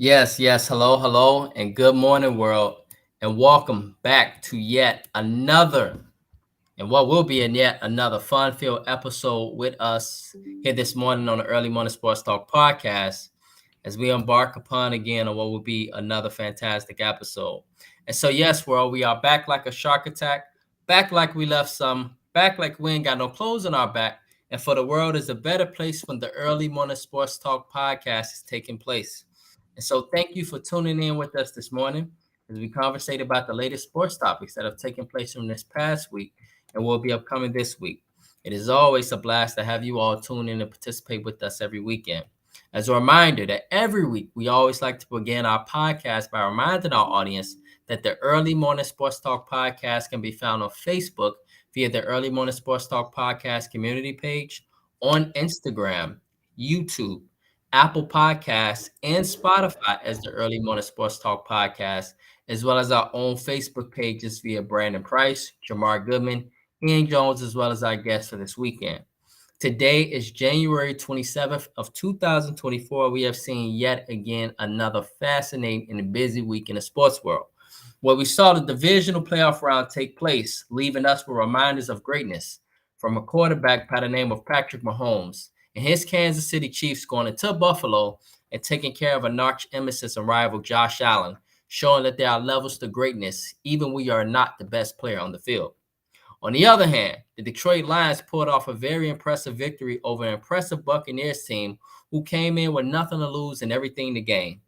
Yes. Hello, and good morning, world, and welcome back to yet another, and what will be in yet another fun-filled episode with us here this morning on the Early Morning Sports Talk podcast, as we embark upon again on what will be another fantastic episode. And so, yes, world, we are back like a shark attack, back like we left some, back like we ain't got no clothes on our back, and for the world is a better place when the Early Morning Sports Talk podcast is taking place. And so, thank you for tuning in with us this morning as we conversate about the latest sports topics that have taken place from this past week and will be upcoming this week. It is always a blast to have you all tune in and participate with us every weekend. As a reminder that every week we always like to begin our podcast by reminding our audience that the Early Morning Sports Talk podcast can be found on Facebook via the Early Morning Sports Talk podcast community page, on Instagram, YouTube, Apple Podcasts, and Spotify as the Early Morning Sports Talk podcast, as well as our own Facebook pages via Brandon Price, Jamar Goodman, Ian Jones, as well as our guests for this weekend. Today is January 27th of 2024. We have seen yet again another fascinating and busy week in the sports world, where we saw the divisional playoff round take place, leaving us with reminders of greatness from a quarterback by the name of Patrick Mahomes and his Kansas City Chiefs going into Buffalo and taking care of an arch nemesis and rival Josh Allen, showing that there are levels to greatness, even when you are not the best player on the field. On the other hand, the Detroit Lions pulled off a very impressive victory over an impressive Buccaneers team who came in with nothing to lose and everything to gain.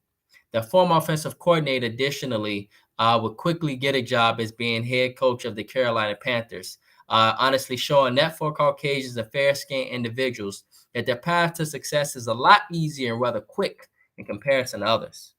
The former offensive coordinator, additionally, would quickly get a job as being head coach of the Carolina Panthers, honestly showing that for Caucasians and fair-skinned individuals that their path to success is a lot easier and rather quick in comparison to others.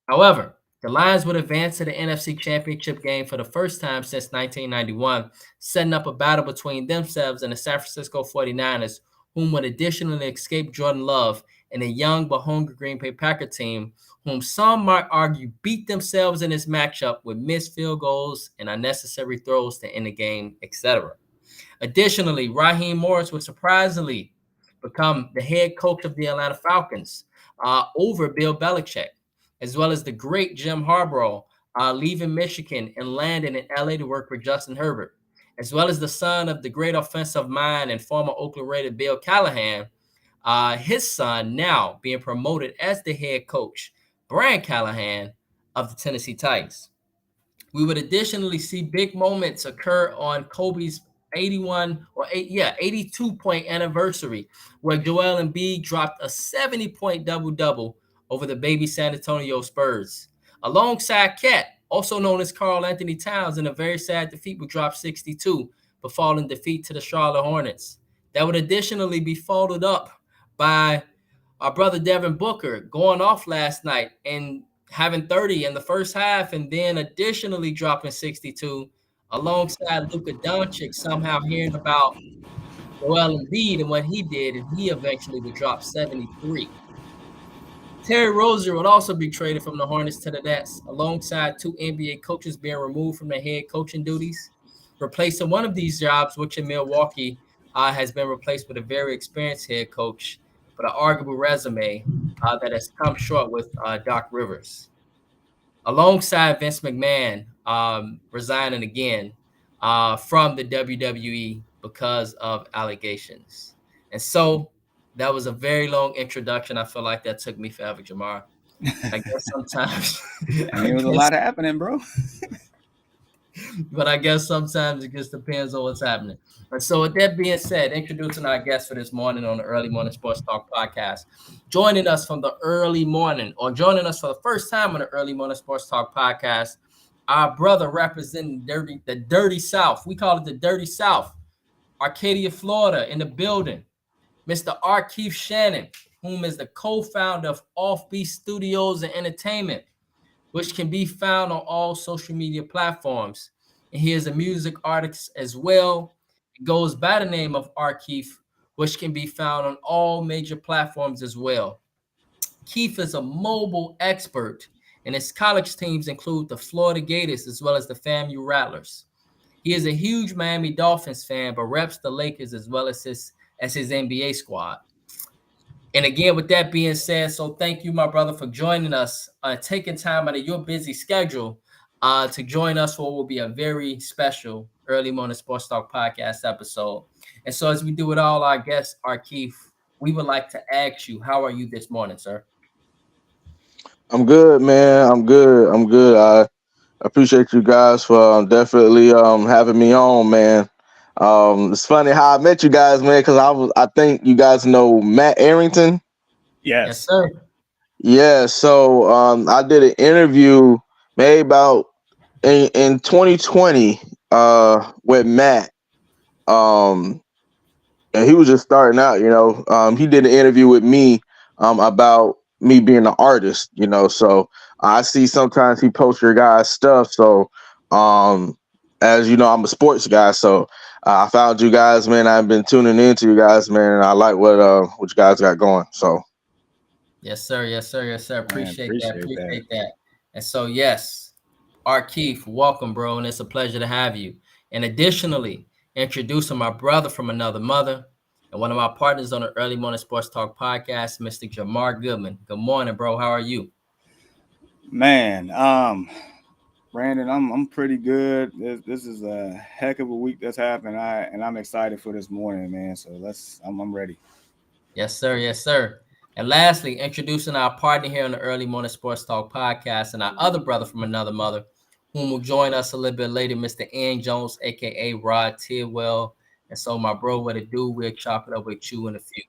However, the Lions would advance to the NFC Championship game for the first time since 1991, setting up a battle between themselves and the San Francisco 49ers, whom would additionally escape Jordan Love and a young but hungry Green Bay Packer team, whom some might argue beat themselves in this matchup with missed field goals and unnecessary throws to end the game, etc. Additionally, Raheem Morris would surprisingly become the head coach of the Atlanta Falcons over Bill Belichick, as well as the great Jim Harbaugh leaving Michigan and landing in LA to work for Justin Herbert, as well as the son of the great offensive mind and former Oakland Raider Bill Callahan, his son now being promoted as the head coach, Brian Callahan of the Tennessee Titans. We would additionally see big moments occur on Kobe's 82 point anniversary, where Joel Embiid dropped a 70-point double-double over the baby San Antonio Spurs. Alongside Cat, also known as Karl Anthony Towns, in a very sad defeat would drop 62, but fall in defeat to the Charlotte Hornets. That would additionally be followed up by our brother Devin Booker going off last night and having 30 in the first half, and then additionally dropping 62 alongside Luka Doncic somehow hearing about Joel Embiid and what he did, and he eventually would drop 73. Terry Rozier would also be traded from the Hornets to the Nets, alongside two NBA coaches being removed from their head coaching duties. Replacing one of these jobs, which in Milwaukee has been replaced with a very experienced head coach, but an arguable resume that has come short with Doc Rivers. Alongside Vince McMahon resigning again from the WWE because of allegations. And so that was a very long introduction. I feel like that took me forever, Jamar. I guess sometimes, I mean, it was a lot of happening, bro. but I guess sometimes it just depends on what's happening. And so, with that being said, introducing our guest for this morning on the Early Morning Sports Talk podcast, joining us from the early morning, or joining us for the first time on the Early Morning Sports Talk podcast, our brother representing the Dirty South. We call it the Dirty South. Arcadia, Florida, in the building. Mr. R. Keith Shannon, whom is the co-founder of Offbeat Studios and Entertainment, which can be found on all social media platforms. And he is a music artist as well. It goes by the name of R. Keith, which can be found on all major platforms as well. Keith is a mobile expert, and his college teams include the Florida Gators as well as the FAMU Rattlers. He is a huge Miami Dolphins fan, but reps the Lakers as well as his NBA squad. And again, with that being said, so thank you, my brother, for joining us, taking time out of your busy schedule to join us for what will be a very special early morning sports talk podcast episode. And so, as we do with all our guests, Keith, we would like to ask you, how are you this morning, sir? I'm good, man. I'm good. I'm good. I appreciate you guys for definitely having me on, man. It's funny how I met you guys, man, because I think you guys know Matt Arrington. Yes, Yes. sir. Yeah, so I did an interview maybe about in 2020 with Matt. Um and he was just starting out, you know. He did an interview with me about me being an artist, you know. So I see sometimes he posts your guys' stuff. So as you know, I'm a sports guy, so I found you guys, man. I've been tuning into you guys, man, and I like what you guys got going. So Yes, sir. Yes, sir. Yes, sir. Man, Appreciate that. appreciate that. Appreciate that. And so, yes, Keith, welcome, bro. And it's a pleasure to have you. And additionally, introducing my brother from another mother and one of my partners on the Early Morning Sports Talk podcast, Mr. Jamar Goodman. Good morning, bro. How are you? Man, Brandon, I'm pretty good. This is a heck of a week that's happened. I'm excited for this morning, man. So I'm ready. Yes, sir. Yes, sir. And lastly, introducing our partner here on the Early Morning Sports Talk podcast and our other brother from another mother, whom will join us a little bit later, Mr. Ian Jones, a.k.a. Rod Tidwell. And so, my bro, what it do, we'll chop it up with you in a few.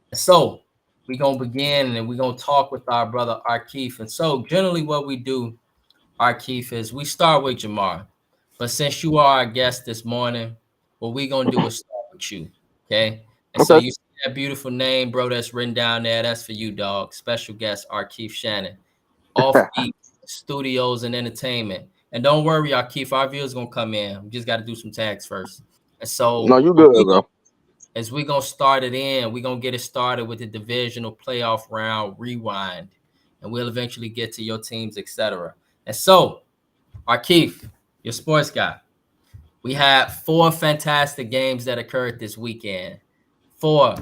And so, we're going to begin and we're going to talk with our brother, Keith. And so, generally what we do, Keith, is we start with Jamar. But since you are our guest this morning, what we're going to do is start with you, okay? And so, okay. you see that beautiful name, bro, that's written down there. That's for you, dog. Special guest, Keith Shannon. Offbeat Studios and Entertainment. And don't worry, Keith, our viewers going to come in. We just got to do some tags first. And so, No, you good, bro. as we're going to start it in, we're going to get it started with the divisional playoff round rewind. And we'll eventually get to your teams, etc. And so, Keith, your sports guy, we had 4 fantastic games that occurred this weekend. 4,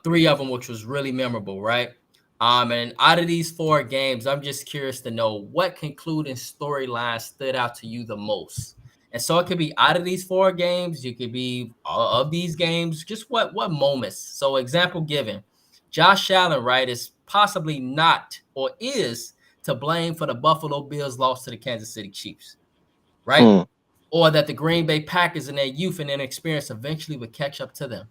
3 of them, which was really memorable, right? And out of these 4 games, I'm just curious to know what concluding storyline stood out to you the most. And so it could be out of these 4 games, you could be of these games, just what moments. So example given, Josh Allen, right, is possibly not or is to blame for the Buffalo Bills loss to the Kansas City Chiefs, right? Or that the Green Bay Packers in their youth and inexperience eventually would catch up to them.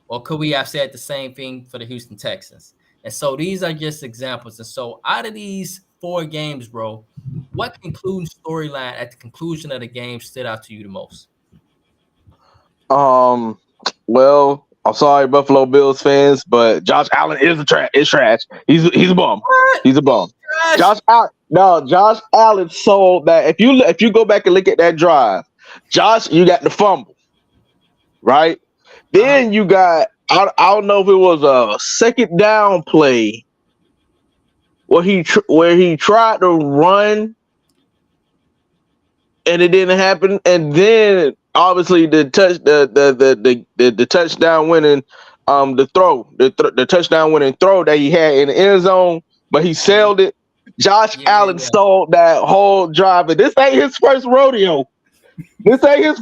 Or could we have said the same thing for the Houston Texans? And so these are just examples. And so out of these 4 games, bro, what concluding storyline at the conclusion of the game stood out to you the most? Well, I'm sorry, Buffalo Bills fans, but Josh Allen is trash. He's a bum. What? He's a bum. Josh Allen sold that. If you go back and look at that drive, Josh, you got the fumble, right? Then you got I don't know if it was a second down play where he tried to run and it didn't happen, and then obviously the touchdown winning the touchdown winning throw that he had in the end zone, but he sailed it. Josh Allen sold that whole drive, and this ain't his first rodeo. This ain't his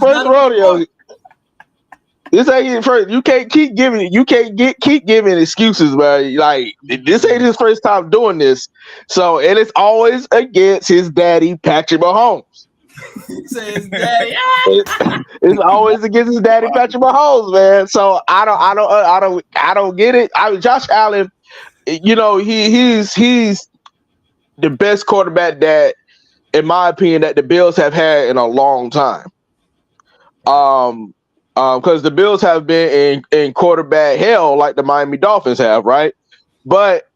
first. You can't keep giving excuses, man. Like, this ain't his first time doing this. So, and it's always against his daddy, Patrick Mahomes. His daddy. It's always against his daddy, Patrick Mahomes, man. So I don't get it. Josh Allen, you know, he's the best quarterback that, in my opinion, that the Bills have had in a long time. Because the Bills have been in quarterback hell like the Miami Dolphins have, right? But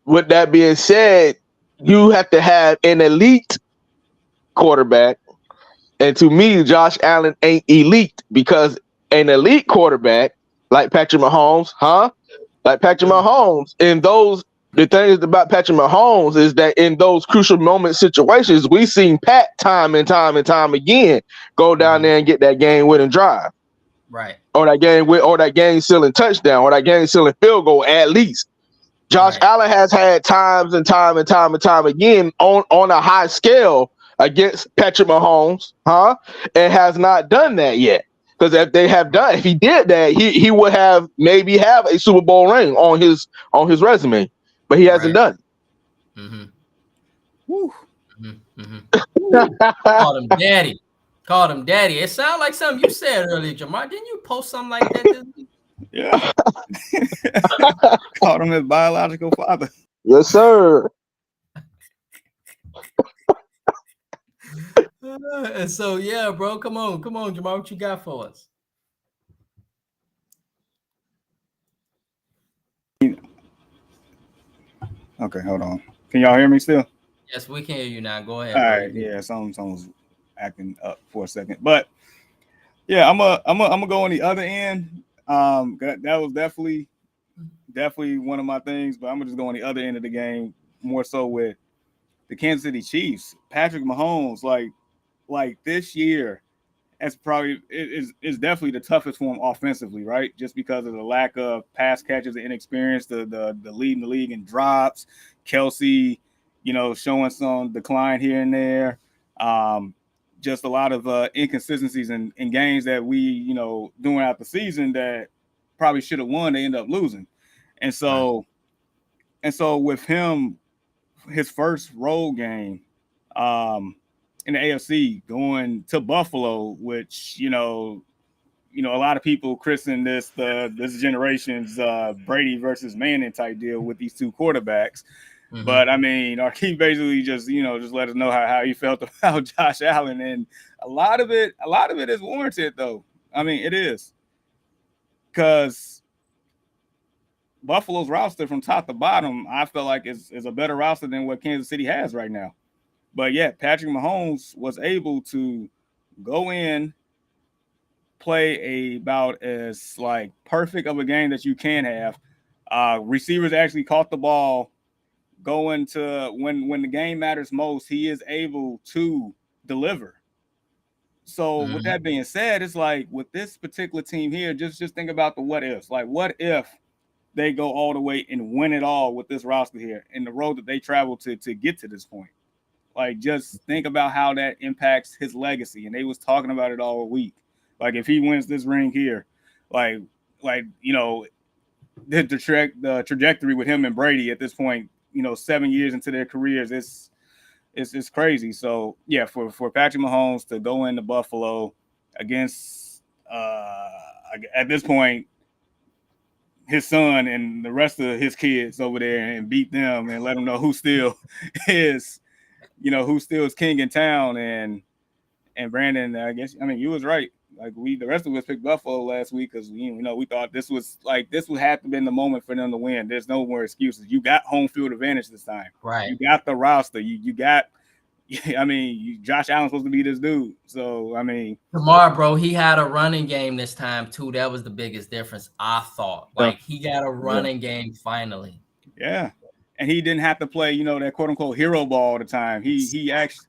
with that being said, you have to have an elite quarterback. And to me, Josh Allen ain't elite, because an elite quarterback like Patrick Mahomes, the thing is about Patrick Mahomes is that in those crucial moment situations, we've seen Pat time and time again go down there and get that game winning drive. Right. or that game sealing touchdown, or that game sealing field goal at least. Josh Allen has had times and time again on a high scale against Patrick Mahomes, and has not done that yet. Because if he did that, he would have maybe have a Super Bowl ring on his resume, but he hasn't done it. Mm-hmm. Woo. Mm-hmm. Mm-hmm. Called him daddy. It sounded like something you said earlier, Jamar. Didn't you post something like that this week? Yeah. Called him his biological father. Yes, sir. And so, yeah, bro, come on, Jamar. What you got for us? Okay, hold on. Can y'all hear me still? Yes, we can hear you now. Go ahead. All right. Yeah, someone's acting up for a second, but yeah, I'm gonna go on the other end. That was definitely one of my things, but I'm gonna just go on the other end of the game, more so with the Kansas City Chiefs. Patrick Mahomes, like this year, that's probably is definitely the toughest for him offensively, right? Just because of the lack of pass catches and inexperience, the leading the league in drops, Kelsey, showing some decline here and there. Just a lot of inconsistencies in games that we, doing out the season that probably should have won, they end up losing. And so with him, his first road game in the AFC going to Buffalo, which, a lot of people christen this generation's Brady versus Manning type deal with these two quarterbacks. Mm-hmm. But I mean, Arkeith basically just let us know how he felt about Josh Allen, and a lot of it is warranted, though. I mean, it is, because Buffalo's roster from top to bottom, I feel like is a better roster than what Kansas City has right now. But yeah, Patrick Mahomes was able to go in, play about as perfect of a game that you can have. Receivers actually caught the ball. Going to when the game matters most, he is able to deliver. So with that being said, it's like with this particular team here, just think about the what ifs. Like, what if they go all the way and win it all with this roster here and the road that they travel to get to this point? Like, just think about how that impacts his legacy. And they was talking about it all week. Like, if he wins this ring here, the trajectory with him and Brady at this point, 7 years into their careers, it's crazy. So yeah, for Patrick Mahomes to go into Buffalo against at this point his son and the rest of his kids over there and beat them and let them know who still is king in town. And Brandon, you was right. Like, the rest of us picked Buffalo last week because we thought this would have to been the moment for them to win. There's no more excuses. You got home field advantage this time. Right. You got the roster. You got. Josh Allen's supposed to be this dude. So Jamar, bro, he had a running game this time too. That was the biggest difference, I thought. Like, he got a running game finally. Yeah, and he didn't have to play, that quote unquote hero ball all the time. He actually.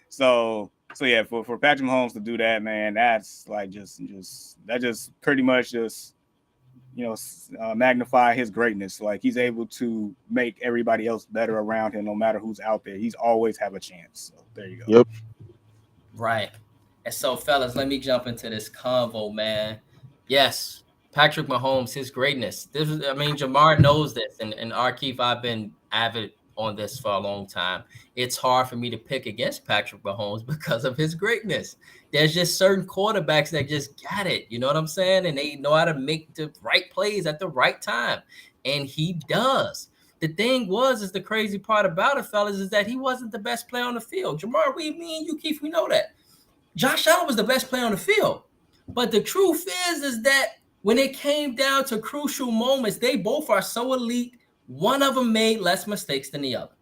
So yeah, for Patrick Mahomes to do that, man, that's like just pretty much just magnify his greatness. Like, he's able to make everybody else better around him, no matter who's out there. He's always have a chance. So there you go. Yep. Right. And so, fellas, let me jump into this convo, man. Yes, Patrick Mahomes, his greatness. Jamar knows this, and Arkeith, I've been avid on this for a long time. It's hard for me to pick against Patrick Mahomes because of his greatness. There's just certain quarterbacks that just got it. You know what I'm saying? And they know how to make the right plays at the right time. And he does. The thing is the crazy part about it, fellas, is that he wasn't the best player on the field. Jamar, me and you, Keith, we know that. Josh Allen was the best player on the field. But the truth is that when it came down to crucial moments, they both are so elite. One of them made less mistakes than the other.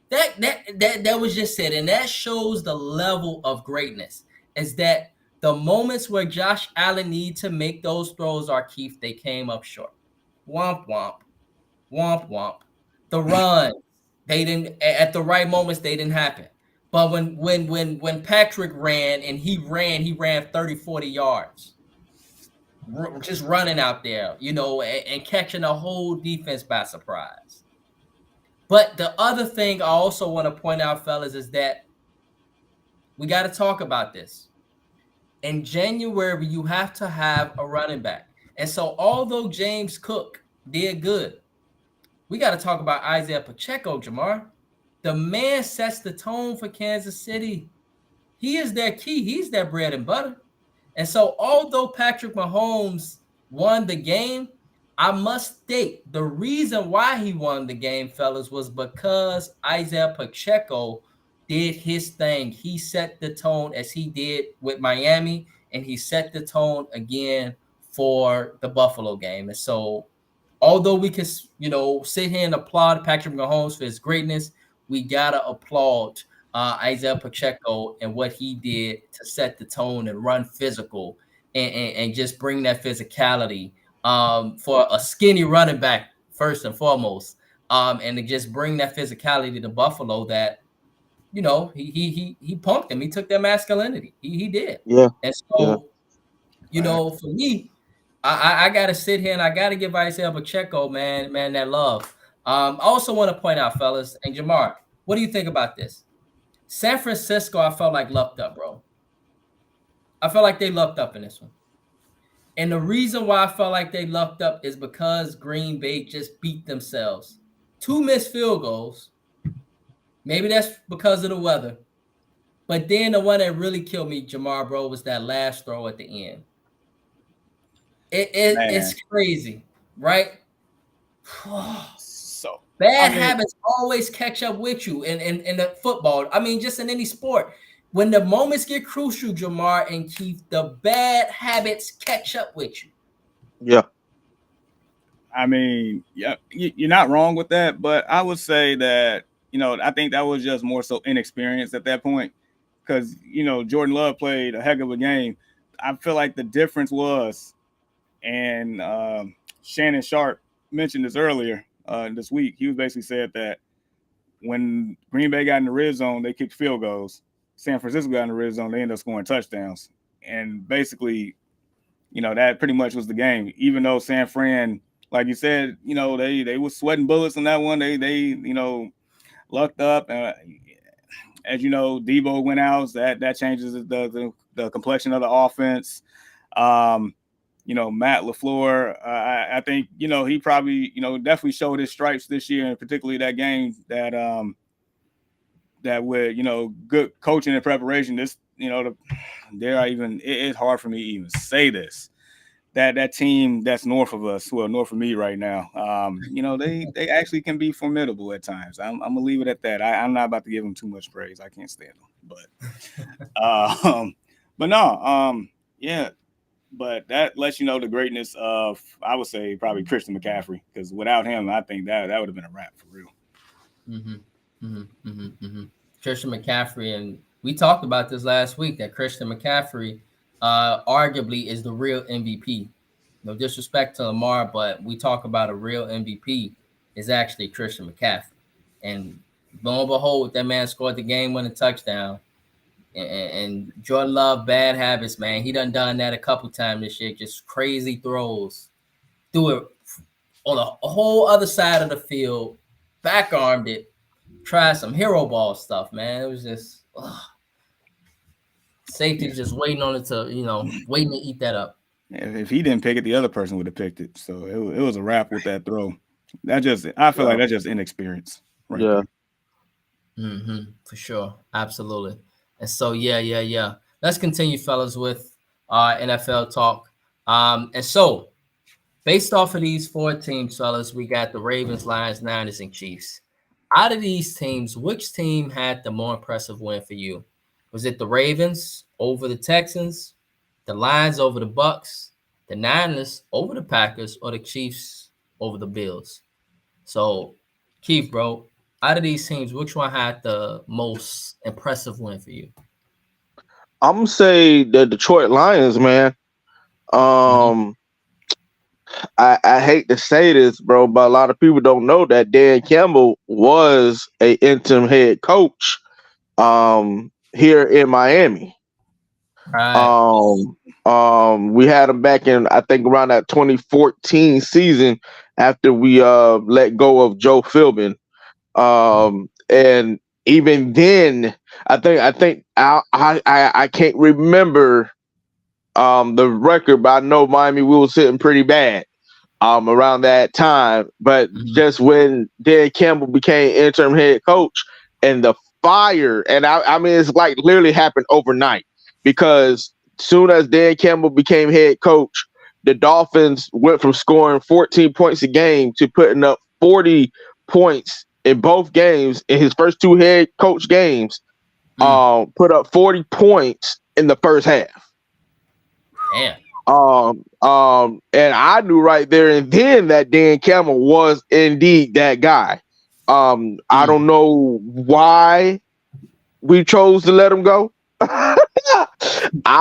That was just it. And that shows the level of greatness, is that the moments where Josh Allen needed to make those throws, Arkeith, they came up short. Womp, womp. Womp, womp. The run, they didn't, at the right moments, they didn't happen. But when Patrick ran, and he ran 30, 40 yards. just running out there, and catching a whole defense by surprise. But the other thing I also want to point out, fellas, is that we got to talk about this. In January, you have to have a running back. And so although James Cook did good, we got to talk about Isaiah Pacheco, Jamar. The man sets the tone for Kansas City. He is their key. He's their bread and butter. And so although Patrick Mahomes won the game, I must state the reason why he won the game, fellas, was because Isaiah Pacheco did his thing. He set the tone as he did with Miami, and he set the tone again for the Buffalo game. And so although we can, sit here and applaud Patrick Mahomes for his greatness, we got to applaud Isaiah Pacheco and what he did to set the tone and run physical and just bring that physicality for a skinny running back, first and foremost, and to just bring that physicality to Buffalo that, he punked him. He took their masculinity. He did. Yeah. And so, for me, I got to sit here and I got to give Isaiah Pacheco, man, that love. I also want to point out, fellas, and Jamar, what do you think about this? San Francisco, I felt like lucked up, bro. I felt like they lucked up in this one. And the reason why I felt like they lucked up is because Green Bay just beat themselves. 2 missed field goals. Maybe that's because of the weather. But then the one that really killed me, Jamar, bro, was that last throw at the end. It's crazy, right? So bad habits always catch up with you in the football. I mean, just in any sport. When the moments get crucial, Jamar and Keith, the bad habits catch up with you. Yeah. I mean, yeah, you're not wrong with that, but I would say that, I think that was just more so inexperienced at that point because, Jordan Love played a heck of a game. I feel like the difference was, and Shannon Sharp mentioned this earlier this week, he was basically said that when Green Bay got in the red zone, they kicked field goals. San Francisco got in the red zone, they ended up scoring touchdowns. And basically, that pretty much was the game. Even though San Fran, like you said, they were sweating bullets on that one. They lucked up. As you know, Debo went out. So that changes the complexion of the offense. Matt LaFleur, I think, he probably, definitely showed his stripes this year, and particularly that game that with, good coaching and preparation, this, it's hard for me to even say this, that team that's north of us, north of me right now, they actually can be formidable at times. I'm going to leave it at that. I'm not about to give them too much praise. I can't stand them, but no, yeah. But that lets you know the greatness of, I would say, probably Christian McCaffrey, because without him, I think that would have been a wrap for real. Christian McCaffrey, and we talked about this last week, that Christian McCaffrey arguably is the real MVP. No disrespect to Lamar, but we talk about a real MVP is actually Christian McCaffrey. And lo and behold, that man scored the game-winning touchdown. And Jordan Love, bad habits, man. He done that a couple times this year. Just crazy throws. Threw it on a whole other side of the field. Back armed it. Tried some hero ball stuff, man. It was just safety just waiting on it to, waiting to eat that up. If he didn't pick it, the other person would have picked it. So it was a wrap with that throw. I feel like that's just inexperience. Right? Yeah. For sure. Absolutely. And so, yeah. Let's continue, fellas, with our NFL talk. And so, based off of these 4 teams, fellas, we got the Ravens, Lions, Niners, and Chiefs. Out of these teams, which team had the more impressive win for you? Was it the Ravens over the Texans, the Lions over the Bucks, the Niners over the Packers, or the Chiefs over the Bills? So, Keith, bro, out of these teams, which one had the most impressive win for you? I'm gonna say the Detroit Lions, man. I hate to say this, bro, but a lot of people don't know that Dan Campbell was an interim head coach here in Miami. Right. We had him back in, I think, around that 2014 season after we let go of Joe Philbin. And even then, I can't remember the record, but I know Miami we was sitting pretty bad around that time. But just when Dan Campbell became interim head coach and the fire, and I mean it's like literally happened overnight, because soon as Dan Campbell became head coach, the Dolphins went from scoring 14 points a game to putting up 40 points in both games in his first two head coach games. Put up 40 points in the first half. Damn. And I knew right there and then that Dan Campbell was indeed that guy. I don't know why we chose to let him go. I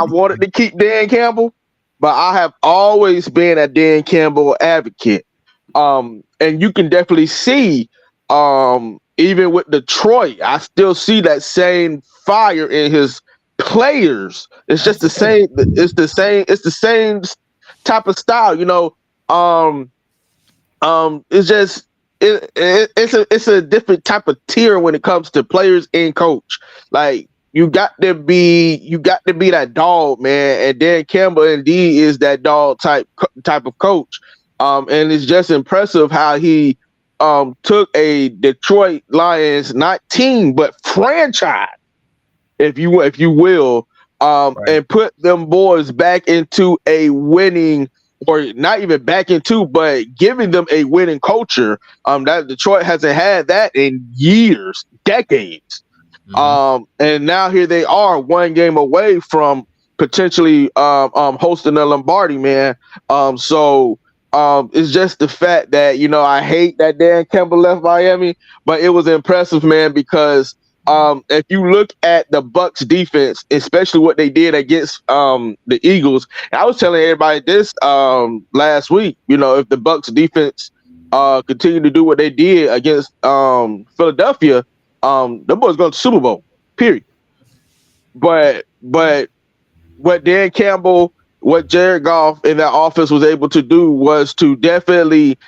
wanted to keep Dan Campbell, but I have always been a Dan Campbell advocate. And you can definitely see, even with Detroit, I still see that same fire in his players. It's just the same. It's the same. It's the same type of style, you know. It's just it's a different type of tier when it comes to players and coach. Like you got to be that dog, man. And Dan Campbell indeed is that dog type of coach. And it's just impressive how he took a Detroit Lions, not team but franchise, if you will, and put them boys back into a winning, or not even back into, but giving them a winning culture. That Detroit hasn't had that in years, decades. And now here they are, one game away from potentially hosting the Lombardi, man. So it's just the fact that, you know, I hate that Dan Campbell left Miami, but it was impressive, man, because if you look at the Bucks defense, especially what they did against the Eagles, and I was telling everybody this last week, you know, if the Bucks defense continue to do what they did against Philadelphia, the boys going to Super Bowl, period. But what Dan Campbell, what Jared Goff in that offense was able to do was to definitely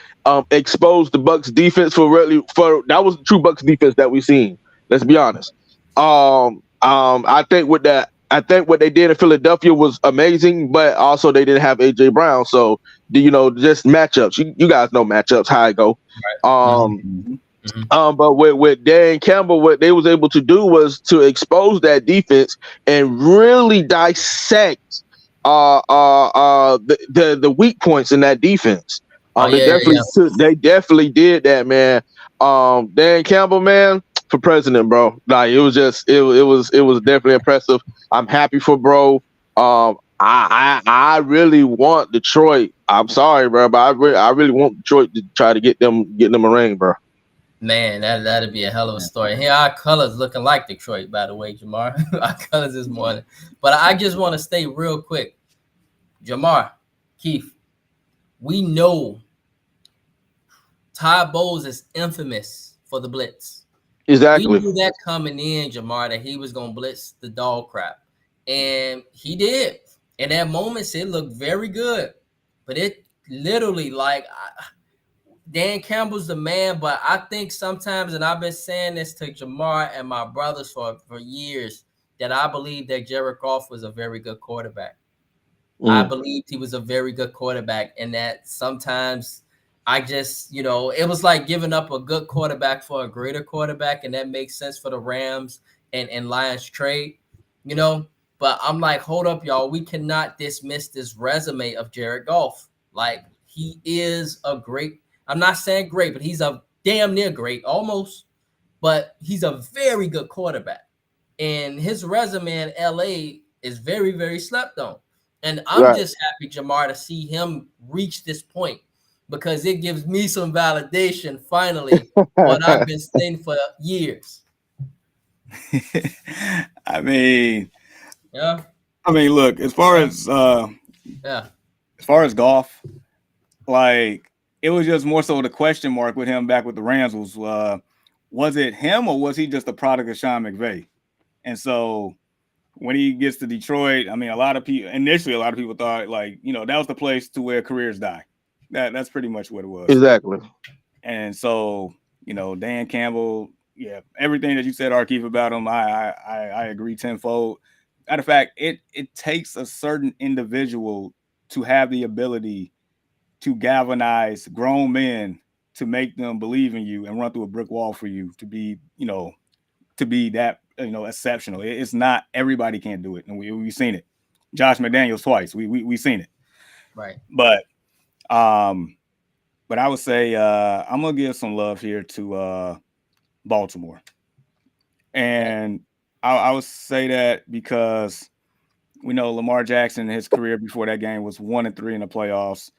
expose the Bucks defense for that was the true Bucks defense that we've seen. Let's be honest. I think what they did in Philadelphia was amazing, but also they didn't have AJ Brown, so you know, just matchups. You guys know matchups how it go. But with Dan Campbell, what they was able to do was to expose that defense and really dissect the weak points in that defense. They definitely did that, man. Dan Campbell, man, for president, bro. Like it was definitely impressive. I'm happy for bro. I really want Detroit. I'm sorry, bro, but I really want Detroit to try to get them a ring, bro. Man, that'd be a hell of a story. Here, our colors looking like Detroit, by the way, Jamar. Our colors this morning. But I just want to stay real quick. Jamar, Keith, we know Todd Bowles is infamous for the blitz. Exactly. We knew that coming in, Jamar, that he was going to blitz the dog crap. And he did. In that moments, it looked very good. But it literally, like, Dan Campbell's the man. But I think sometimes, and I've been saying this to Jamar and my brothers for years, that I believe that Jared Goff was a very good quarterback. I believed he was a very good quarterback, and that sometimes I just, you know, it was like giving up a good quarterback for a greater quarterback, and that makes sense for the Rams and Lions trade, you know. But I'm like, hold up, y'all. We cannot dismiss this resume of Jared Goff. Like, he is a great, I'm not saying great, but he's a damn near great, almost. But he's a very good quarterback. And his resume in LA is very, very slept on. And I'm just happy, Jamar, to see him reach this point, because it gives me some validation, finally, what I've been saying for years. I mean, look, as far as Goff, like, it was just more so the question mark with him back with the Rams was it him or was he just a product of Sean McVay? And so when he gets to Detroit, I mean, a lot of people thought like, that was the place to where careers die. That's pretty much what it was. Exactly. And so, Dan Campbell, yeah, everything that you said, Arkeef, about him, I agree tenfold. Matter of fact, it takes a certain individual to have the ability to galvanize grown men to make them believe in you and run through a brick wall for you to be, that, exceptional. It's not everybody can't do it. And we've seen it. Josh McDaniels twice. We've seen it. Right. But I would say I'm gonna give some love here to Baltimore. And I would say that because we know Lamar Jackson in his career before that game was 1-3 in the playoffs.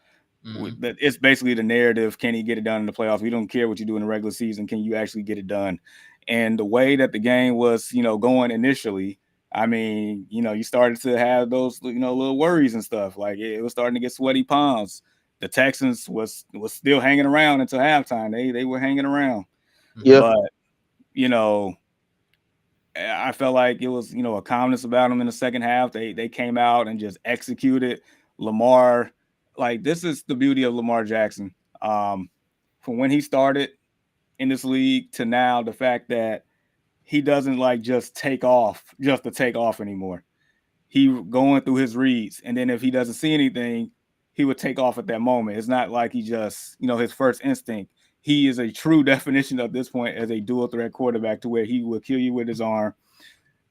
It's basically the narrative. Can he get it done in the playoffs? We don't care what you do in the regular season. Can you actually get it done? And the way that the game was, going initially, I mean, you started to have those, little worries and stuff. Like it was starting to get sweaty palms. The Texans was still hanging around until halftime. They were hanging around. Yeah. But, I felt like it was, a calmness about them in the second half. They came out and just executed. Lamar, like, this is the beauty of Lamar Jackson. From when he started in this league to now, the fact that he doesn't like just take off just to take off anymore. He going through his reads, and then if he doesn't see anything, he would take off at that moment. It's not like he just, his first instinct. He is a true definition at this point as a dual threat quarterback, to where he will kill you with his arm,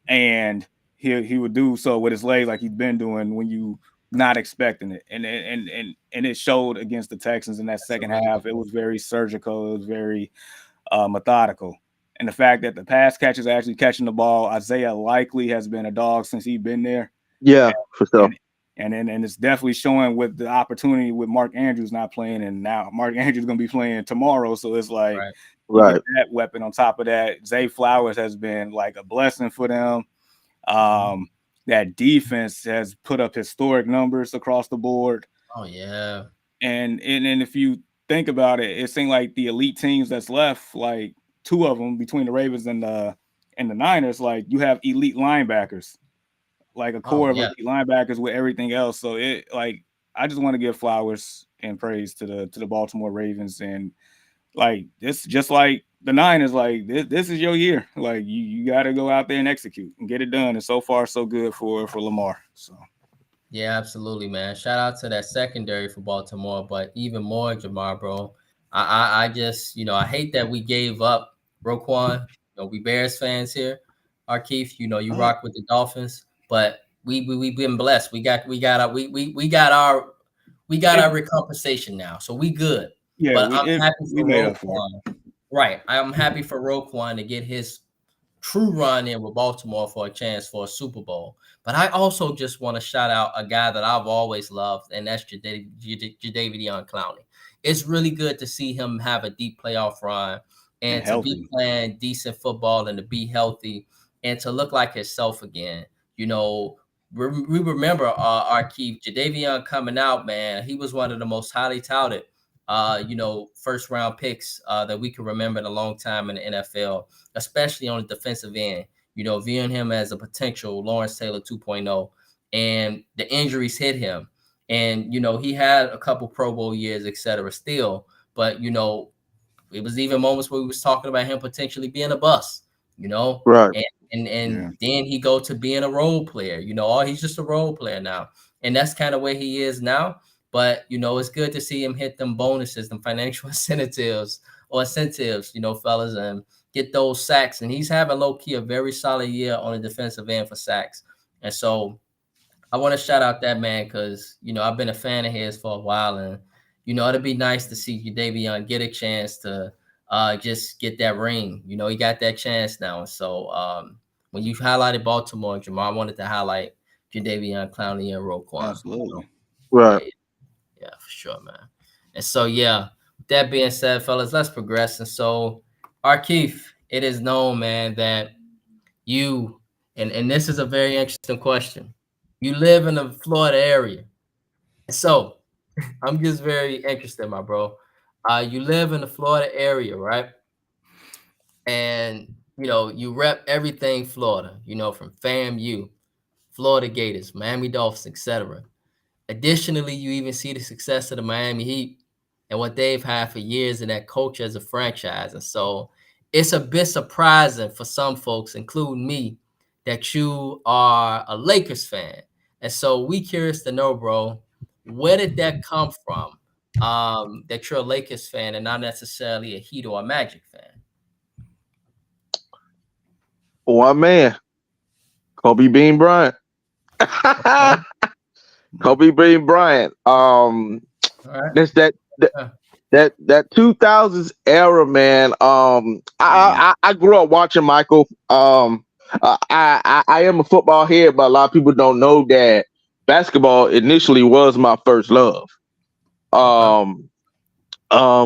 and he would do so with his legs, like he's been doing when you not expecting it. And it showed against the Texans in that second half. It was very surgical. It was very methodical. And the fact that the pass catchers are actually catching the ball, Isaiah Likely has been a dog since he's been there. Yeah, for sure. And it's definitely showing with the opportunity with Mark Andrews not playing, and now Mark Andrews is going to be playing tomorrow. So it's like, right. That weapon on top of that. Zay Flowers has been like a blessing for them. That defense has put up historic numbers across the board. Oh yeah. And if you think about it, it seemed like the elite teams that's left, like two of them between the Ravens and the Niners, like you have elite linebackers, like a core of elite linebackers with everything else. So it, like, I just want to give flowers and praise to the Baltimore Ravens. And like, this, just like the Niners, like this is your year. Like you got to go out there and execute and get it done. And so far, so good for Lamar. So. Yeah, absolutely, man. Shout out to that secondary for Baltimore, but even more, Jamar, bro. I just, I hate that we gave up Roquan. We Bears fans here. Arkeef, you rock with the Dolphins, but we've been blessed. We got our recompensation now, so we good. Yeah, but I'm happy for Roquan. Right, I'm happy for Roquan to get his true run in with Baltimore for a chance for a Super Bowl. But I also just want to shout out a guy that I've always loved, and that's Jadeveon Clowney. It's really good to see him have a deep playoff run and to be playing decent football and to be healthy and to look like himself again. We remember Arkeef, Jadeveon coming out, man. He was one of the most highly touted first round picks that we can remember in a long time in the NFL, especially on the defensive end, viewing him as a potential Lawrence Taylor 2.0, and the injuries hit him. And, he had a couple Pro Bowl years, et cetera, still, but, it was even moments where we was talking about him potentially being a bust, right. And then he go to being a role player, he's just a role player now. And that's kind of where he is now. But, it's good to see him hit them bonuses, them financial incentives, fellas, and get those sacks. And he's having low-key a very solid year on the defensive end for sacks. And so I want to shout out that man because, I've been a fan of his for a while. And, it'd be nice to see Jadeveon get a chance to just get that ring. He got that chance now. And so when you highlighted Baltimore, Jamar, I wanted to highlight Jadeveon Clowney and Roquan. Absolutely. Right. Yeah, for sure, man. And so, with that being said, fellas, let's progress. And so, Arkeef, it is known, man, that you, and this is a very interesting question. You live in the Florida area. So, I'm just very interested, my bro. You live in the Florida area, right? And, you rep everything Florida, from FAMU. Florida Gators, Miami Dolphins, etc. Additionally, you even see the success of the Miami Heat and what they've had for years in that culture as a franchise. And so it's a bit surprising for some folks, including me, that you are a Lakers fan. And so we curious to know, bro, where did that come from? That you're a Lakers fan and not necessarily a Heat or a Magic fan. One man, Kobe Bean Bryant. Kobe Bean Bryant. That's that 2000s era, man. I grew up watching Michael. I am a football head, but a lot of people don't know that basketball initially was my first love.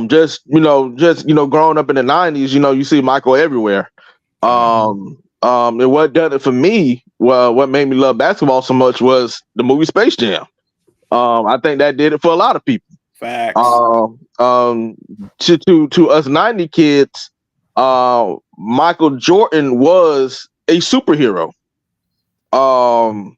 Just growing up in the 90s, you see Michael everywhere. And what done it for me, well, what made me love basketball so much was the movie Space Jam. I think that did it for a lot of people. Facts. To us 90 kids, Michael Jordan was a superhero. And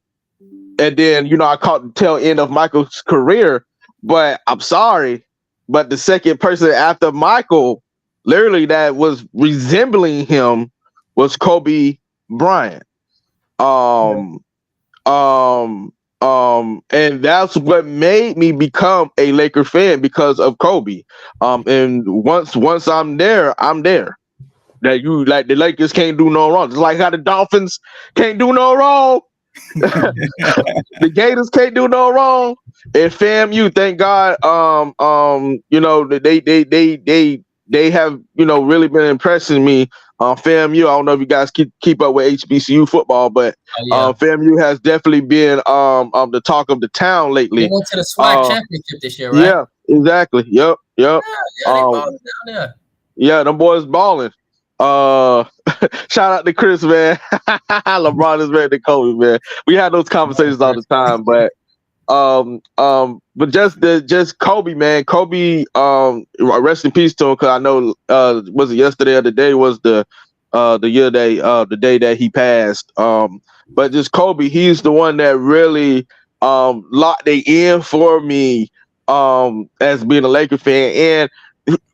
then, I caught the tail end of Michael's career, but I'm sorry, but the second person after Michael, literally that was resembling him, was Kobe Bryant. And that's what made me become a Laker fan, because of Kobe. And once I'm there. That the Lakers can't do no wrong. Just like how the Dolphins can't do no wrong. The Gators can't do no wrong. And FAMU, thank God, they have, really been impressing me. FAMU, I don't know if you guys keep up with HBCU football, but FAMU has definitely been the talk of the town lately. They went to the SWAC championship this year, right? Yeah, exactly. Yep. Yeah, they balling down there. Yeah, them boys balling. Shout out to Chris, man. LeBron is better than Kobe, man. We had those conversations all the time, but just Kobe, man. Kobe, rest in peace to him, because I know was it yesterday or the day was the day that he passed. But just Kobe, he's the one that really locked it in for me as being a Laker fan. And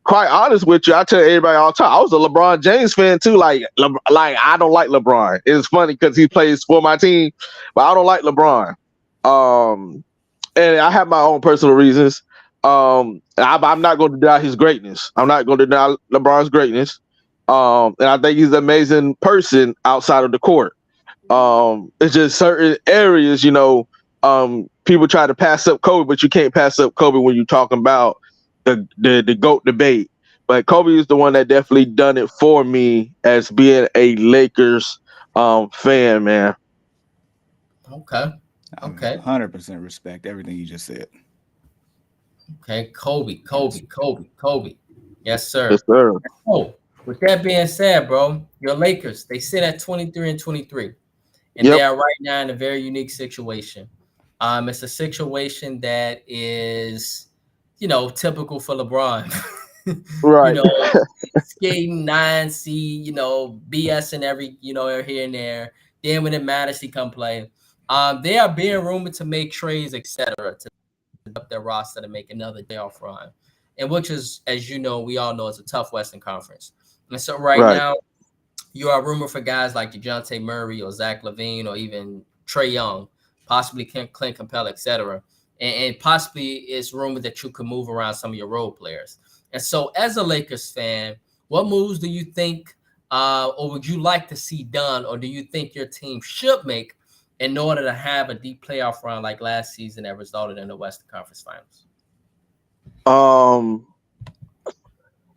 quite honest with you, I tell everybody all the time, I was a LeBron James fan too. Like I don't like LeBron. It's funny because he plays for my team, but I don't like LeBron. And I have my own personal reasons. I'm not going to deny his greatness. I'm not going to deny LeBron's greatness. And I think he's an amazing person outside of the court. It's just certain areas, people try to pass up Kobe, but you can't pass up Kobe when you're talking about the GOAT debate. But Kobe is the one that definitely done it for me as being a Lakers fan, man. Okay. 100% respect everything you just said. Okay, Kobe. Yes, sir. Yes, sir. Oh, with that being said, bro, your Lakers, they sit at 23-23. And they are right now in a very unique situation. It's a situation that is, typical for LeBron. Right. Skating 9C, BS and every, here and there. Then when it matters, he come play. They are being rumored to make trades, etc., to up their roster to make another playoff run, and which is, as we all know, it's a tough Western Conference. And so right now, you are rumored for guys like DeJounte Murray or Zach LaVine or even Trae Young, possibly Clint Capella, etc. And possibly it's rumored that you could move around some of your role players. And so, as a Lakers fan, what moves do you think, or would you like to see done, or do you think your team should make in order to have a deep playoff run like last season that resulted in the Western Conference Finals?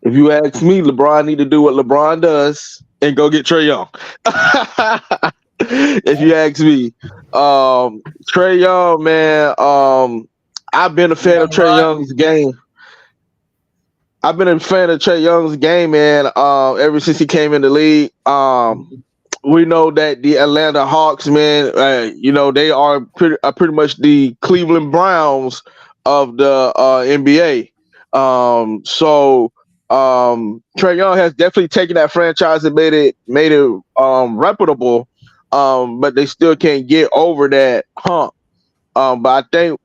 If you ask me, LeBron need to do what LeBron does and go get Trae Young. If you ask me, Trae Young, man, I've been a fan of Trae Young's game. Man, ever since he came in the league. We know that the Atlanta Hawks, man, they are pretty much the Cleveland Browns of the NBA. So Trae Young has definitely taken that franchise and made it reputable. but they still can't get over that hump. But I think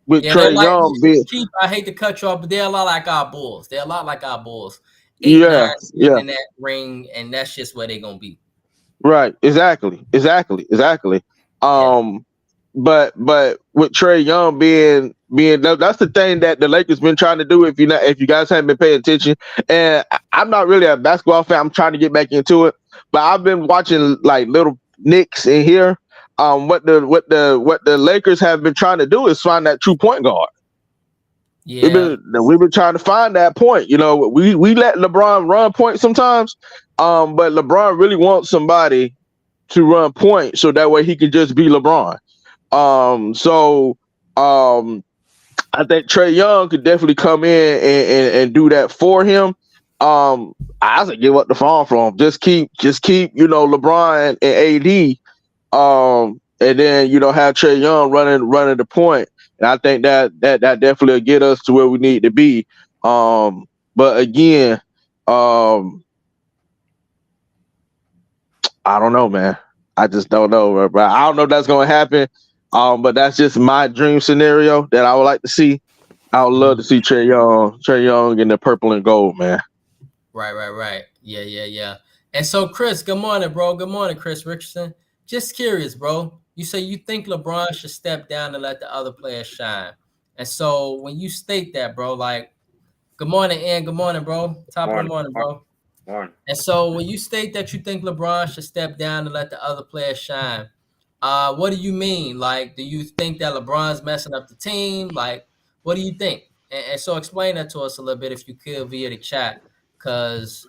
with Yeah, they're Trey like Young being, Keith. I hate to cut you off, but they're a lot like our Bulls. They're a lot like our Bulls. 8, 9, yeah, 10 yeah, in that ring, and that's just where they're gonna be. right, exactly. Yeah, Um, but with Trey Young being that's the thing that the Lakers been trying to do. If you guys haven't been paying attention, and I'm not really a basketball fan. I'm trying to get back into it, but I've been watching like little nicks in here. What the Lakers have been trying to do is find that true point guard. yeah, We've been trying to find that point. We let LeBron run point sometimes, but LeBron really wants somebody to run point so that way he can just be LeBron. So I think Trey Young could definitely come in and do that for him. I say give up the farm for him. Just keep LeBron and AD, and then have Trey Young running the point. And I think that definitely will get us to where we need to be. But again, um, I don't know, man. I just don't know, bro. I don't know if that's gonna happen. But that's just my dream scenario that I would like to see. I would love to see Trey Young in the purple and gold, man. right. Yeah. And so, Chris, good morning, bro. Good morning, Chris Richardson. Just curious, bro. You say you think LeBron should step down and let the other players shine. And so, when you state that, bro, like, good morning, Ian. Good morning, bro. Top of the Morning, morning, bro. morning. And so when you state that you think LeBron should step down and let the other players shine, what do you mean? Like, do you think that LeBron's messing up the team? Like, what do you think? And so explain that to us a little bit if you could via the chat. Cause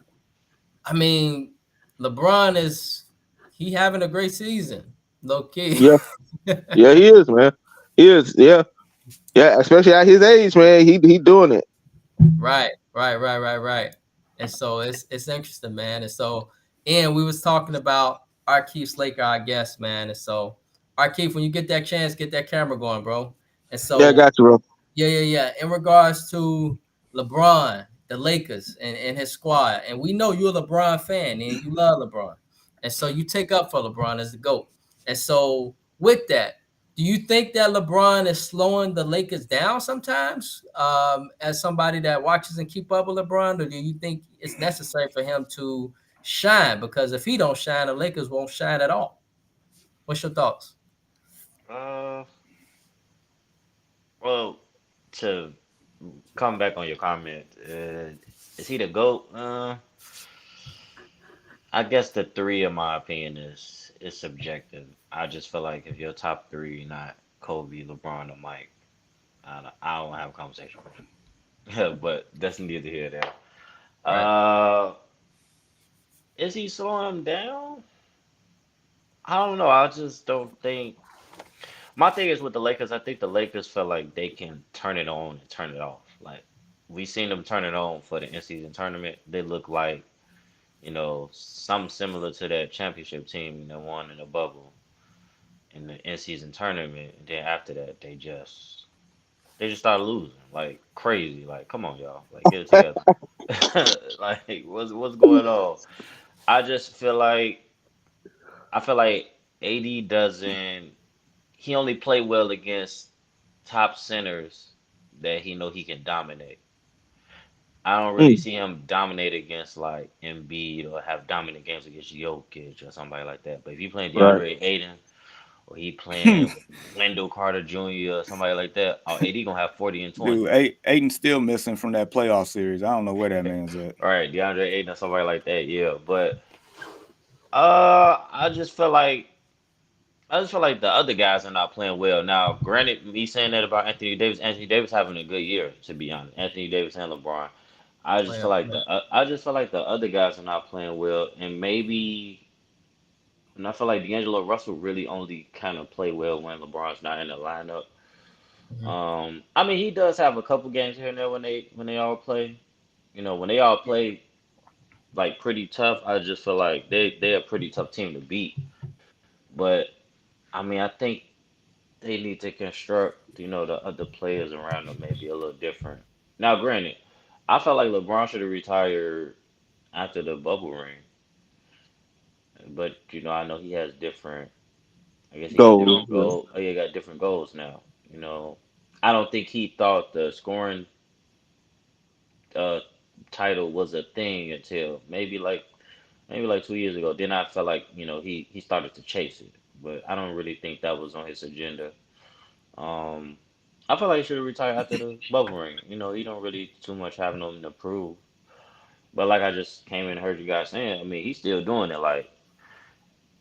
I mean, LeBron he having a great season, low key. Yeah, yeah, he is, man. He is, yeah. Especially at his age, man. He doing it. Right. And so it's interesting, man. And so, and we was talking about Arkeith Slaker, our guest, man. And so, Arkeith, when you get that chance, get that camera going, bro. And Yeah, I so, got you, bro. yeah. In regards to LeBron, the Lakers, and his squad, and we know you're a LeBron fan and you love LeBron, and so you take up for LeBron as the GOAT. And so, with that, do you think that LeBron is slowing the Lakers down sometimes, as somebody that watches and keep up with LeBron, or do you think it's necessary for him to shine? Because if he don't shine, the Lakers won't shine at all. What's your thoughts? Uh, well, to come back on your comment, is he the GOAT? I guess the three, in my opinion, is subjective. I just feel like if your top three not Kobe, LeBron, or Mike, I don't have a conversation with him. But that's neither here nor there. Right. Is he slowing him down? I don't know. I just don't think. My thing is with the Lakers, I think the Lakers feel like they can turn it on and turn it off. Like we seen them turn it on for the in-season tournament. They look like, something similar to that championship team that won in the bubble in the in-season tournament. And then after that, they just started losing like crazy. Like, come on, y'all, like get it together. Like, what's going on? I just feel like AD doesn't. He only play well against top centers that he know he can dominate. I don't really Mm, see him dominate against like Embiid or have dominant games against Jokic or somebody like that. But if he playing right. DeAndre Ayton or he playing Wendell Carter Jr. or somebody like that, AD gonna have 40 and 20. Dude, Aiden's still missing from that playoff series. I don't know where that man's at. All right, DeAndre Ayton or somebody like that, yeah. But uh, I just feel like I just feel like the other guys are not playing well. Now, granted, me saying that about Anthony Davis, Anthony Davis having a good year, to be honest. Anthony Davis and LeBron. I just feel like the other guys are not playing well, and I feel like D'Angelo Russell really only kind of play well when LeBron's not in the lineup. Mhm. I mean, he does have a couple games here and there when they all play. When they all play like pretty tough, I just feel like they're a pretty tough team to beat. But I mean, I think they need to construct, the other players around them maybe a little different. Now, granted, I felt like LeBron should have retired after the bubble ring. but I know he has different. I guess he got Goals. different goals. Oh, yeah, he got different goals now. You know, I don't think he thought the scoring uh title was a thing until maybe like 2 years ago. Then I felt like he started to chase it, but I don't really think that was on his agenda. Um, I feel like he should have retired after the bubble ring. He don't really too much have nothing to prove. But like I just came in and heard you guys saying, I mean, he's still doing it. Like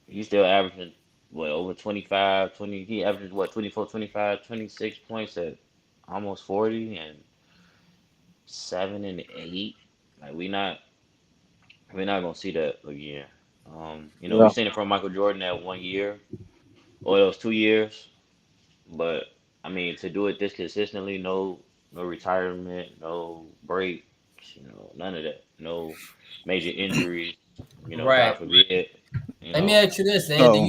he's still averaging what over 25, 20. He averages what 24, 25, 26 points at almost 40 and 7 and 8. Like we're not gonna see that again. Yeah. We've seen it from Michael Jordan that 1 year or those 2 years, but I mean to do it this consistently, no retirement, no breaks, none of that, no major injuries, God Right. forbid, you Let me know. ask you this, and do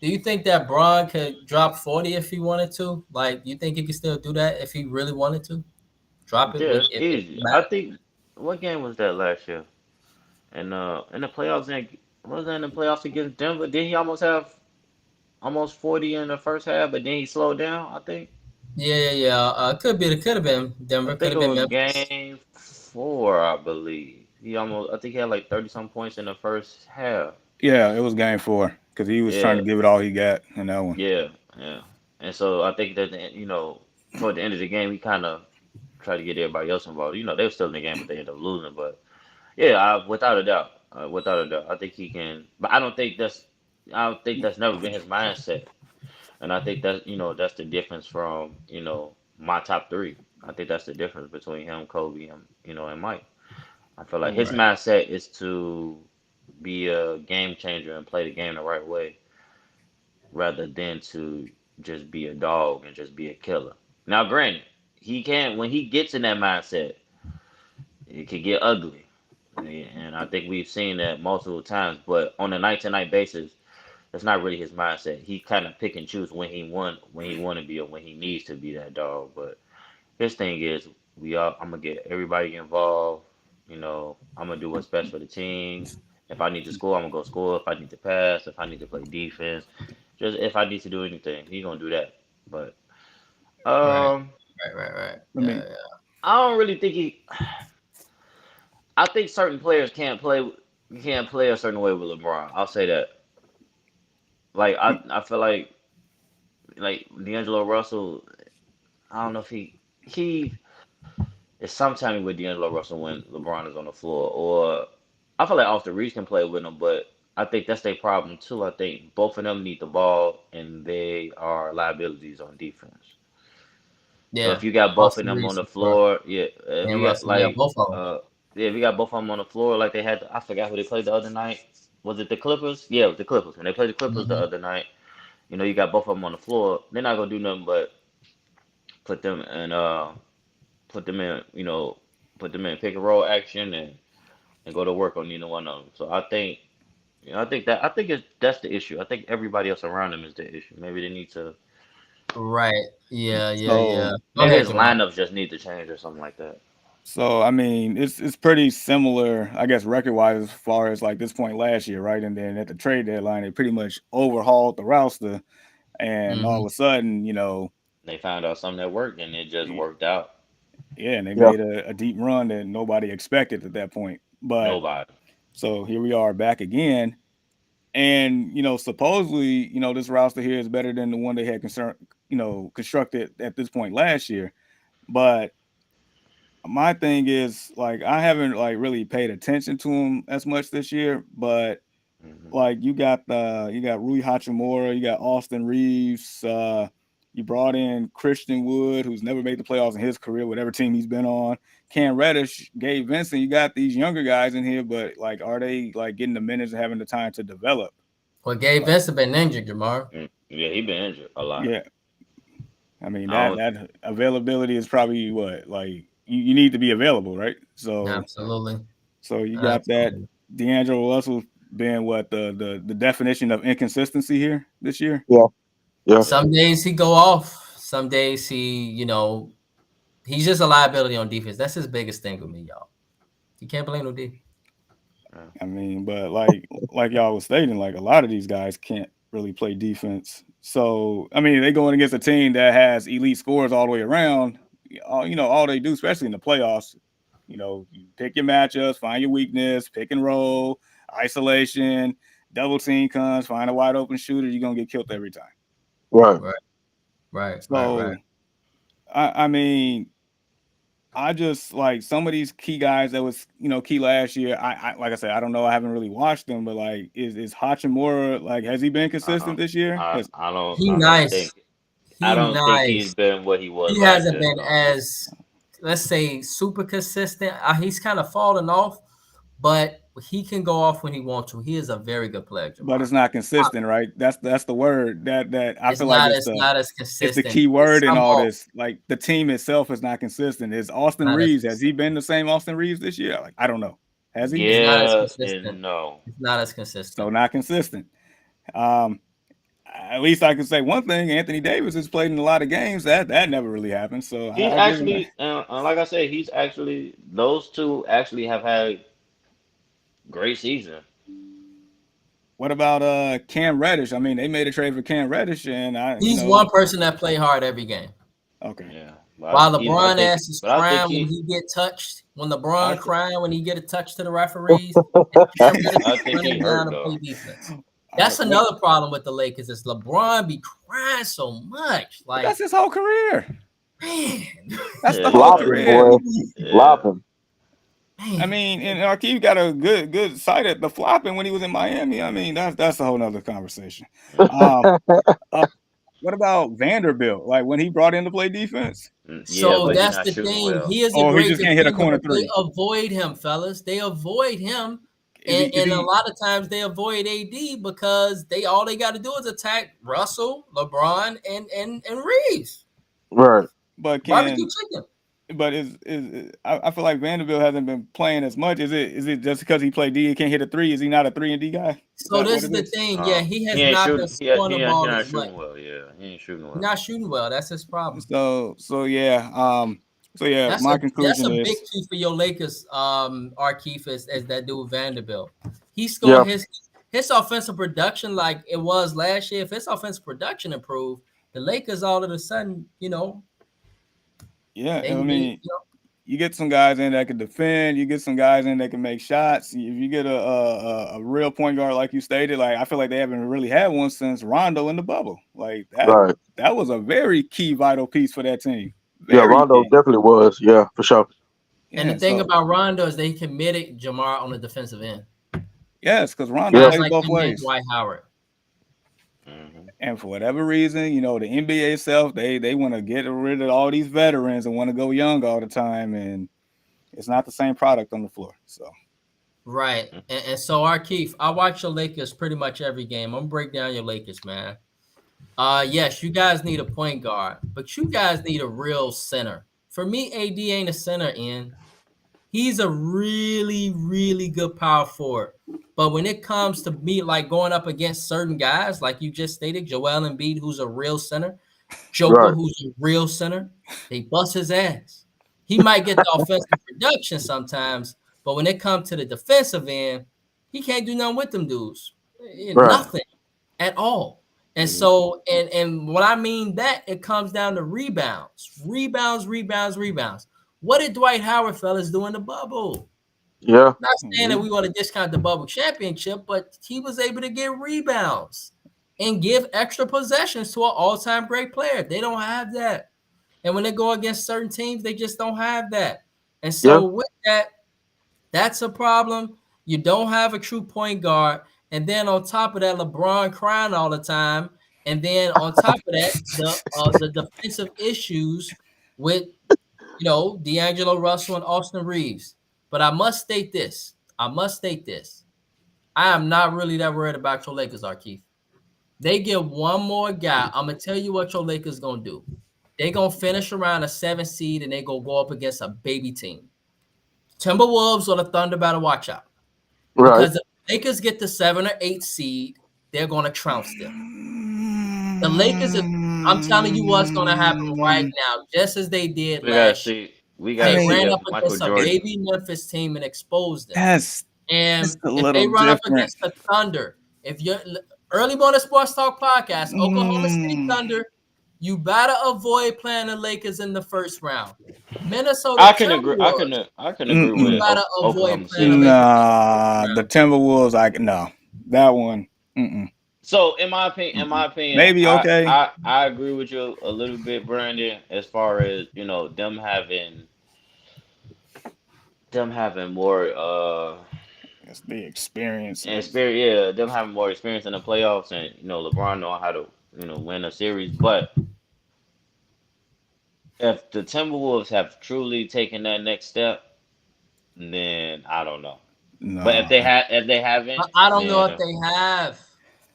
So you think that Braun could drop 40 if he wanted to? Like, you think he could still do that if he really wanted to? Drop it Yeah, with it's if it easy. I matters? think what game was that last year? And in the playoffs, was that in the playoffs against Denver? Did he almost have almost 40 in the first half, but then he slowed down? I think. Yeah, yeah, yeah. It could have been I Denver, could think have it been was Memphis. game 4, I believe. I think he had like 30 some points in the first half. yeah, it was game 4 because he was trying Yeah, to give it all he got in that one. yeah, yeah. And so I think that toward the end of the game, he kind of tried to get everybody else involved. They were still in the game, but they ended up losing. But yeah, without a doubt, I think he can. But I don't think that's never been his mindset. And I think that's the difference from my top three. I think that's the difference between him, Kobe, and Mike. I feel like his Right. mindset is to be a game changer and play the game the right way, rather than to just be a dog and just be a killer. Now, granted, he can when he gets in that mindset, it can get ugly, and I think we've seen that multiple times. But on a night-to-night basis, that's not really his mindset. He kind of pick and choose when he want to be, or when he needs to be that dog. But his thing is, I'm gonna get everybody involved. I'm gonna do what's best for the team. If I need to score, I'm gonna go score. If I need to pass, if I need to play defense, just if I need to do anything, he gonna do that. But Right, um, right. Let me. Yeah, yeah. I don't really think he. I think certain players can't play a certain way with LeBron. I'll say that. Like I feel like D'Angelo Russell. I don't know if he is sometime with D'Angelo Russell when LeBron is on the floor, or I feel like Austin Reeves can play with him, but I think that's their problem too. I think both of them need the ball, and they are liabilities on defense. So if Yeah. you got both of Austin them on Reeves the for floor, yeah, if and you got Russell. Yeah, both of them. if you got both of them on the floor, like they had, I forgot who they played the other night. Was it the Clippers? Yeah, it was the Clippers. When they played the Clippers the Hmm. other night, you got both of them on the floor. They're not gonna do nothing but put them in, put them in, put them in pick and roll action and go to work on either one of them. So I think that's the issue. I think everybody else around them is the issue. Maybe they need to. Right. Yeah, yeah, yeah. So Go Maybe ahead, his Jamal. lineups just need to change or something like that. I mean, it's pretty similar, I guess, record wise as far as like this point last year, right? And then at the trade deadline, they pretty much overhauled the roster, and all Hmm. of a sudden, They found out something that worked, and it just y- worked out. yeah, and they Yeah. made a deep run that nobody expected at that point. But Nobody. so here we are back again, and supposedly, this roster here is better than the one they had constructed at this point last year. But my thing is like I haven't like really paid attention to him as much this year, but Hmm. like you got Rui Hachimura, you got Austin Reeves, you brought in Christian Wood, who's never made the playoffs in his career, whatever team he's been on. Cam Reddish, Gabe Vincent, you got these younger guys in here, but like, are they like getting the minutes and having the time to develop? Well, Gabe Like, Vincent been injured, Jamar. Yeah, he been injured a lot. yeah, I mean I don't. that availability is probably what like you need to be available, right? Absolutely. So you got that Absolutely. D'Angelo Russell being what the definition of inconsistency here this year. Yeah. Yeah. Yeah. Some days he go off. Some days he's just a liability on defense. That's his biggest thing with me, y'all. You can't blame no D. I mean, but like y'all was stating, like a lot of these guys can't really play defense. So I mean, they going against a team that has elite scores all the way around. All they do, especially in the playoffs, you pick your matchups, find your weakness, pick and roll, isolation, double team comes, find a wide open shooter, you're gonna get killed every time. Right. Right. So I mean, I just like some of these key guys that was key last year. I like I said, I don't know. I haven't really watched them, but like, is Hachimura, like, has he been consistent this year? I He don't nice. think He I don't think he's nice. been what he was. He last hasn't year, been no. as, let's say, super consistent. He's kind of fallen off, but he can go off when he wants to. He is a very good player, Jamar. But it's not consistent, right? That's the word that I It's feel like not as it's consistent. the key word in Some all off. this. Like the team itself is not consistent. Is Austin Not as Reeves, has he been the same Austin Reeves this year? Like, I don't know. Has he? It's not as Yeah consistent. and no. It's not as consistent. So not consistent. At least I can say one thing: Anthony Davis has played in a lot of games. That never really happened. So He's I give him that. actually, like I said, those two actually have had great season. What about Cam Reddish? I mean, they made a trade for Cam Reddish, and He's one person that play hard every game. Okay. Yeah. While LeBron ass is I crying think when he get touched, when LeBron I thi- crying when he get a touch to the referees, I think he running hurt down to though. play defense. That's another problem with the Lakers is LeBron be crying so much. Like, That's his whole career. man, That's the Yeah. whole Flopping, career. boy. Yeah. Flopping. I mean, and Arkeem got a good sight at the flopping when he was in Miami. I mean, that's a whole nother conversation. What about Vanderbilt? Like when he brought in to play defense? Yeah, so but he's that's not the shooting thing. well. He is a Oh, he great just can't hit a defender, corner but they three. avoid him, fellas. They avoid him. Is And a he? lot of times they avoid AD because all they got to do is attack Russell, LeBron, and Reeves. Right. But Barbecue chicken. But I feel like Vanderbilt hasn't been playing as much. Is it just because he played D and can't hit a three? Is he not a 3-and-D guy? So this is the thing. Yeah, he has He ain't not shooting. been scoring the He ball not as much. shooting well. Yeah, he ain't shooting well. He's not shooting well. That's his problem. So yeah. My conclusion that's a big is key for your Lakers, Arkeith, is that dude Vanderbilt. He scored his offensive production like it was last year. If his offensive production improved, the Lakers all of a sudden, yeah. I mean, you get some guys in that can defend. You get some guys in that can make shots. If you get a real point guard like you stated, like I feel like they haven't really had one since Rondo in the bubble. Like that, Right. That was a very key, vital piece for that team. Yeah, Rondo definitely was. Yeah, for sure. And the thing about Rondo is they committed Jamar on the defensive end. Yes, because Rondo plays like both ways. Dwight Howard. Mm-hmm. And for whatever reason, the NBA itself, they want to get rid of all these veterans and want to go young all the time, and it's not the same product on the floor. So, right. And so, Arkeith, I watch your Lakers pretty much every game. I'm gonna break down your Lakers, man. Yes, you guys need a point guard, but you guys need a real center. For me, AD ain't a center in. He's a really, really good power forward. But when it comes to me, like going up against certain guys, like you just stated, Joel Embiid, who's a real center, Joker, who's a real center, they bust his ass. He might get the offensive production sometimes, but when it comes to the defensive end, he can't do nothing with them dudes. Nothing at all. And so, and what I mean that it comes down to rebounds. What did Dwight Howard fellas do in the bubble? Yeah. Not saying that we want to discount the bubble championship, but he was able to get rebounds and give extra possessions to an all-time great player. They don't have that. And when they go against certain teams, they just don't have that. And so with that, that's a problem. You don't have a true point guard. And then on top of that, LeBron crying all the time. And then on top of that, the defensive issues with, D'Angelo Russell and Austin Reeves. But I must state this. I am not really that worried about your Lakers, Arkeith. They get one more guy. I'm going to tell you what your Lakers going to do. They're going to finish around a 7 seed, and they're going to go up against a baby team. Timberwolves or the Thunder better watch out. Right. Because if the Lakers get the 7 or 8 seed, they're going to trounce them. The Lakers, I'm telling you what's going to happen right now, just as they did last year. We got to They see ran if up Michael against a Jordan. baby Memphis team and exposed them. And It's a if little they run up different. against the Thunder, if you're Early Morning Sports Talk podcast, Oklahoma City Mm. Thunder, you better avoid playing the Lakers in the first round. Minnesota I can agree. I Timberwolves, can agree you with better avoid Oklahoma playing the City. Lakers. Nah, the Timberwolves. No, that one. So in my opinion, Maybe okay. I agree with you a little bit, Brandon, as far as them having more It's the experience. experience. Yeah, them having more experience in the playoffs, and LeBron know how to win a series. But if the Timberwolves have truly taken that next step, then I don't know. But No, if they haven't, I don't know then if they have.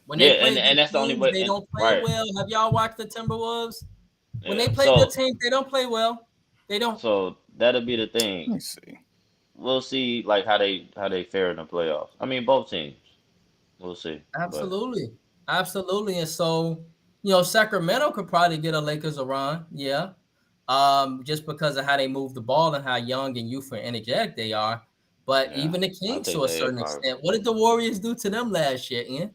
When yeah, they play and good that's the only teams, way. they don't play Right. well. Have y'all watched the Timberwolves? When Yeah. they play good teams, they don't play well. They don't. So that'll be the let thing. me see. We'll see, like how they fare in the playoffs. I mean, both teams. We'll see. Absolutely. Absolutely. And so, Sacramento could probably get a Lakers a run. Yeah. Just because of how they move the ball and how young and youthful and energetic they are. But Yeah, even the I Kings, think to a they certain probably. extent, what did the Warriors do to them last year, Ian?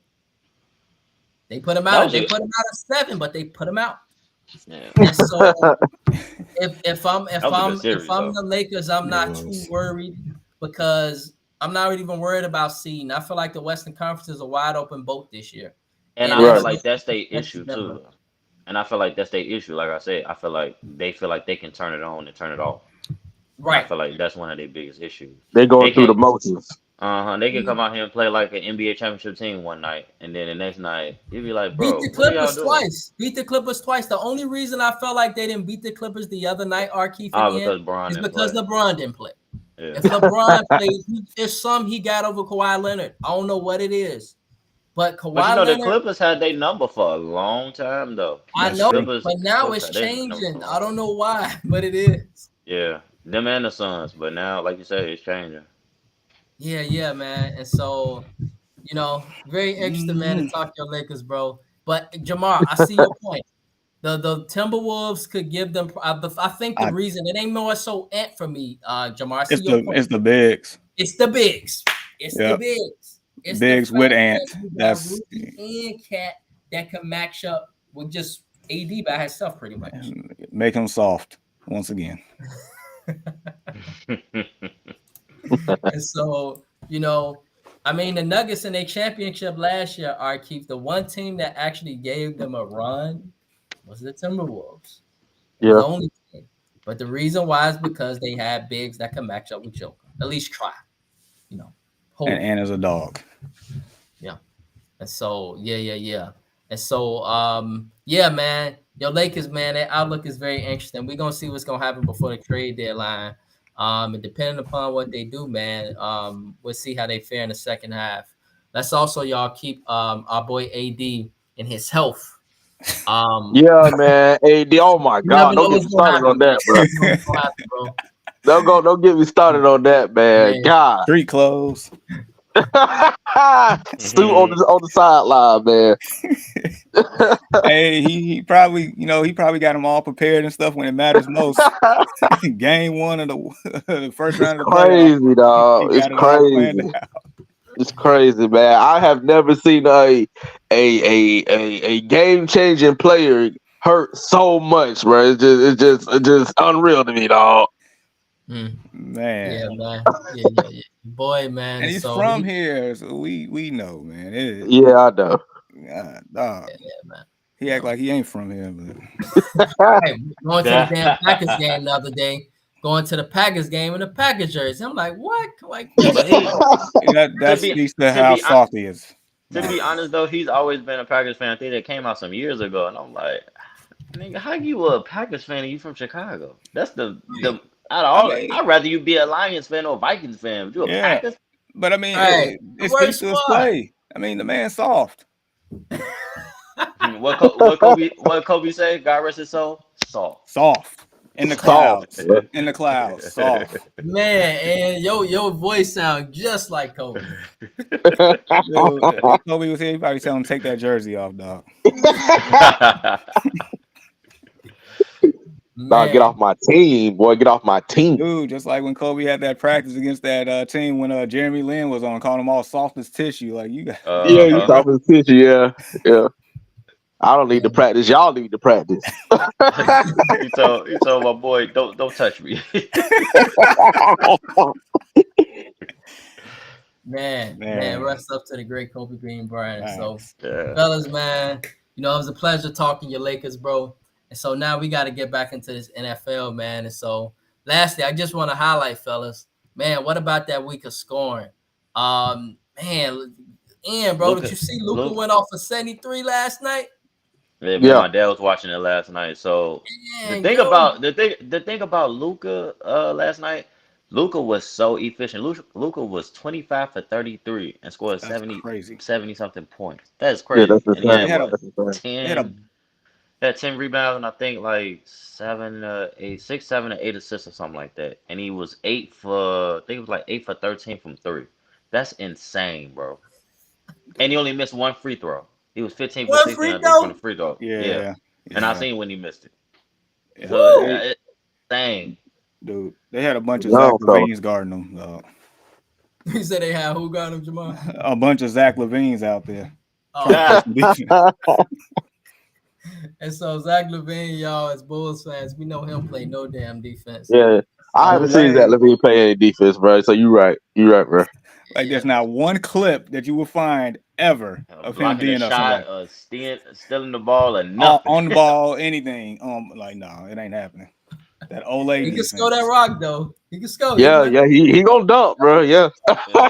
They put them That out. was They a put them out at 7, but they put them out. yeah. And so, if I'm That was a good series though. the Lakers, I'm It not too was. worried because I'm not even worried about seeding. I feel like the Western Conference is a wide open boat this year, And and I feel that's like that's their that's issue too. better. Though. And I feel like that's their issue. Like I said, I feel like they can turn it on and turn it off. And I Right. feel like that's one of their biggest issues. They going They through the can motions. they can come out here and play like an NBA championship team one night, and then the next night you'd be like, Beat bro, the what are y'all Clippers doing? twice. Beat the Clippers twice. The only reason I felt like they didn't beat the Clippers the other night, Keith and Ian, Because Bron is didn't because play. LeBron didn't play. Yeah. If LeBron played, there's some he got over Kawhi Leonard. I don't know what it is, but But Kawhi the Leonard, Clippers had their number for a long time though. I That's know, true. but now Clippers it's had their number for a changing. long I don't time. know why, but it is. Yeah, them and the Suns, but now, like you said, it's changing. Yeah, man. And so, very interesting, man, to talk your Lakers, bro. But Jamar, I see your point. The Timberwolves could give them. I think the reason it ain't more so Ant for me, Jamar. I see your point. It's the bigs. It's the bigs. It's the Yep. bigs. It's Bigs the with fact Ant. that you got That's Rudy and Cat that can match up with just AD by himself, pretty much. make him soft once again. And so, I mean, the Nuggets in their championship last year, Keith, the one team that actually gave them a run was the Timberwolves. It was the only team. But the reason why is because they had bigs that can match up with Joker. At least try. And as a dog. Yeah. And so, yeah. And so, yeah, man. Your Lakers, man, that outlook is very interesting. We're gonna see what's gonna happen before the trade deadline. And depending upon what they do, man, we'll see how they fare in the second half. Let's also, y'all, keep our boy AD in his health. Yeah, man. AD, oh my God, don't get me started on that, bro. Don't get me started on that, man. God, street clothes. Stu on the sideline, man. Hey, he probably got them all prepared and stuff when it matters most. Game 1 of the first round of the crazy, playoffs. dog. It's crazy. It's crazy, man. I have never seen a game changing player hurt so much, bro. It's just unreal to me, dog. Man. Yeah, man. Yeah. Boy, man. And he's from here, so we know, man. Yeah, I know. Dog. Yeah, man. He act like he ain't from here, but hey, going to the damn Packers game the other day. Going to the Packers game in the Packers jersey. I'm like, what? Like, that speaks to how soft he is. To be honest, though, he's always been a Packers fan. I think that came out some years ago, and I'm like, nigga, how you a Packers fan and you from Chicago? That's the out of all. I'd rather you be a Lions fan or a Vikings fan. But you a Packers? But I mean, it speaks to his play. I mean, the man's soft. What Kobe say? God rest his soul. Soft. In the clouds. In the clouds. Soft. Man, and your voice sounds just like Kobe. Kobe was here, he probably tell him take that jersey off, dog. Nah, get Man, off my team, boy. Get off my team. Dude, just like when Kobe had that practice against that team when Jeremy Lin was on, calling them all soft as tissue. Like you got, Yeah, you Uh-huh. talking to the picture. Yeah, yeah. I don't need yeah. to practice. Y'all need to practice. He told my boy, don't touch me. Man, man. rest up to the great Kobe Bean Bryant. So, Facts. Yeah. fellas, man, it was a pleasure talking your Lakers, bro. And so now we got to get back into this NFL, man. And so, lastly, I just want to highlight, fellas, man, what about that week of scoring? Man, Ian, bro, did Luka, you see Luca Luka. went off for 73 last night? Yeah, man, Yeah, my dad was watching it last night. So Man, yo, the thing about Luca last night, Luca was so efficient. Luca was 25 for 33 and scored That's 70 crazy. 70 something points. That is yeah. That's crazy. the And he They had same. had a what? That's the same. they had a 10 had 10 rebounds and I think like 7 8 6 7 or 8 assists or something like that. And he was 8 for I think it was like 8 for 13 from 3. That's insane, bro. And he only missed one free throw. He was 15 for one 16, free I think, from the throw. free throw. Yeah. yeah, And I yeah, seen when he missed it. yeah. So Woo! They it's insane. dude, they had a bunch of Zach No, fella. Levines guarding them. He said they had who got him, Jamal? A bunch of Zach Levines out there Oh, trying to play some defense. and so Zach Levine, y'all, as Bulls fans, we know him play no damn defense. Yeah, I So haven't seen that Olay, Levine play any defense, bro. So you right. You right, bro. like yeah, there's not one clip that you will find ever of him Blocking the being up shot, somebody stealing the ball, or nothing. on the ball, anything. Like no, it ain't happening. That Olay he can score that defense. rock though. He can score. He Yeah, might yeah. He gonna dunk, bro. Yeah, Yeah.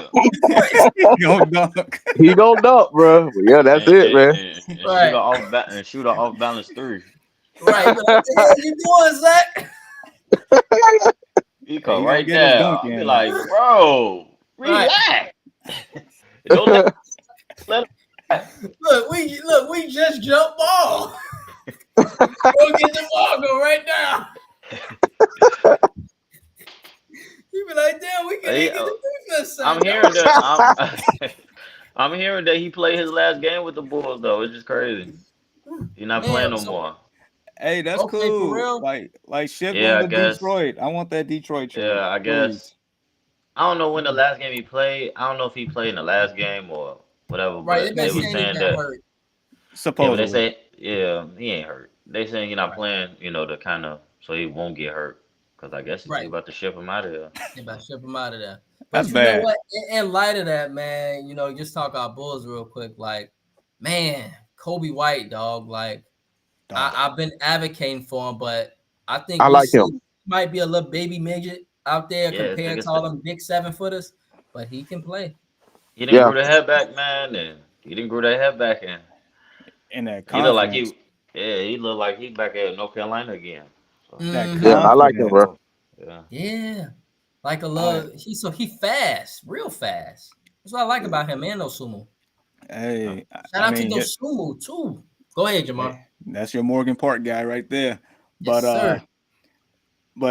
He gonna dunk. he gonna dunk, bro. But yeah, that's And, it, and, man. and, and right, shoot an off balance three. right. But what the hell you doing, Zach? He Hey, come he gonna right get his there. dunk I'll be in like, though. bro, Right. relax. Don't let We just jump ball. Go get the ball, go right now. You be like, damn, we can Hey, get the defense. I'm Son. hearing that. I'm hearing that he played his last game with the Bulls though. It's just crazy. He's not playing Man, no so more. Hey, that's okay, for cool. real. Like ship Yeah, him I to guess. Detroit. I want that Detroit trade, Yeah, I please. guess. I don't know when the last game he played. I don't know if he played in the last game or whatever, Right, they've but been they were saying he saying got that. hurt. Yeah, but they Supposedly. say, yeah, he ain't hurt. They saying you're not Right, playing, to kind of, so he won't get hurt. Because I guess they right. about to ship him out of here. They about to ship him out of there. That's But you know bad. what? In light of that, man, just talk our Bulls real quick. Like, man, Kobe White, dog. Like, Dog. I've been advocating for him, but I think I we like see him. might be a little baby midget out there Yeah, I think compared to all them big 7-footers, but he can play. he didn't Yeah, grow the head back, man, and he didn't grow that head back, and And that he looked like confidence. he looked like he back at North Carolina again. So, That yeah. Mm-hmm. I like him, confidence. bro. yeah. Yeah. Like a I, little he fast, real fast. That's what I like about him and Dosumu. hey, Shout I out to mean, Dosumu too. Go ahead, Jamal. that's your Morgan Park guy right there. Yes, But sir.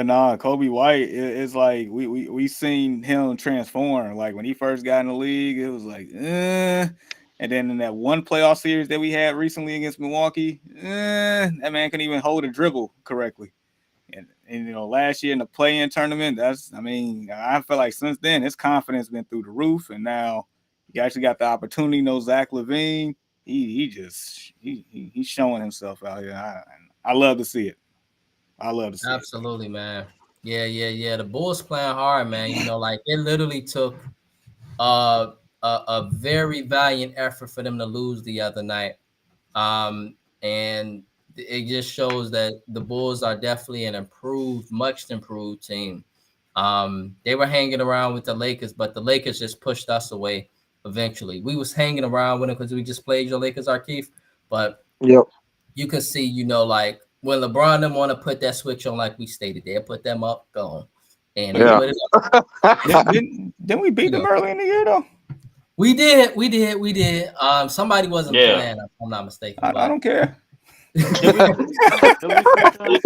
nah, Kobe White it's like we seen him transform. Like when he first got in the league, it was like, and then in that one playoff series that we had recently against Milwaukee, that man couldn't even hold a dribble correctly. And last year in the play-in tournament, I feel like since then his confidence been through the roof, and now he actually got the opportunity. Zach Levine, he's showing himself out here. I love to see it. I love to see it. Absolutely, man. Yeah. The Bulls playing hard, man. Like it literally took a very valiant effort for them to lose the other night. And it just shows that the Bulls are definitely an much improved team. They were hanging around with the Lakers, but the Lakers just pushed us away eventually. We was hanging around with them because we just played your Lakers, Arkeith. But Yep. you can see, like when LeBron them want to put that switch on, like we stated, they'll put them up, go. And they Yeah. put it up. Didn't we beat them early in the year though? We did. Somebody wasn't Yeah. playing, if I'm not mistaken. I don't care. Did we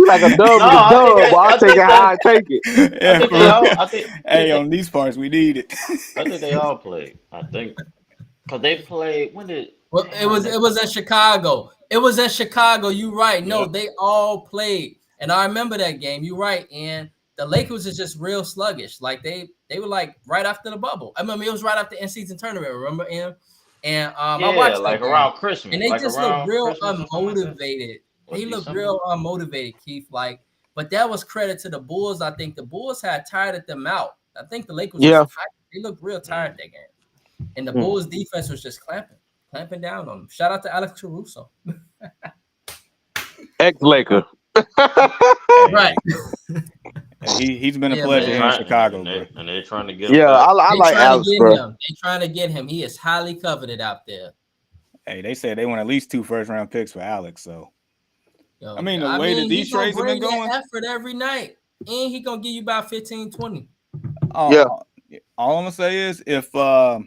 Like a dub No, with a I dub, think but I I'll take think it how I take it. Yeah, think for they all. real. I think Hey, on these parts we need it. I think they all played. I think because they played. When did? Well, it was at Chicago. It was at Chicago. You right. No, Yep. they all played. And I remember that game. You're right. And the Lakers is just real sluggish. Like they were like right after the bubble. I mean, it was right after the in-season tournament. Remember? And I Yeah, watched that like game, around Christmas, and they like just look around real Christmas or something like that, unmotivated. or They look December. real unmotivated, Keith. Like, but that was credit to the Bulls. I think the Bulls had tired them out. I think the Lakers was Yeah. tired. They looked real tired that game, and the Mm. Bulls defense was just clamping down on them. Shout out to Alex Caruso. Ex-Laker. Right. He's been a Yeah, pleasure man. here in Chicago, bro. And they're trying to get Yeah, back. I They like trying Alex, to get bro. him. They trying to get him. He is highly coveted out there. Hey, they said they want at least 2 first-round picks for Alex. So Yo, I mean, the way that these he gonna trades have been bring that going, effort every night, and he gonna give you about 15, 20. all, Yeah. all I'm gonna say is if what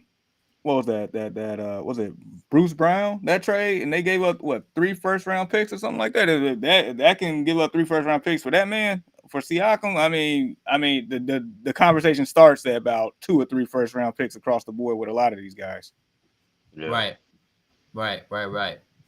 was that was it Bruce Brown, that trade, and they gave up what 3 first-round picks or something like that. If that can give up 3 first-round picks for that man, for Siakam. I mean the conversation starts at about 2 or 3 first-round picks across the board with a lot of these guys. Yeah. Right.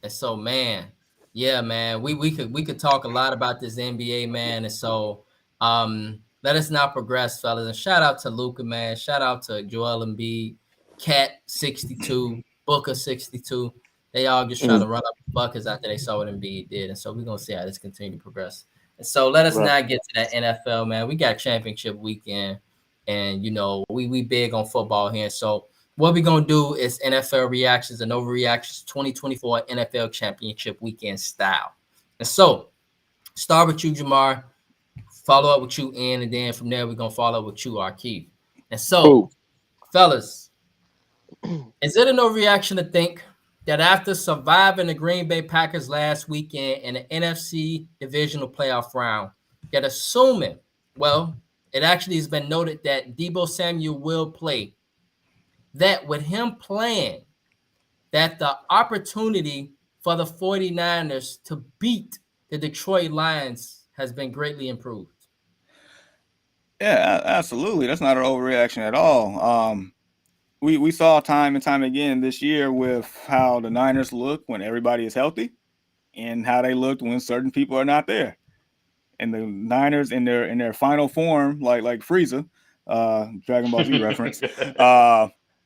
And so, man, yeah, man, we could talk a lot about this NBA, man. And so let us now progress, fellas. And shout out to Luka, man. Shout out to Joel Embiid, Cat 62, Booker 62. They all just trying to run up buckets after they saw what Embiid did. And so we're gonna see how this continue to progress. And so let us now get to that NFL, man. We got championship weekend, and you know, we big on football here. So what we're going to do is NFL reactions and overreactions 2024 NFL Championship Weekend style. And so, start with you, Jamar. Follow up with you, Ian. And then from there, we're going to follow up with you, Keith. And so, fellas, is it an overreaction to think that after surviving the Green Bay Packers last weekend in the NFC divisional playoff round, that assuming, well, it actually has been noted that Deebo Samuel will play, that with him playing, that the opportunity for the 49ers to beat the Detroit Lions has been greatly improved? Yeah, absolutely. That's not an overreaction at all. We saw time and time again this year with how the Niners look when everybody is healthy and how they looked when certain people are not there. And the Niners in their final form, like Frieza, Dragon Ball Z reference,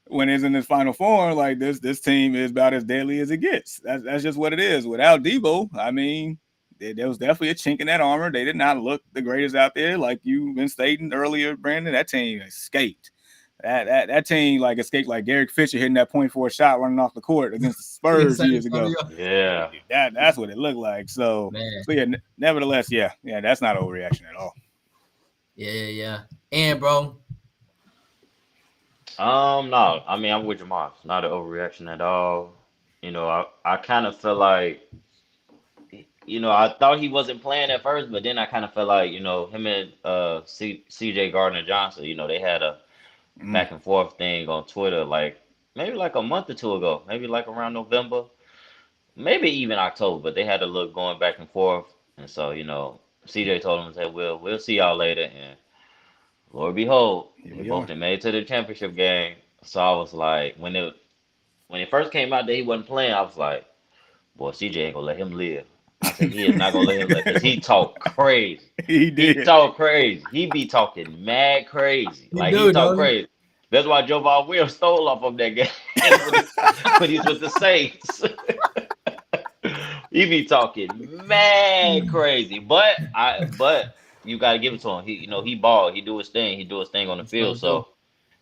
when it's in its final form, like this team is about as deadly as it gets. That's just what it is. Without Deebo, I mean, there was definitely a chink in that armor. They did not look the greatest out there, like you've been stating earlier, Brandon. That team escaped. That team like escaped like Derek Fisher hitting that point for a shot running off the court against the Spurs years ago. Yeah, that's what it looked like. So yeah, nevertheless, yeah, that's not overreaction at all. Yeah. And bro. No, I mean I'm with Jamar. It's not an overreaction at all. You know, I kind of feel like, you know, I thought he wasn't playing at first, but then I kind of felt like, you know, him and CJ Gardner Johnson, you know, they had a back and forth thing on Twitter, like maybe like a month or two ago, maybe like around November, maybe even October, but they had a look going back and forth. And so, you know, CJ told him, said, we'll see y'all later. And Lord behold, they both made it to the championship game. So I was like, when it first came out that he wasn't playing, I was like, boy, CJ ain't gonna let him live. I said he is not gonna let him live because he talk crazy. He talk crazy. He be talking mad crazy. He talk crazy. That's why Jovan Williams stole off of that game when he's with the Saints. He be talking mad crazy, but you gotta give it to him. He ball. He do his thing. He do his thing on the field. So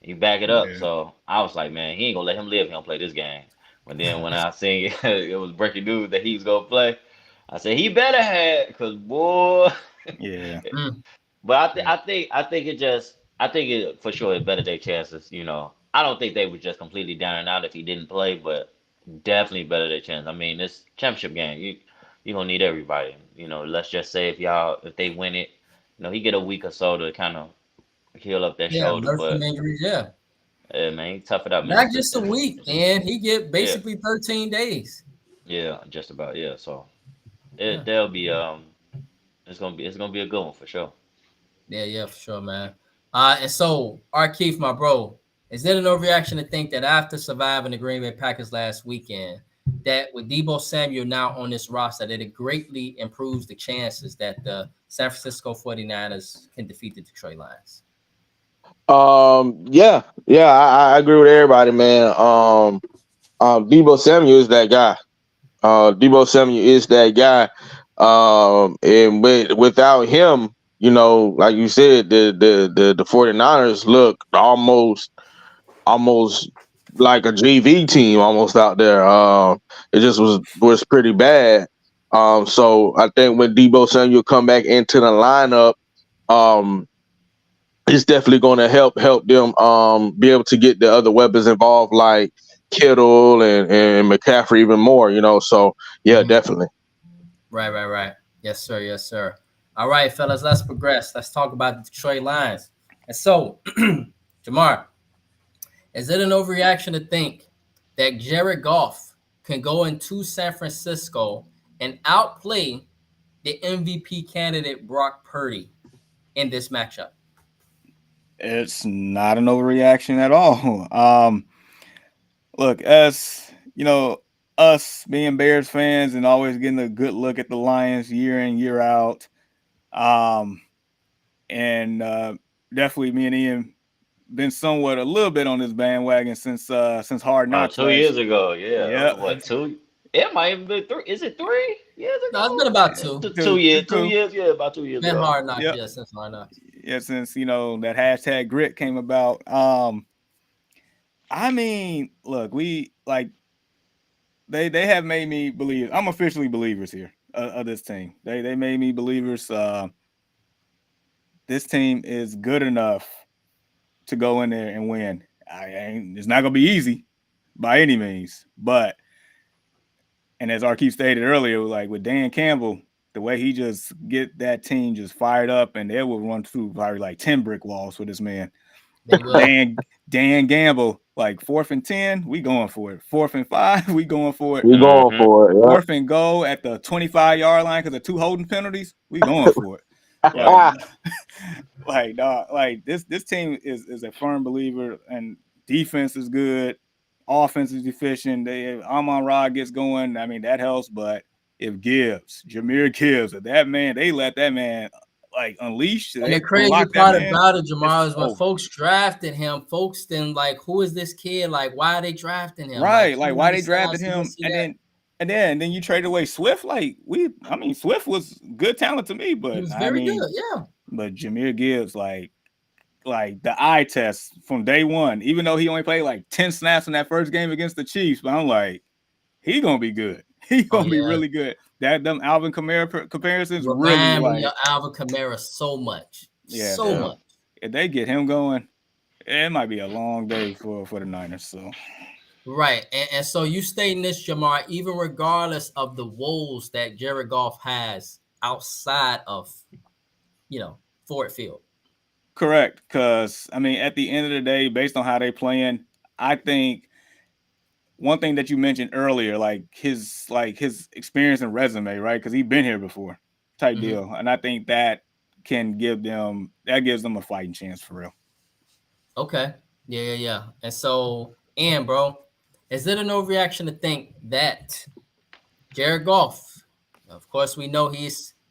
you back it up. So I was like, man, he ain't gonna let him live. He don't play this game. But then when I seen it was breaking news that he's gonna play, I said he better have, cause boy. Yeah. But I think it for sure it better their chances. You know, I don't think they were just completely down and out if he didn't play, but definitely better their chance. I mean, this championship game, you gonna need everybody. You know, let's just say if they win it, you know, he get a week or so to kind of heal up that shoulder. But injuries, man, he tough it up. Not just a week, and he get basically 13 days. Yeah, just about. Yeah, so they'll be it's gonna be a good one for sure. Yeah, for sure, man. And so, Keith, my bro, is there an overreaction to think that after surviving the Green Bay Packers last weekend, that with Debo Samuel now on this roster, that it greatly improves the chances that the San Francisco 49ers can defeat the Detroit Lions? Yeah, I agree with everybody, man. Debo Samuel is that guy. Debo Samuel is that guy. And without him, like you said, the 49ers look almost like a JV team almost out there. It just was pretty bad. So I think when Debo Samuel come back into the lineup, um, it's definitely going to help them be able to get the other weapons involved, like Kittle and McCaffrey even more. So yeah, definitely. Right. Yes, sir. Yes, sir. All right, fellas, let's progress. Let's talk about the Detroit Lions. And so, Jamar, is it an overreaction to think that Jared Goff can go into San Francisco and outplay the MVP candidate Brock Purdy in this matchup? It's not an overreaction at all. Look, us being Bears fans and always getting a good look at the Lions year in, year out. And definitely me and Ian been somewhat a little bit on this bandwagon since Hard About Knocks 2 years last. ago, yeah. That Yeah, was what, two? It might have been three. Is it 3 years No, it's ago? been about two. 2 years. 2 two. years. Yeah, about 2 years Been ago. hard knocks, Yep. yeah, since hard knocks. Yeah, since that hashtag grit came about. I mean, look, we like they have made me believe. I'm officially believers here of this team. They made me believers. This team is good enough to go in there and win. It's not gonna be easy by any means, but and as Arkeep stated earlier, like with Dan Campbell, the way he just get that team just fired up, and they will run through probably like 10 brick walls for this man. They will. Dan Gamble, like 4th and 10, we going for it. 4th and 5, we going for it. We going for it. Yeah. 4th and goal at the 25-yard line because of 2 holding penalties, we going for it. Like this team is a firm believer, and defense is good, offense is efficient. Amon-Ra gets going, I mean that helps. But if Jahmyr Gibbs, if they let that man like unleash. And the crazy part about it, Jamal, is when folks drafted him, folks then like, who is this kid? Like, why are they drafting him? Right, like why they drafted him, and then you traded away Swift. Like Swift was good talent to me, but he was very good, yeah. But Jahmyr Gibbs, like the eye test from day one, even though he only played like 10 snaps in that first game against the Chiefs, but I'm like, he gonna be good. He gonna be really good. Them Alvin Kamara comparisons really like Alvin Kamara so much. Yeah, so much. If they get him going, it might be a long day for the Niners. So right. And so you stating this, Jamar, even regardless of the woes that Jared Goff has outside of Ford Field. Correct. Because I mean, at the end of the day, based on how they playing, I think one thing that you mentioned earlier, like his experience and resume, right? Because he's been here before, type deal, and I think that gives them a fighting chance for real. Okay, yeah. And so, bro, is it an overreaction to think that Jared Goff, of course, we know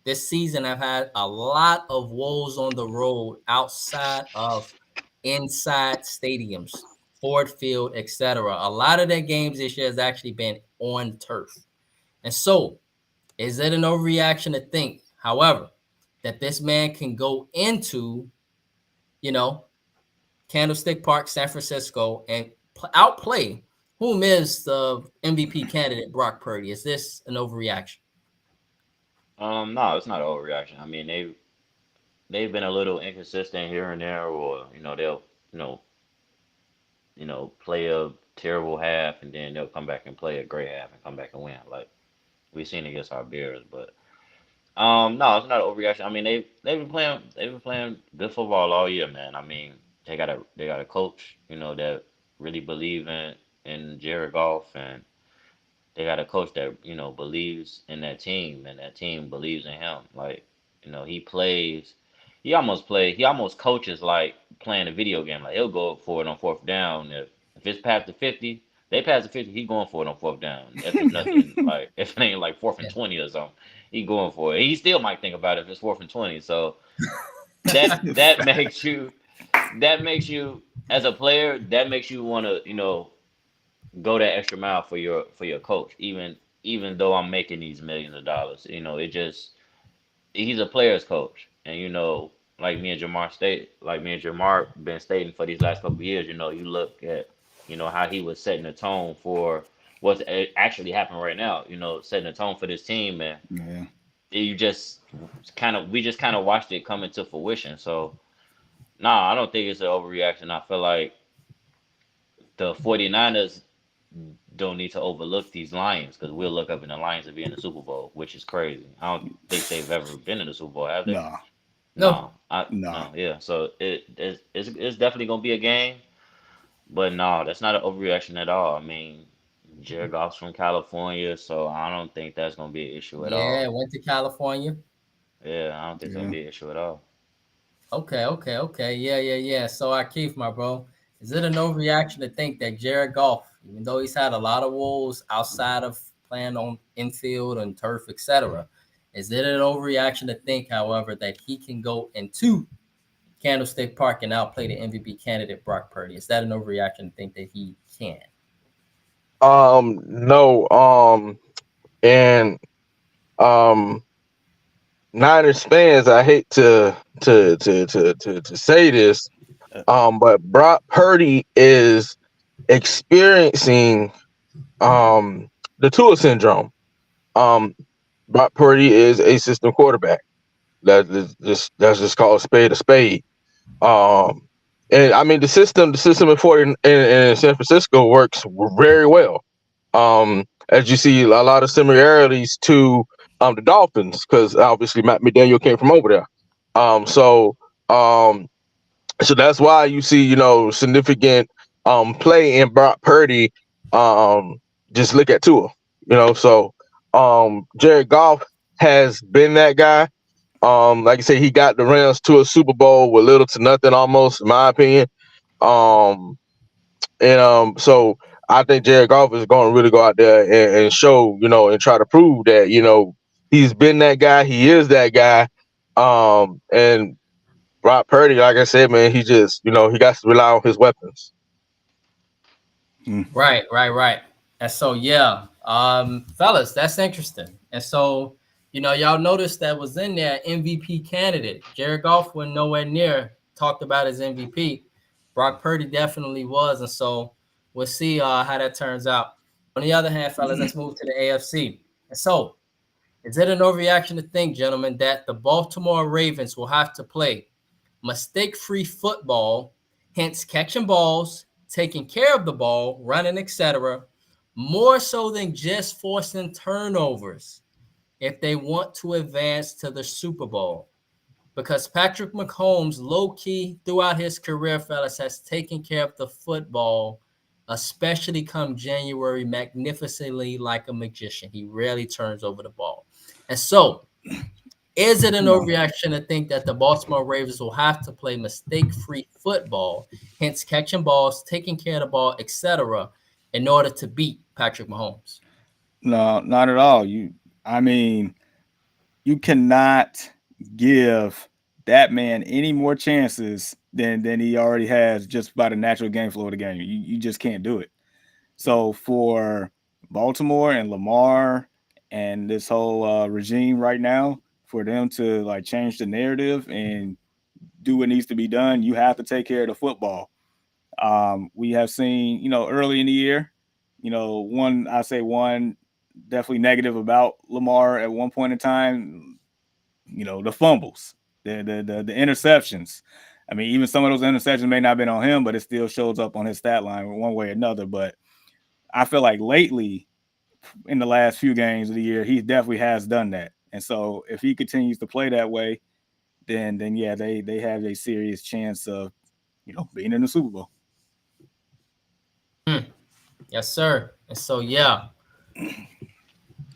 this season have had a lot of woes on the road outside of inside stadiums, Ford Field, etc. A lot of their games this year has actually been on turf. And so, is it an overreaction to think, however, that this man can go into, Candlestick Park, San Francisco, and outplay whom is the MVP candidate, Brock Purdy? Is this an overreaction? No, it's not an overreaction. I mean, they've been a little inconsistent here and there, or they'll play a terrible half and then they'll come back and play a great half and come back and win. Like we've seen against our Bears, but no, it's not an overreaction. I mean, they've been playing good football all year, man. I mean, they got a coach, that really believe in Jared Goff, and they got a coach that believes in that team, and that team believes in him. Like he almost coaches like playing a video game. Like he'll go for it on 4th down if it's past the 50. They pass the 50, he going for it on fourth down. If it's nothing like if it ain't like fourth and Yeah. 20 or something, he going for it. He still might think about it if it's fourth and 20. So that makes you as a player, that makes you want to, go that extra mile for your coach, even though I'm making these millions of dollars. It just he's a player's coach, and like me and Jamar been stating for these last couple of years. You look at how he was setting the tone for what's actually happening right now. Setting the tone for this team, and Yeah. you just we just kind of watched it come into fruition. So nah, I don't think it's an overreaction. I feel like the 49ers don't need to overlook these Lions because we'll look up and the Lions will be in the Super Bowl, which is crazy. I don't think they've ever been in the Super Bowl, have they? No, No. No, no. no, yeah. So it's definitely gonna be a game, but no, that's not an overreaction at all. I mean, Jared Goff's from California, so I don't think that's gonna be an issue at Yeah, all. went to California. Yeah, I don't think it's gonna Yeah. be an issue at all. Okay. Yeah. So, Keith, my bro, is it an overreaction to think that Jared Goff, even though he's had a lot of woes outside of playing on infield and turf, etc., is it an overreaction to think, however, that he can go into Candlestick Park and outplay the MVP candidate Brock Purdy? Is that an overreaction to think that he can? No. And um, Niners fans, I hate to say this, but Brock Purdy is experiencing the Tua syndrome. Um, Brock Purdy is a system quarterback. That's just called a spade a spade. Um, and I mean the system in San Francisco works very well. As you see a lot of similarities to the Dolphins because obviously Matt McDaniel came from over there. So um, so that's why you see significant play in Brock Purdy. Um, just look at Tua, So Jared Goff has been that guy. Like I said, he got the Rams to a Super Bowl with little to nothing, almost, in my opinion. Um, so I think Jared Goff is going to really go out there and show, and try to prove that, he's been that guy. He is that guy. And Brock Purdy, like I said, man, he just, he got to rely on his weapons. Right. And so, yeah, fellas, that's interesting. And so, y'all noticed that was in there MVP candidate. Jared Goff was nowhere near talked about as MVP. Brock Purdy definitely was. And so we'll see how that turns out. On the other hand, fellas, let's move to the AFC. And so, is it an overreaction to think, gentlemen, that the Baltimore Ravens will have to play mistake-free football, hence catching balls, taking care of the ball, running, etc., more so than just forcing turnovers if they want to advance to the Super Bowl? Because Patrick Mahomes, low-key, throughout his career, fellas, has taken care of the football, especially come January, magnificently like a magician. He rarely turns over the ball. And so, is it an overreaction to think that the Baltimore Ravens will have to play mistake-free football, hence catching balls, taking care of the ball, etc., in order to beat Patrick Mahomes? No, not at all. I mean, you cannot give that man any more chances than he already has just by the natural game flow of the game. You just can't do it. So for Baltimore and Lamar and this whole regime right now, for them to like change the narrative and do what needs to be done, you have to take care of the football. We have seen, early in the year, one definitely negative about Lamar at one point in time, the fumbles, the interceptions. I mean, even some of those interceptions may not have been on him, but it still shows up on his stat line one way or another. But I feel like lately, in the last few games of the year, he definitely has done that. And so if he continues to play that way, then yeah, they have a serious chance of, being in the Super Bowl. Yes, sir. And so, yeah.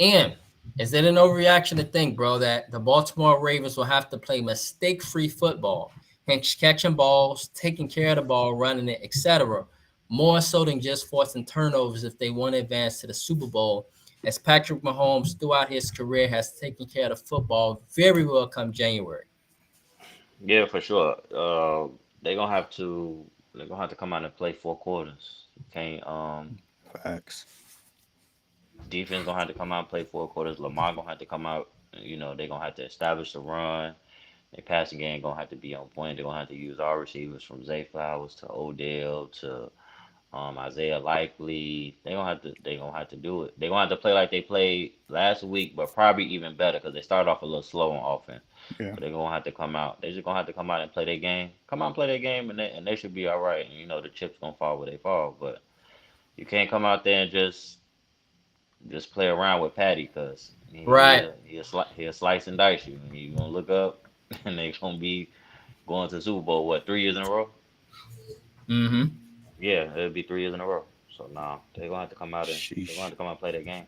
And is it an overreaction to think, bro, that the Baltimore Ravens will have to play mistake-free football, hence catching balls, taking care of the ball, running it, etc., more so than just forcing turnovers if they want to advance to the Super Bowl, as Patrick Mahomes throughout his career has taken care of the football very well come January. Yeah, for sure. They're gonna have to come out and play 4 quarters. You can't Facts. defense gonna have to come out and play 4 quarters. Lamar gonna have to come out. They're gonna have to establish the run. Their passing game gonna have to be on point. They're gonna have to use our receivers from Zay Flowers to Odell to Isaiah Likely. They gonna have to do it. They're gonna have to play like they played last week, but probably even better because they started off a little slow on offense. Yeah. But they're gonna have to come out. They're just gonna have to come out and play their game. Come out and play their game, and they should be all right. And the chips gonna fall where they fall. But you can't come out there and just play around with Patty because Right. he'll slice and dice you. And you're gonna look up, and they're gonna be going to the Super Bowl. What, 3 years in a row? Mm-hmm. Yeah, it'll be 3 years in a row. So nah, they're gonna have to come out and play their game.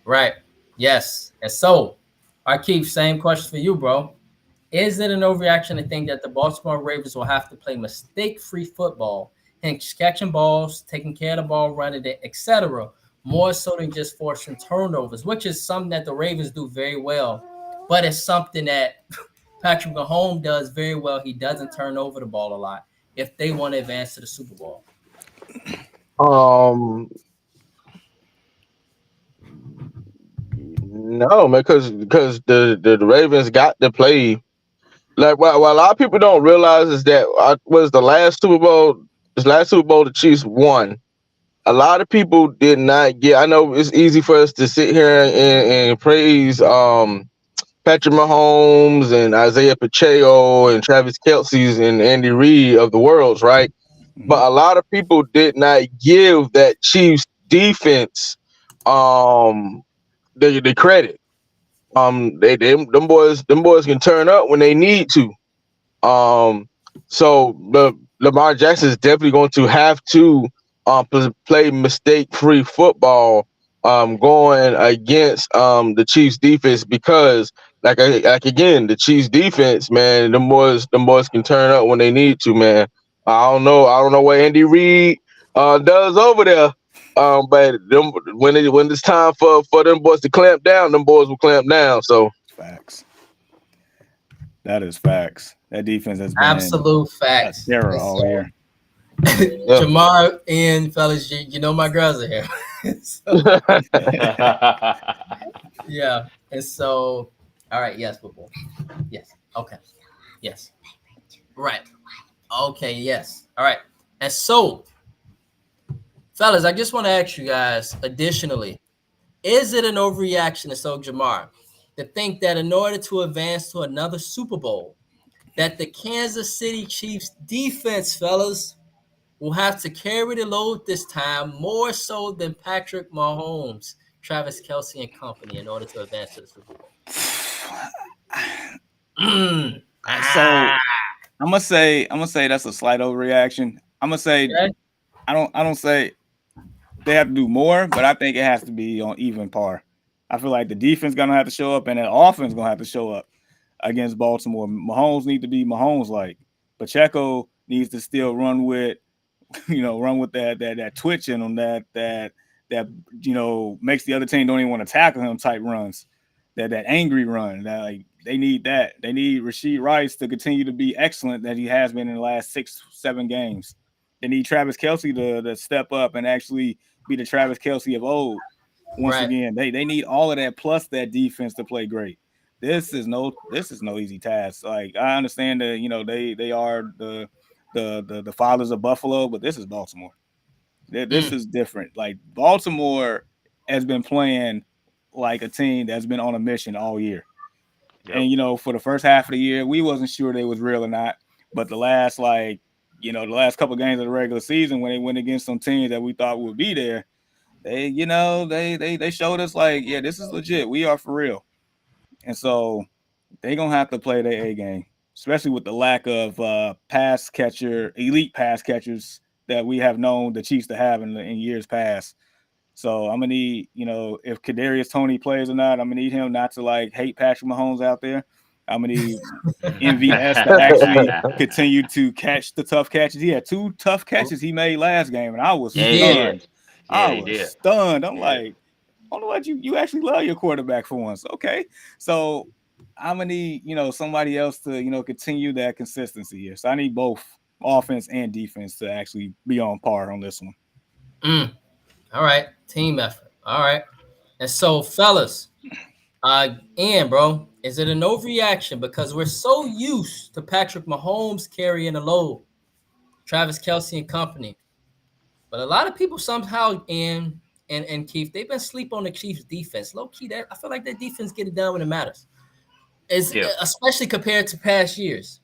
Right. Yes. And so, Keith, same question for you, bro. Is it an overreaction to think that the Baltimore Ravens will have to play mistake-free football, hence catching balls, taking care of the ball, running it, etc., more so than just forcing turnovers, which is something that the Ravens do very well, but it's something that Patrick Mahomes does very well. He doesn't turn over the ball a lot if they want to advance to the Super Bowl. No, man, because the Ravens got to play. Like what a lot of people don't realize is that was the last Super Bowl. This last Super Bowl the Chiefs won. A lot of people did not get. I know it's easy for us to sit here and praise Patrick Mahomes and Isaiah Pacheco and Travis Kelce's and Andy Reid of the worlds, right? But a lot of people did not give that Chiefs defense the credit. Them boys can turn up when they need to. So Lamar Jackson is definitely going to have to play mistake-free football going against the Chiefs defense because like again, the Chiefs defense, man, them boys can turn up when they need to, man. I don't know what Andy Reid does over there. But when it's time for them boys to clamp down, them boys will clamp down. So facts. That is facts. That defense has been absolute facts. Terror all year. Jamar and fellas, you know my girls are here. Yeah, and so all right, yes, football. Yes. Okay. Yes. Right. Okay, yes. All right. And so, fellas, I just want to ask you guys additionally, is it an overreaction to Jamar to think that in order to advance to another Super Bowl, that the Kansas City Chiefs defense, fellas, will have to carry the load this time more so than Patrick Mahomes, Travis Kelce, and company in order to advance to the Super Bowl? So I'm gonna say that's a slight overreaction. I'm gonna say okay. I don't say they have to do more, but I think it has to be on even par. I feel like the defense gonna have to show up and the offense gonna have to show up against Baltimore. Mahomes need to be Mahomes like. Pacheco needs to still run with that twitch in him that makes the other team don't even want to tackle him type runs. That angry run. That like they need that. They need Rashee Rice to continue to be excellent that he has been in the last 6-7 games. They need Travis Kelce to step up and actually be the Travis Kelce of old. Once again, they need all of that plus that defense to play great. This is no easy task. Like I understand that they are the fathers of Buffalo, but this is Baltimore. This is different. Like Baltimore has been playing like a team that's been on a mission all year. Yep. And for the first half of the year, we wasn't sure they was real or not. But the last couple of games of the regular season when they went against some teams that we thought would be there, they showed us like, yeah, this is legit. We are for real. And so they're gonna have to play their A game, especially with the lack of elite pass catchers that we have known the Chiefs to have in years past. So I'm gonna need, if Kadarius Toney plays or not, I'm gonna need him not to like hate Patrick Mahomes out there. I'm gonna need MVS to actually continue to catch the tough catches. He had 2 tough catches he made last game, and I was He He did. stunned. did. I Yeah, he was did. stunned. I'm Yeah. like, oh, what you actually love your quarterback for once. Okay. So I'm gonna need, somebody else to, continue that consistency here. So I need both offense and defense to actually be on par on this one. All right, team effort. All right, and so fellas, Ian, bro, is it an overreaction because we're so used to Patrick Mahomes carrying the load, Travis Kelce and company, but a lot of people somehow and Keith, they've been sleep on the Chiefs defense. Low key, that I feel like their defense get it done when it matters. Is Yeah. especially compared to past years.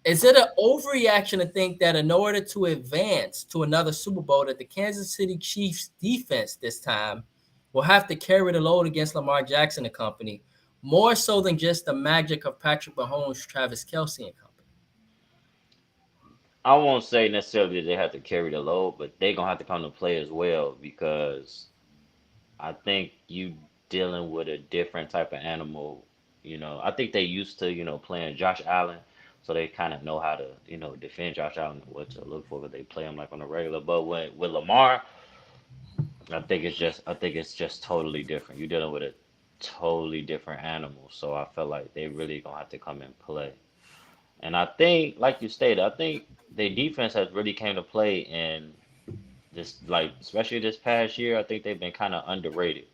Is it an overreaction to think that in order to advance to another Super Bowl, that the Kansas City Chiefs defense this time will have to carry the load against Lamar Jackson and company, more so than just the magic of Patrick Mahomes, Travis Kelce and company? I won't say necessarily they have to carry the load, but they're gonna have to come to play as well because I think you dealing with a different type of animal. I think they used to, playing Josh Allen, so they kind of know how to, defend Josh Allen and what to look for. But they play him like on a regular. But with Lamar, I think it's just totally different. You're dealing with a totally different animal. So I feel like they really gonna have to come and play. And I think, like you stated, I think their defense has really came to play in this, like especially this past year. I think they've been kind of underrated.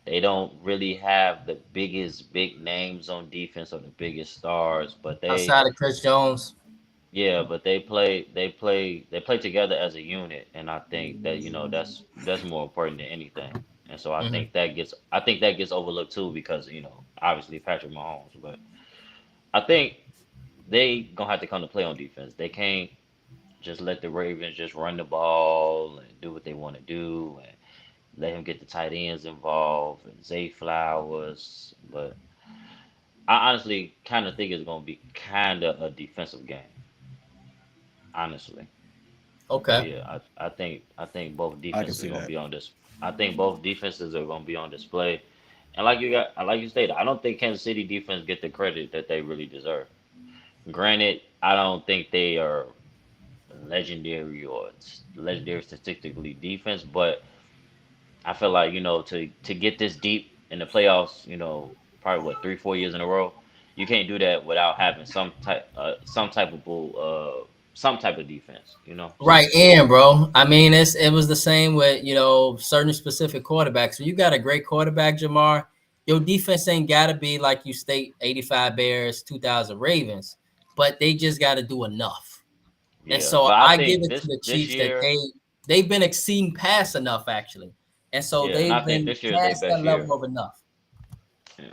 They don't really have the biggest big names on defense or the biggest stars, but Outside of Chris Jones. but they play together as a unit, and I think that that's more important than anything. And so Mhm. I think that gets overlooked too because obviously Patrick Mahomes, but I think they gonna have to come to play on defense. They can't just let the Ravens just run the ball and do what they want to do and let him get the tight ends involved and Zay Flowers. But I honestly kind of think it's going to be kind of a defensive game, honestly. So Okay. yeah, I think both I can defenses are see going to that. be on this. I think both defenses are going to be on display. And like you stated, I don't think Kansas City defense get the credit that they really deserve. Granted, I don't think they are legendary statistically defense, but I feel like to get this deep in the playoffs, probably what 3 4 years in a row, you can't do that without having some type of defense, Right, and bro. I mean, it was the same with certain specific quarterbacks. So you got a great quarterback, Jamar. Your defense ain't gotta be like you state 85 Bears, 2000 Ravens, but they just gotta do enough. And Yeah. so But I I give think it to this the this Chiefs that year, they've been exceeding past enough actually. And so yeah, and I they've think been this year is their past that best year. level of enough. Yeah.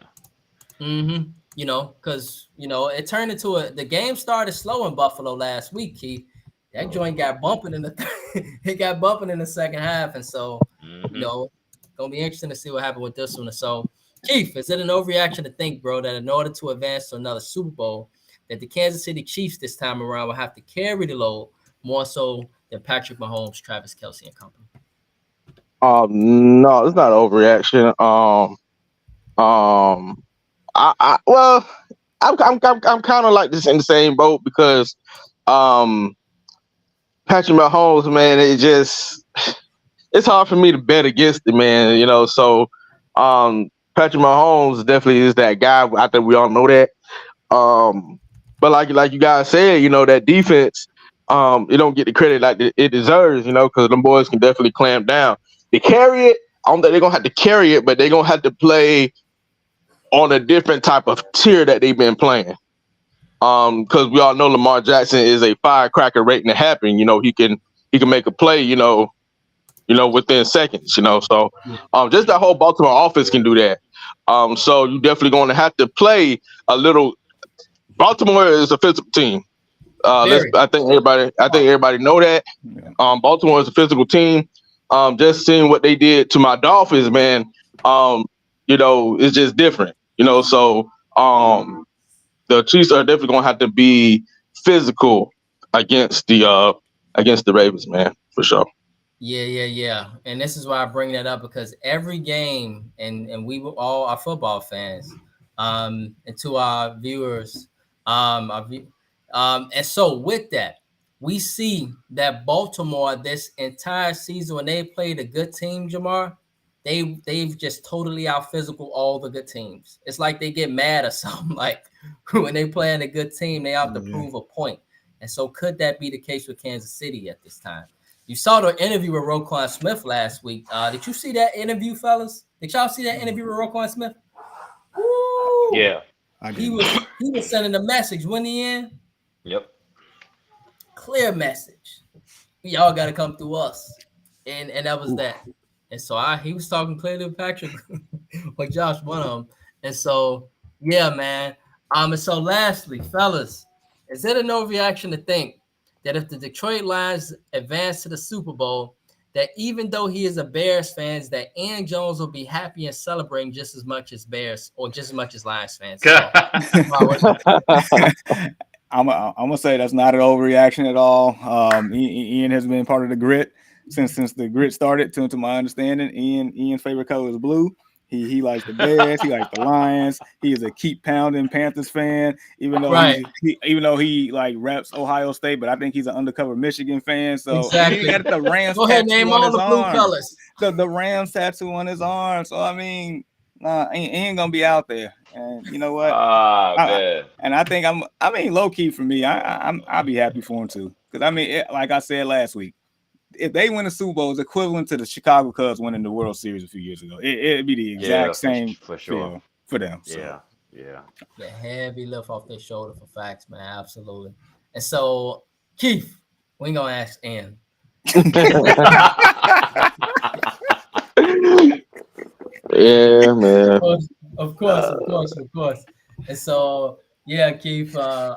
Because it turned into the game started slow in Buffalo last week, Keith. That joint got bumping in the it got bumping in the second half, and so Hmm. gonna be interesting to see what happened with this one. And so, Keith, is it an overreaction to think, bro, that in order to advance to another Super Bowl, that the Kansas City Chiefs this time around will have to carry the load more so than Patrick Mahomes, Travis Kelce, and company? No, it's not an overreaction. Um, well, I'm kind of like this in the same boat because, um, Patrick Mahomes, man, it's hard for me to bet against it, man. So, Patrick Mahomes definitely is that guy. I think we all know that. Um, but like you guys said, that defense, it don't get the credit like it deserves, because them boys can definitely clamp down. They carry it. I don't think they're gonna have to carry it, but they're gonna have to play on a different type of tier that they've been playing. Because we all know Lamar Jackson is a firecracker waiting to happen. He can make a play. Within seconds. So, just that whole Baltimore offense can do that. So you definitely going to have to play a little. Baltimore is a physical team. Very. I think everybody know that. Yeah. Baltimore is a physical team. Just seeing what they did to my Dolphins, man. It's just different. So the Chiefs are definitely gonna have to be physical against the Ravens, man, for sure. Yeah. And this is why I bring that up because every game, and we were all our football fans, and to our viewers. And so with that, we see that Baltimore this entire season when they played a good team, Jamar, they've just totally out physical all the good teams. It's like they get mad or something. Like when they playing a good team, they have to prove a point. And so could that be the case with Kansas City at this time? You saw the interview with Roquan Smith last week. Did you see that interview, fellas? Did y'all see that interview with Roquan Smith? Woo! Yeah. He was sending a message when he in. Yep. Clear message. Y'all got to come through us, and that was that. And so he was talking clearly with Patrick, like Josh, one of them. And so yeah, man. And so lastly, fellas, is it an overreaction to think that if the Detroit Lions advance to the Super Bowl, that even though he is a Bears fan, that Aaron Jones will be happy and celebrating just as much as Bears or just as much as Lions fans? So, I'm gonna say that's not an overreaction at all. Ian has been part of the grit since the grit started. To my understanding, Ian's favorite color is blue. He likes the Bears. He likes the Lions. He is a keep pounding Panthers fan, even though he like reps Ohio State, but I think he's an undercover Michigan fan. So exactly. He got the Rams. Go ahead, name all the blue colors. The Rams tattoo on his arm. So I mean, he ain't gonna be out there. And you know what? And I think low key for me, I'll be happy for him too. Because I mean, like I said last week, if they win the Super Bowl, it's equivalent to the Chicago Cubs winning the World Series a few years ago. It'd be the exact same for sure for them. So. Yeah. The heavy lift off their shoulder for facts, man. Absolutely. And so, Keith, we ain't gonna ask Ann. Yeah, man. Of course. And so, yeah, Keith, I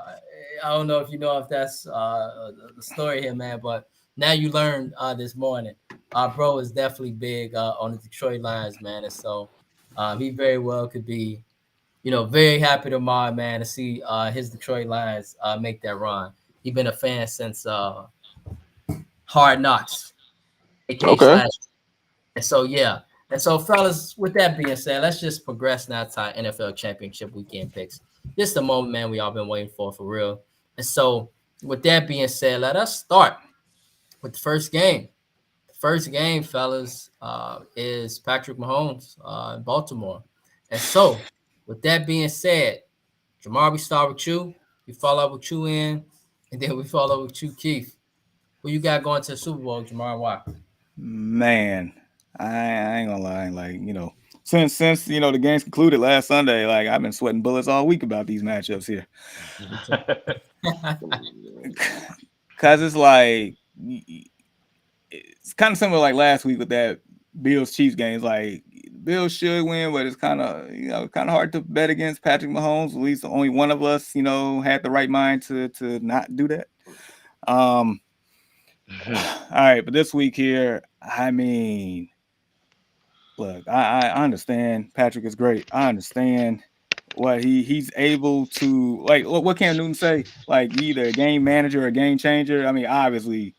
don't know if you know if that's the story here, man, but now you learned this morning. Bro is definitely big on the Detroit Lions, man. And so he very well could be, very happy tomorrow, man, to see his Detroit Lions make that run. He's been a fan since Hard Knocks. Okay. And so, yeah. And so, fellas, with that being said, let's just progress now to our NFL Championship weekend picks. This is the moment, man, we all been waiting for real. And so, with that being said, let us start with the first game. The first game, fellas, is Patrick Mahomes in Baltimore. And so, with that being said, Jamar, we start with you. We follow up with you, in, and then we follow with you, Keith. Who you got going to the Super Bowl, Jamar? Why? Man, I ain't gonna lie. Like, since the games concluded last Sunday, like I've been sweating bullets all week about these matchups here. Cause it's like it's kind of similar like last week with that Bills Chiefs games. Like Bills should win, but it's kind of hard to bet against Patrick Mahomes. At least only one of us, had the right mind to not do that. All right, but this week here, I mean, look, I understand Patrick is great. I understand what he's able to, like, what Cam Newton say, like either a game manager or a game changer. I mean, obviously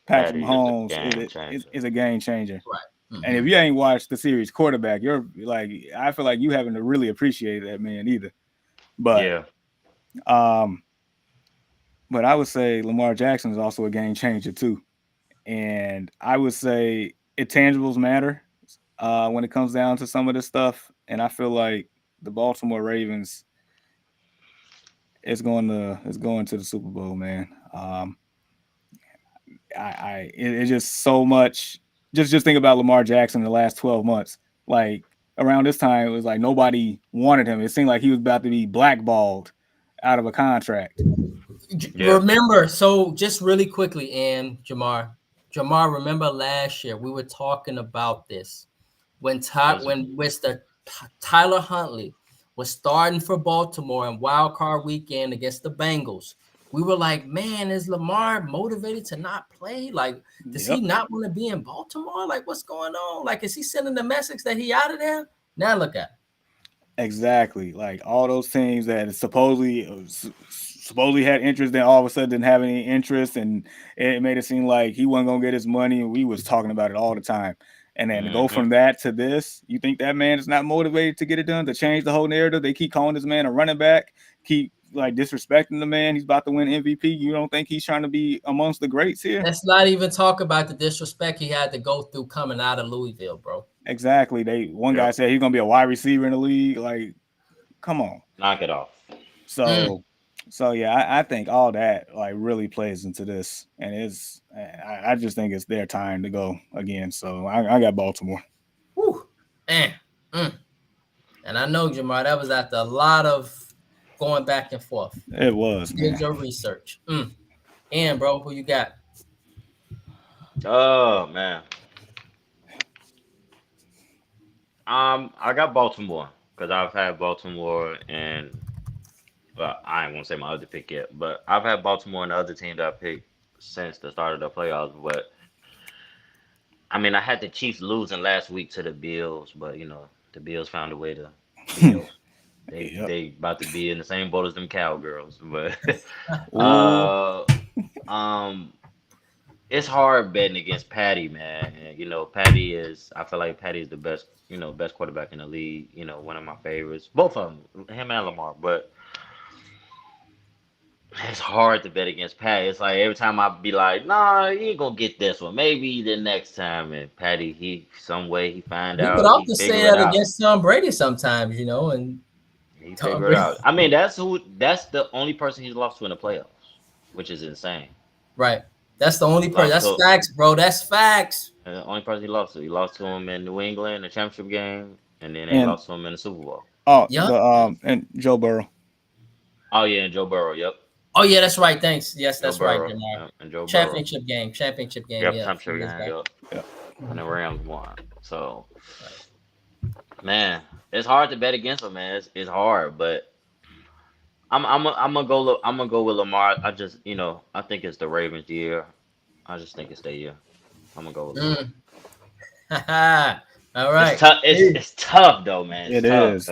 Patrick Mahomes is a game changer. Right. Mm-hmm. And if you ain't watched the series quarterback, you're like, I feel like you haven't really appreciated that man either. But but I would say Lamar Jackson is also a game changer too. And I would say intangibles matter when it comes down to some of this stuff. And I feel like the Baltimore Ravens is going to the Super Bowl, man. It's just so much. Just think about Lamar Jackson in the last 12 months. Like around this time, it was like nobody wanted him. It seemed like he was about to be blackballed out of a contract. Yeah. Remember, so just really quickly, and Jamar, remember last year we were talking about this when Mr. Tyler Huntley was starting for Baltimore in Wild Card Weekend against the Bengals. We were like, man, is Lamar motivated to not play? Like, does he not want to be in Baltimore? Like, what's going on? Like, is he sending the message that he out of there? Now look at it. Exactly. Like all those teams that supposedly had interest, then all of a sudden didn't have any interest, and it made it seem like he wasn't gonna get his money. And we was talking about it all the time. And then to go from that to this, you think that man is not motivated to get it done, to change the whole narrative? They keep calling this man a running back, keep like disrespecting the man. He's about to win MVP. You don't think he's trying to be amongst the greats here? Let's not even talk about the disrespect he had to go through coming out of Louisville, bro. Exactly. One guy said he's gonna be a wide receiver in the league. Like, come on, knock it off. So yeah, I think all that like really plays into this, and I just think it's their time to go again. So I got Baltimore. Whew. And I know, Jamar, that was after a lot of going back and forth. It was, man. Did your research. And bro, who you got? Oh man. I got Baltimore because I've had Baltimore and I ain't gonna say my other pick yet, but I've had Baltimore and the other team that I picked since the start of the playoffs. But I mean, I had the Chiefs losing last week to the Bills, but you know, the Bills found a way to. They about to be in the same boat as them Cowgirls, but it's hard betting against Patty, man. And, you know, I feel like Patty is the best, best quarterback in the league. You know, one of my favorites, both of them, him and Lamar. But it's hard to bet against Patty. It's like every time I be like, nah, he ain't gonna get this one. Maybe the next time. And Patty, he find out. You could also say that against Tom Brady sometimes, and he figure it out. I mean, that's the only person he's lost to in the playoffs, which is insane. Right. That's the only person. That's facts, bro. That's facts. The only person he lost to. He lost to him in New England, the championship game, and then they lost to him in the Super Bowl. Oh, yeah. And Joe Burrow. Oh yeah, and Joe Burrow. Yep. Oh yeah, that's right. Thanks. Yes, that's right. Yep. And Joe championship game. Yep. Championship game. Yep. And the Rams won. So, man, it's hard to bet against him, man. It's hard, but I'm gonna go with Lamar. I just I think it's the Ravens' year. I just think it's their year. I'm gonna go with Lamar. All right. It's tough though, man. It is.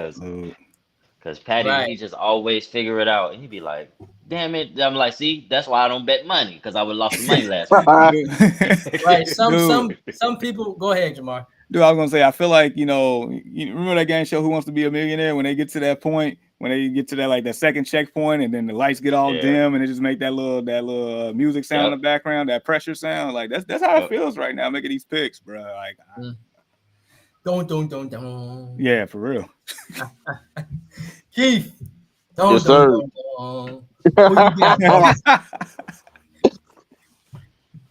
Because Patty, he just always figure it out, and he'd be like, "Damn it!" I'm like, "See, that's why I don't bet money because I would lost the money last week." Right. Some people. Go ahead, Jamar. Dude, I was gonna say, I feel like you remember that game show Who Wants to Be a Millionaire? When they get to that point, when they get to that like that second checkpoint, and then the lights get all dim, and it just make that little music sound in the background, that pressure sound. Like that's how it feels right now, making these picks, bro. Like, don't. Yeah, for real. Keith. Yes, sir.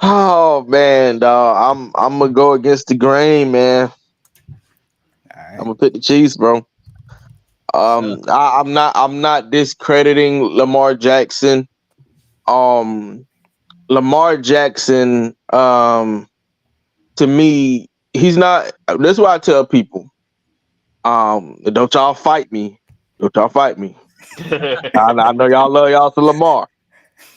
Oh man, dog. I'm gonna go against the grain, man. Right. I'm gonna pick the Chiefs, bro. I'm not discrediting Lamar Jackson. Lamar Jackson, to me, he's not. That's why I tell people, don't y'all fight me. Don't y'all fight me. I know y'all love y'all to Lamar.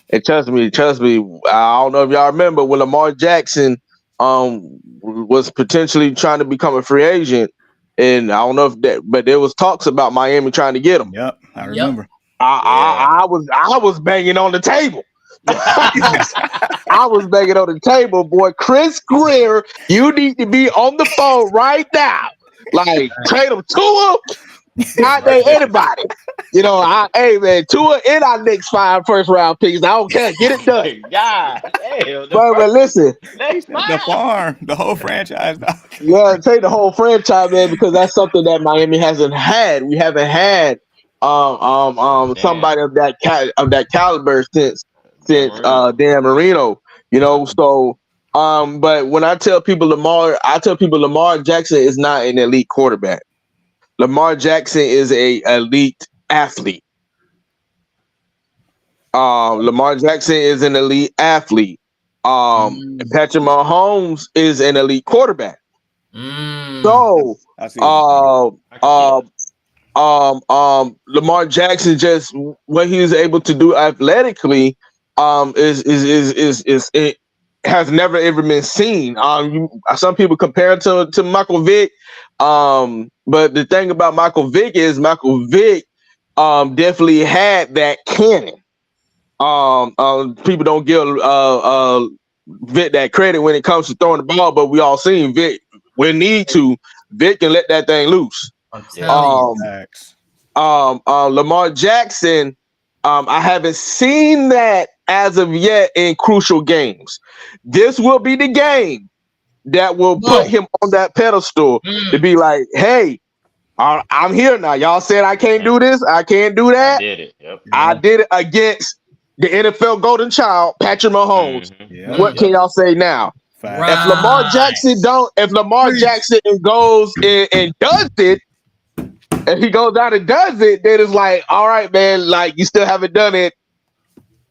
And trust me, I don't know if y'all remember when Lamar Jackson was potentially trying to become a free agent. And I don't know but there was talks about Miami trying to get him. Yep, I remember. I was banging on the table. I was banging on the table, boy. Chris Greer, you need to be on the phone right now. Like, trade him to him. Not that anybody. Hey man, Tua in our next 5 first-round picks. I don't care. Get it done. God, but listen, the farm, the whole franchise. Yeah, take the whole franchise, man, because that's something that Miami hasn't had. We haven't had somebody of that caliber since Dan Marino. So but when I tell people Lamar Jackson is not an elite quarterback. Lamar Jackson is a elite athlete. Lamar Jackson is an elite athlete. Patrick Mahomes is an elite quarterback. So Lamar Jackson, just what he was able to do athletically is has never ever been seen. Some people compare it to Michael Vick. But the thing about Michael Vick is Michael Vick definitely had that cannon. People don't give Vick that credit when it comes to throwing the ball, but we all seen Vick when need to, Vic can let that thing loose. I'm telling you. Facts. Lamar Jackson, I haven't seen that as of yet in crucial games. This will be the game that will put him on that pedestal to be like, hey, I'm here now. Y'all said I can't do this. I can't do that. I did it. Yep. I did it against the NFL golden child, Patrick Mahomes. Yeah. What can y'all say now? Facts. If Lamar Jackson goes and does it, if he goes out and does it, then it's like, all right, man, like you still haven't done it.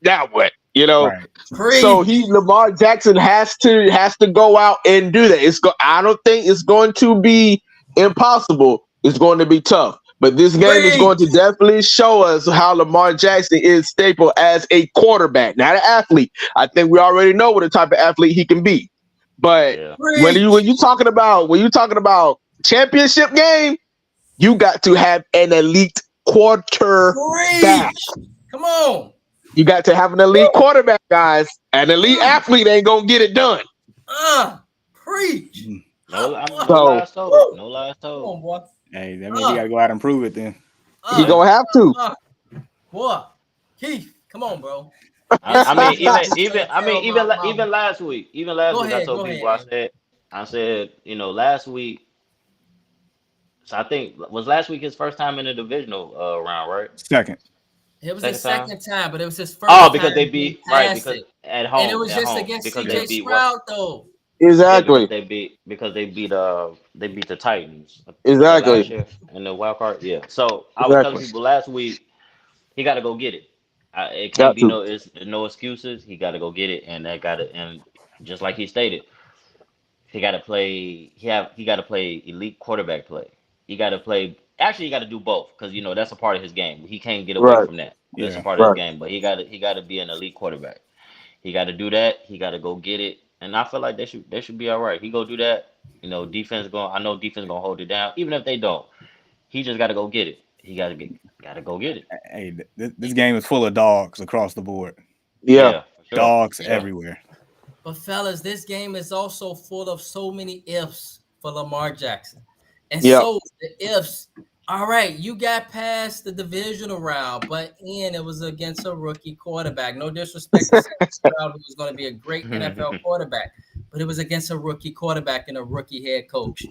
Now what? You know. Right. So Lamar Jackson has to go out and do that. I don't think it's going to be impossible. It's going to be tough. But this game is going to definitely show us how Lamar Jackson is staple as a quarterback, not an athlete. I think we already know what the type of athlete he can be. But when you talking about championship game, you got to have an elite quarterback. Come on. You got to have an elite quarterback, guys. An elite athlete ain't gonna get it done. Preach. No lies told. No lies told. Come on, boy. Hey, that means we gotta go out and prove it then. He gonna have to. Boy, Keith, come on, bro. I mean, even last week, I told people, I said, you know, last week. So I think was last week his first time in the divisional round, right? Second. It was his second time, but it was his first. Oh, because they beat because at home, and it was just against CJ Stroud, though. Exactly. Because they beat the Titans. Exactly. Last year in the wild card. Yeah. So I was telling people last week, he got to go get it. It can't be no excuses. He got to go get it, and just like he stated, he got to play. He got to play elite quarterback play. He got to play. Actually, he got to do both because you know that's a part of his game. He can't get away from that. That's a part of his game. But he got to be an elite quarterback. He got to do that. He got to go get it. And I feel like they should be all right. He go do that. You know, I know defense gonna hold it down. Even if they don't, he just got to go get it. He got to go get it. Hey, this game is full of dogs across the board. Yeah, sure. Dogs everywhere. But fellas, this game is also full of so many ifs for Lamar Jackson. And so the ifs, all right, you got past the divisional round, but it was against a rookie quarterback. No disrespect to Stroud, who was going to be a great NFL quarterback, but it was against a rookie quarterback and a rookie head coach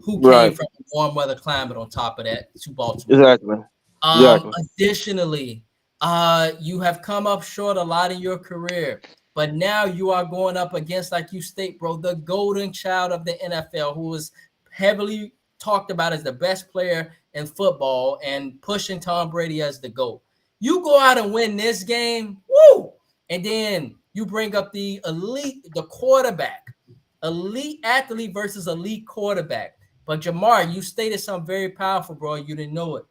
who came from a warm weather climate on top of that to Baltimore. Exactly. Additionally, you have come up short a lot in your career, but now you are going up against, like you state, bro, the golden child of the NFL, who was heavily talked about as the best player in football and pushing Tom Brady as the GOAT. You go out and win this game, woo! And then you bring up the quarterback, elite athlete versus elite quarterback. But Jamar, you stated something very powerful, bro. You didn't know it.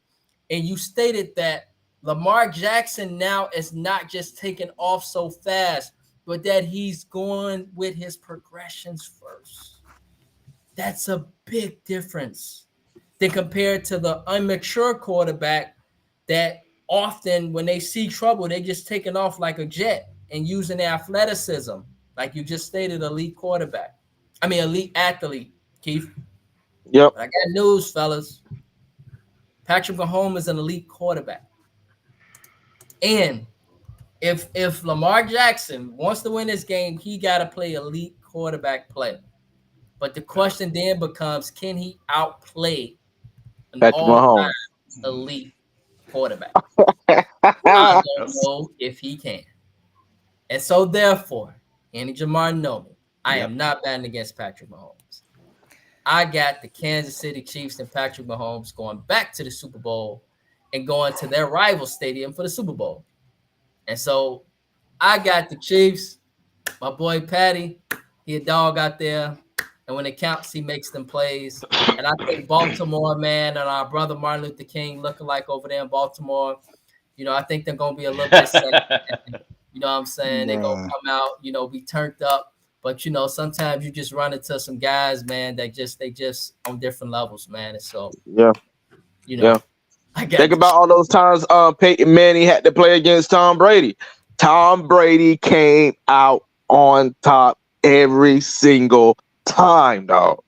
And you stated that Lamar Jackson now is not just taking off so fast, but that he's going with his progressions first. That's a big difference than compared to the immature quarterback that often when they see trouble, they just taking off like a jet and using their athleticism. Like you just stated, elite athlete, Keith. Yep. But I got news, fellas. Patrick Mahomes is an elite quarterback. And if Lamar Jackson wants to win this game, he got to play elite quarterback play. But the question then becomes, can he outplay an all-time elite quarterback? I don't know if he can. And so therefore, Andy Jamar know me. I am not batting against Patrick Mahomes. I got the Kansas City Chiefs and Patrick Mahomes going back to the Super Bowl and going to their rival stadium for the Super Bowl. And so I got the Chiefs. My boy Patty, he a dog out there. And when it counts, he makes them plays. And I think Baltimore, man, and our brother Martin Luther King looking like over there in Baltimore, you know, I think they're going to be a little bit second. You know what I'm saying? They're going to come out, you know, be turned up. But, you know, sometimes you just run into some guys, man, they just on different levels, man. And so, you know, think about all those times Peyton Manning had to play against Tom Brady. Tom Brady came out on top every single time, dog.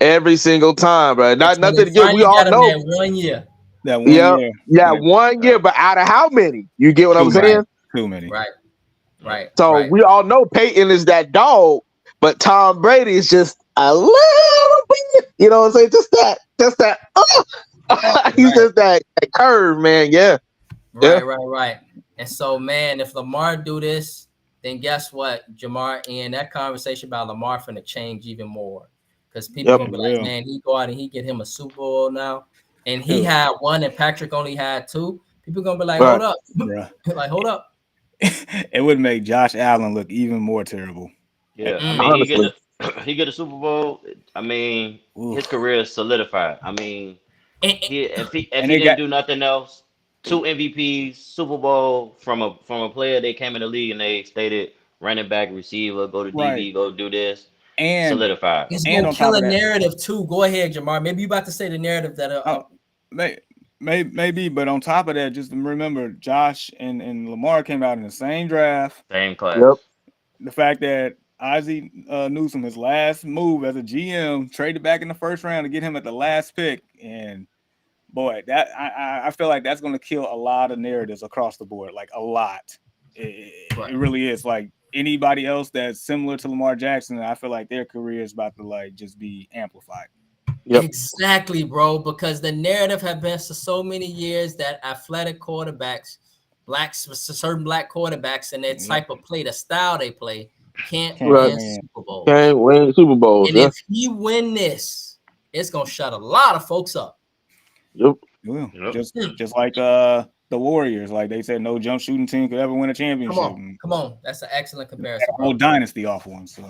every single time, bro. Not When nothing they again. We finally all got him know. that 1 year. That 1 Yeah, year. yeah, 1 year, but out of how many? You get what I'm Too saying? many. Too many. Right. So right. we all know Peyton is that dog, but Tom Brady is just a little bit. You know what I'm saying? Just that. He's just that curve, man. Yeah. Right. And so, man, if Lamar do this, then guess what, Jamar? And that conversation about Lamar finna change even more, because people gonna be like, man, he go out and he get him a Super Bowl now, and he had one, and Patrick only had two. People gonna be like, hold up, like hold up. It would make Josh Allen look even more terrible. Yeah, I mean, he get a Super Bowl. I mean, his career is solidified. I mean, if he didn't do nothing else, 2 MVPs, Super Bowl from a player that came in the league and they stated running back, receiver, go to DB, go do this, and solidified. It's gonna kill a narrative too. Go ahead, Jamar. Maybe you about to say the narrative that maybe, but on top of that, just remember Josh and Lamar came out in the same draft, same class. Yep. The fact that Ozzie Newsome, his last move as a GM, traded back in the first round to get him at the last pick, and boy, that I feel like that's going to kill a lot of narratives across the board, like a lot. It really is. Like anybody else that's similar to Lamar Jackson, I feel like their career is about to like just be amplified. Yep. Exactly, bro, because the narrative have been for so many years that athletic quarterbacks, certain black quarterbacks and their type of play, the style they play, can't win Super Bowls. Can't win Super Bowls. And if he win this, it's gonna shut a lot of folks up. Yep. Just like the Warriors, like they said, no jump shooting team could ever win a championship. Come on, that's an excellent comparison. Whole dynasty off one, so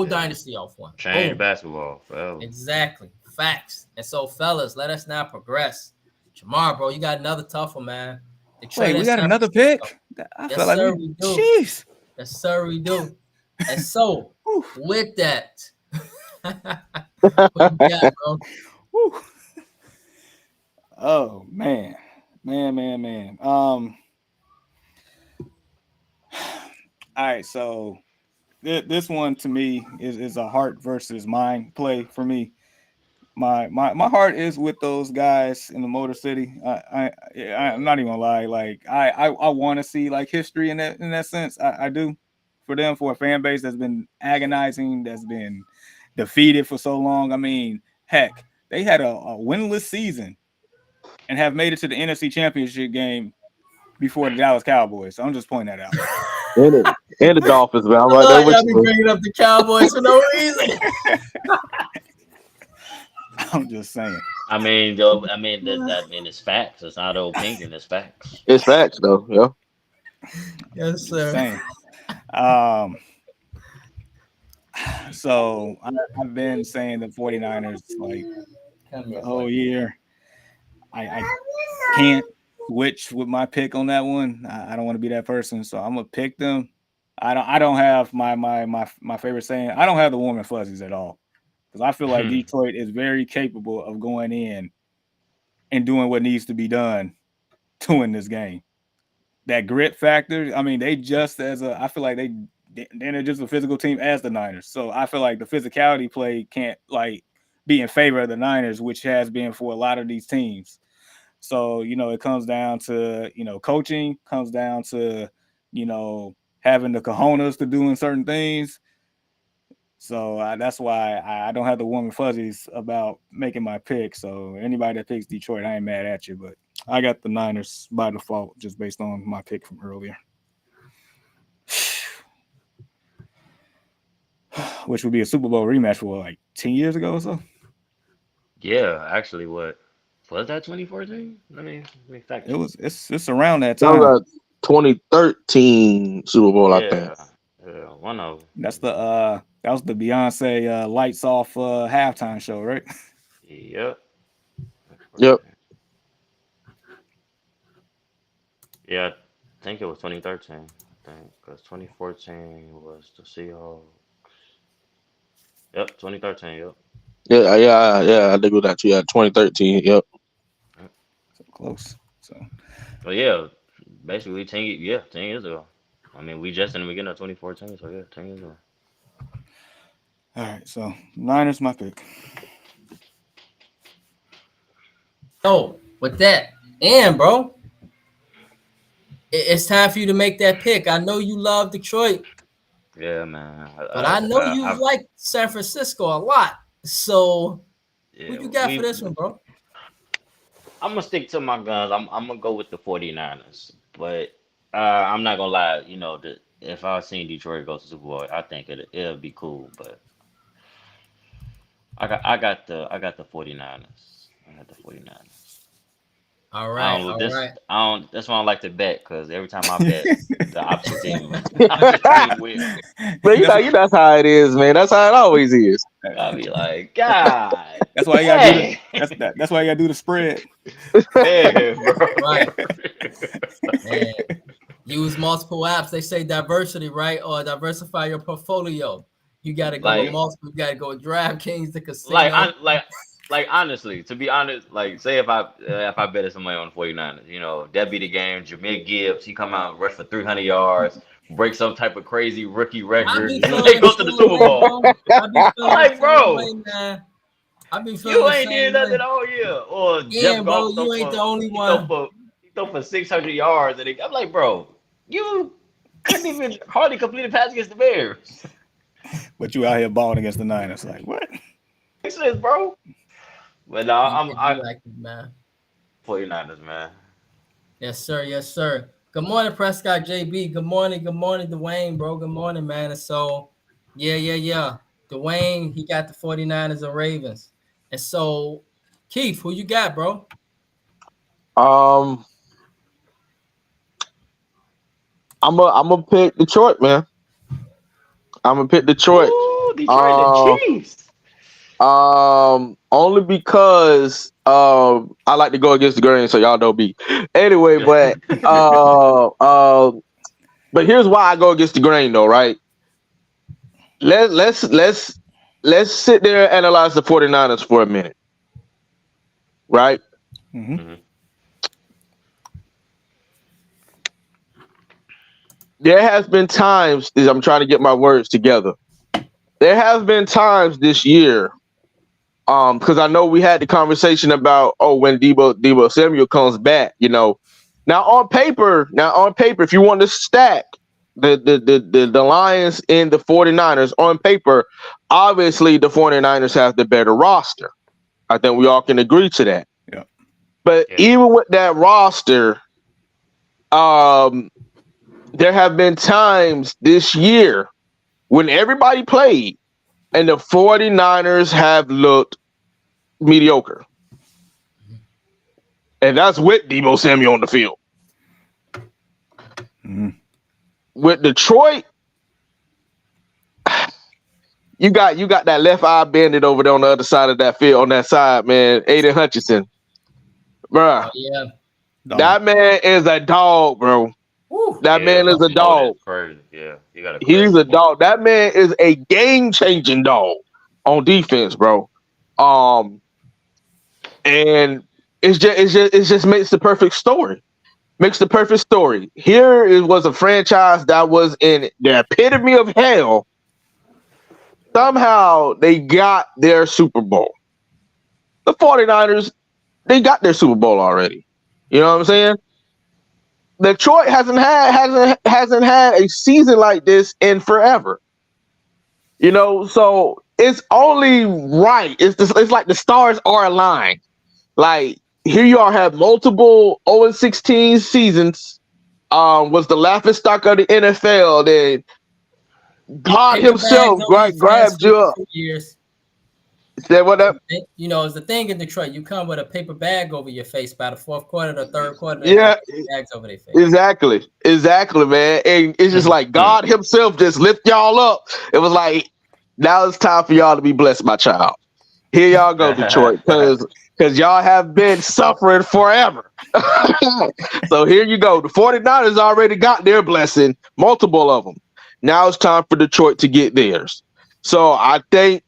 dynasty off one. Change basketball forever. Exactly, facts. And so, fellas, let us now progress. Jamar, bro, you got another tough one, man. Wait, we got another pick. Yes, sir, we do. Jeez. Yes, sir, we do. And so, with that, what you got, bro? Oh man. All right, so this one to me is a heart versus mind play for me. My heart is with those guys in the Motor City. I'm not even gonna lie. Like I want to see like history in that sense. I do, for them, for a fan base that's been agonizing, that's been defeated for so long. I mean, heck, they had a winless season and have made it to the NFC Championship game before the Dallas Cowboys. So I'm just pointing that out. And the Dolphins, man. I'm like, y'all be bringing up the Cowboys for no reason. I'm just saying. I mean, it's facts. It's not an opinion. It's facts. It's facts, though. Yeah. Yes, sir. So I've been saying the 49ers like the whole year. I can't switch with my pick on that one. I don't want to be that person, so I'm gonna pick them. I don't have my favorite saying. I don't have the warm and fuzzies at all, because I feel like Detroit is very capable of going in and doing what needs to be done to win this game. That grit factor. I mean, I feel like they're just a physical team as the Niners. So I feel like the physicality play can't like be in favor of the Niners, which has been for a lot of these teams. So, it comes down to, coaching, comes down to, having the cojones to doing certain things. So that's why I don't have the warm and fuzzies about making my pick. So anybody that picks Detroit, I ain't mad at you, but I got the Niners by default just based on my pick from earlier. Which would be a Super Bowl rematch for like 10 years ago or so. Yeah, actually, what was that? 2014? Let me fact. It's around that time. That was 2013 Super Bowl, I think. Yeah, one of them. That's that was the Beyonce lights off halftime show, right? Yep. Yep. Yeah, I think it was 2013. I think because 2014 was the Seahawks. Yep, 2013. Yep. Yeah, I think with that too. Yeah, 2013. Yep. So close. So. Well, yeah, basically 10 years ago. I mean, we just in the beginning of 2014, so yeah, 10 years ago. All right, so Niners my pick. So with that, and bro, it's time for you to make that pick. I know you love Detroit, Yeah, man. but I know you like San Francisco a lot. So who Yeah, you got for this one, bro? I'm gonna stick to my guns. I'm gonna go with the 49ers. But I'm not gonna lie, if I seen Detroit go to Super Bowl, I think it'll be cool. But I got the 49ers. I got the 49ers. All right, all right. I don't that's why I don't like to bet, because every time I bet the opposite team wins. But you know that's how it is, man. That's how it always is. I'll be like, God. That's why you gotta do that's why you gotta do the spread. Man, bro. Right. Man. Use multiple apps. They say diversity, right? Or diversify your portfolio. You gotta go with multiple. You gotta go with DraftKings, the casino. Like honestly, to be honest, like say if I betted somebody on the 49ers, that'd be the game. Jameer Gibbs, he come out and rush for 300 yards, break some type of crazy rookie record, and they go to the Super Bowl. Like, bro, I be you ain't did nothing all year. Or Jeff bro, Goff, you ain't the only one. He throw for 600 yards, and I'm like, bro, you couldn't even hardly complete a pass against the Bears. But you out here balling against the Niners, like what? Makes sense, bro. But no, I like it, man. 49ers, man. Yes, sir. Yes, sir. Good morning, Prescott JB. Good morning, Dwayne, bro. Good morning, man. And so, yeah. Dwayne, he got the 49ers and Ravens. And so, Keith, who you got, bro? I'm gonna pick Detroit, man. I'm gonna pick Detroit. Ooh, Detroit, the Chiefs. Only because I like to go against the grain, so y'all don't be. Anyway, but but here's why I go against the grain, though, right? Let's sit there and analyze the 49ers for a minute, right? Mm-hmm. There has been times, as I'm trying to get my words together. There have been times this year, because I know we had the conversation about when Deebo Samuel comes back. Now on paper, if you want to stack the Lions and the 49ers on paper, obviously the 49ers have the better roster. I think we all can agree to that. Yeah. But even with that roster, there have been times this year when everybody played and the 49ers have looked mediocre. And that's with Deebo Samuel on the field. Mm-hmm. With Detroit, you got that left eye banded over there on the other side of that field, on that side, man. Aiden Hutchinson. Bruh. Oh, yeah. That man is a dog, bro. That man is a dog. Crazy. Yeah, he's a dog. That man is a game-changing dog on defense, bro. And it just makes the perfect story. Makes the perfect story. Here was a franchise that was in the epitome of hell. Somehow they got their Super Bowl. The 49ers, they got their Super Bowl already. You know what I'm saying? Detroit hasn't had a season like this in forever. So it's only right. It's like the stars are aligned. Like, here you are, have multiple 0-16 seasons. Was the laughingstock of the NFL. Then God himself grabbed you up. Years. Said what up? It's the thing in Detroit. You come with a paper bag over your face by the fourth quarter, the third quarter. Yeah, bags over their face. Exactly, man. And it's just like God himself just lift y'all up. It was like, now it's time for y'all to be blessed, my child. Here y'all go, Detroit, because y'all have been suffering forever. So here you go. The 49ers already got their blessing, multiple of them. Now it's time for Detroit to get theirs. So I think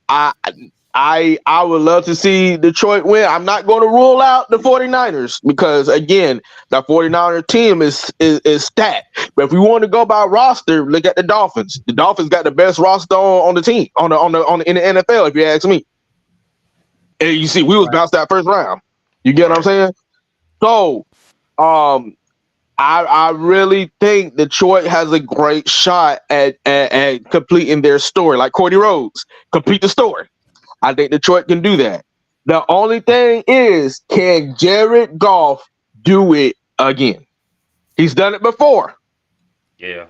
I would love to see Detroit win. I'm not going to rule out the 49ers because, again, the 49er team is stacked. But if we want to go by roster, look at the Dolphins. The Dolphins got the best roster on the team in the NFL, if you ask me. And you see, we was bounced out first round. You get what I'm Right. saying? So, I really think Detroit has a great shot at completing their story, like Cody Rhodes, complete the story. I think Detroit can do that. The only thing is, can Jared Goff do it again? He's done it before. Yeah.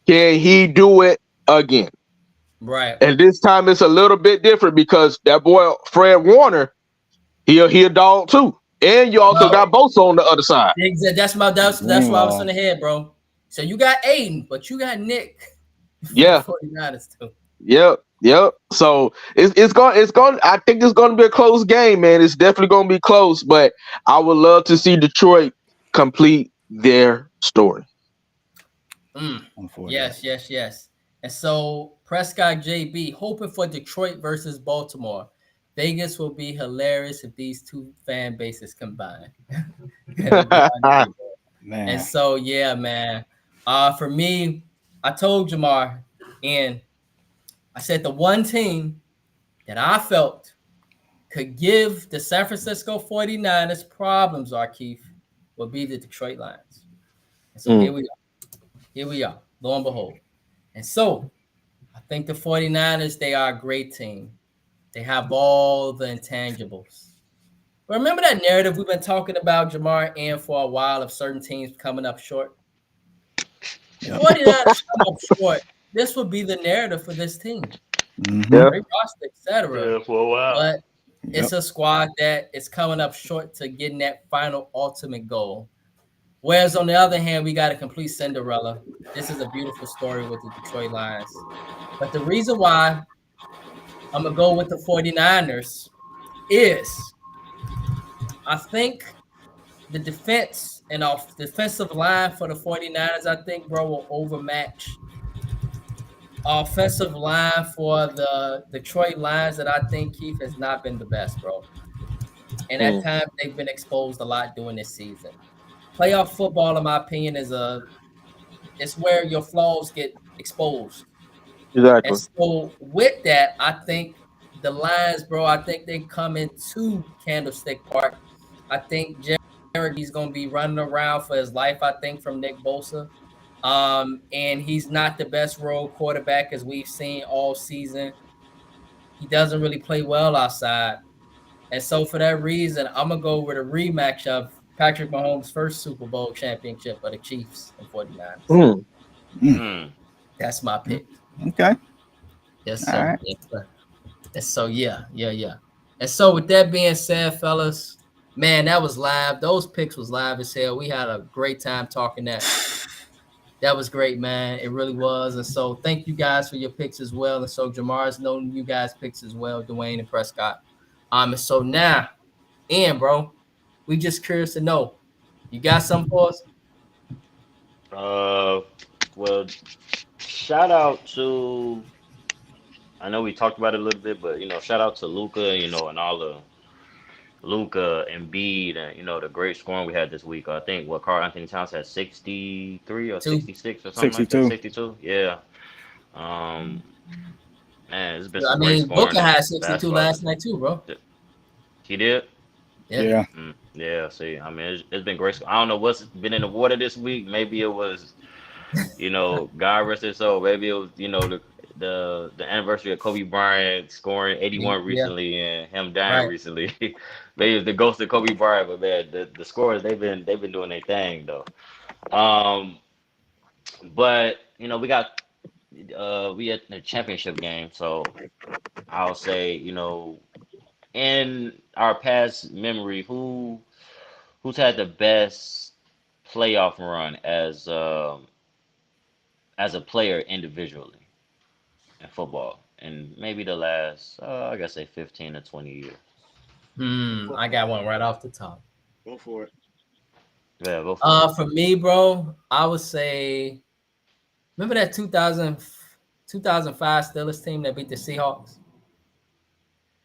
Can he do it again? Right. And this time it's a little bit different because that boy Fred Warner, he a dog too. And you also Well, got Bosa on the other side. that's what I was Greenlaw. in the head, bro. So you got Aiden, but you got Nick for the Yeah, 49ers too. yep. So it's going. I think it's going to be a close game, man. It's definitely going to be close. But I would love to see Detroit complete their story. Mm. I'm for Yes, yes, yes. And so Prescott JB hoping for Detroit versus Baltimore. Vegas will be hilarious if these two fan bases combine. It'll be unbelievable. that. Man. And so yeah, man. For me, I told Jamar, and I said the one team that I felt could give the San Francisco 49ers problems, Keith, would be the Detroit Lions. And so here we are. Here we are. Lo and behold. And so I think the 49ers, they are a great team. They have all the intangibles. Remember that narrative we've been talking about, Jamar, and for a while of certain teams coming up short? The 49ers come up short. This would be the narrative for this team. Mhm. Yep. Great roster, etc. Yeah, for a while. But it's Yep. a squad that is coming up short to getting that final ultimate goal. Whereas on the other hand, we got a complete Cinderella. This is a beautiful story with the Detroit Lions. But the reason why I'm going to go with the 49ers is I think the defense and off defensive line for the 49ers, I think, bro, will overmatch offensive line for the Detroit Lions that I think, Keith, has not been the best, bro. And at times they've been exposed a lot during this season. Playoff football, in my opinion, it's where your flaws get exposed. Exactly. And so with that, I think the Lions, bro, I think they come into Candlestick Park. I think He's going to be running around for his life, I think, from Nick Bosa. And he's not the best road quarterback as we've seen all season. He doesn't really play well outside. And so for that reason, I'm going to go with a rematch of Patrick Mahomes' first Super Bowl championship of the Chiefs and 49ers. That's my pick. Okay. Yes, All sir. right. Yes, sir. And so, yeah. And so with that being said, fellas, man, that was live. Those picks was live as hell. We had a great time talking that. That was great, man. It really was. And so thank you guys for your picks as well. And so Jamar's known you guys picks as well, Dwayne and Prescott. And so now, Ian, bro, we just curious to know. You got something for us? Well, shout out to. I know we talked about it a little bit, but shout out to Luca, and all the Luca and Embiid, and the great scoring we had this week. I think Karl Anthony Towns had 63 or 66 or something like that. 62. 62, yeah. Man, it's been I some great mean, scoring. Booker had in 62 basketball. last night too, bro. He did. Yeah. Yeah, see, I mean, it's been great. I don't know what's been in the water this week. Maybe it was, God rest his soul. Maybe it was, the anniversary of Kobe Bryant scoring 81 Yeah. recently and him dying Right. recently. Maybe it's the ghost of Kobe Bryant, but man, the scorers they've been doing their thing though. But we at the championship game, so I'll say, in our past memory, who's had the best playoff run as a player individually in football, and maybe the last I guess say 15 to 20 years. I got one right off the top. Go for it. Yeah, go for it. For me, bro, I would say, remember that 2005 Steelers team that beat the Seahawks?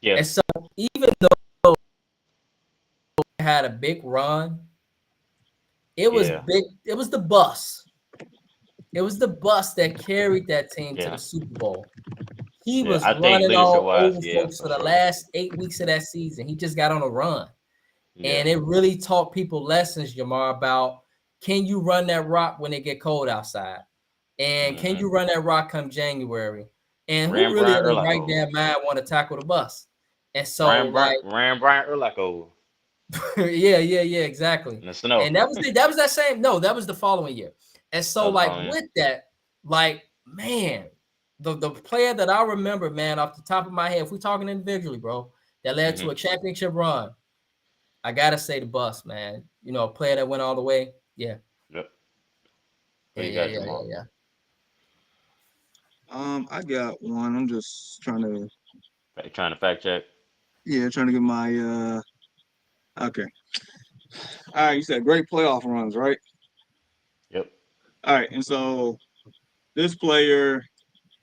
Yeah, And so even though they had a big run, it was Yeah. big. It was the bus. It was the bus that carried that team to Yeah. the Super Bowl. He Yeah, was I think running all leadership-wise, over yeah, folks for for the sure. last 8 weeks of that season. He just got on a run. And it really taught people lessons, Jamar, about can you run that rock when it get cold outside? And can you run that rock come January? And who really in the right damn mind want to tackle the bus? And so ran Brian Urlacher. yeah, exactly. In the snow. And that was the following year. And so with that, like, man, the player that I remember, man, off the top of my head, if we're talking individually, bro, that led to a championship run, I gotta say the bus, man. You know, a player that went all the way. Yeah. Yep. Yeah. I got one. I'm just trying to fact check. Yeah, trying to get my okay. All right, you said great playoff runs, right? Yep. All right, and so this player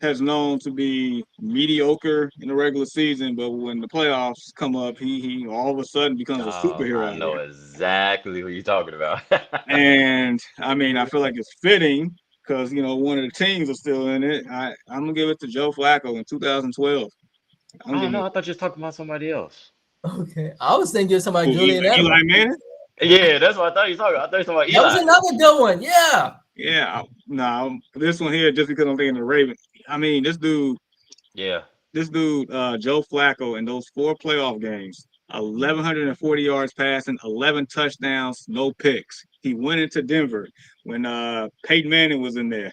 has known to be mediocre in the regular season, but when the playoffs come up, he all of a sudden becomes a superhero. I know exactly who you're talking about. And I mean, I feel like it's fitting because one of the teams is still in it. I'm gonna give it to Joe Flacco in 2012. I don't know. I thought you were talking about somebody else. Okay, I was thinking somebody Julian Edelman. Eli Manning. Yeah, that's what I thought you were talking about. I thought you were talking about Eli. That was another good one. Yeah. Yeah. No, this one here, just because I'm thinking the Ravens. I mean, this dude. Yeah. This dude, Joe Flacco, in those 4 playoff games, 1,140 yards passing, 11 touchdowns, no picks. He went into Denver when Peyton Manning was in there.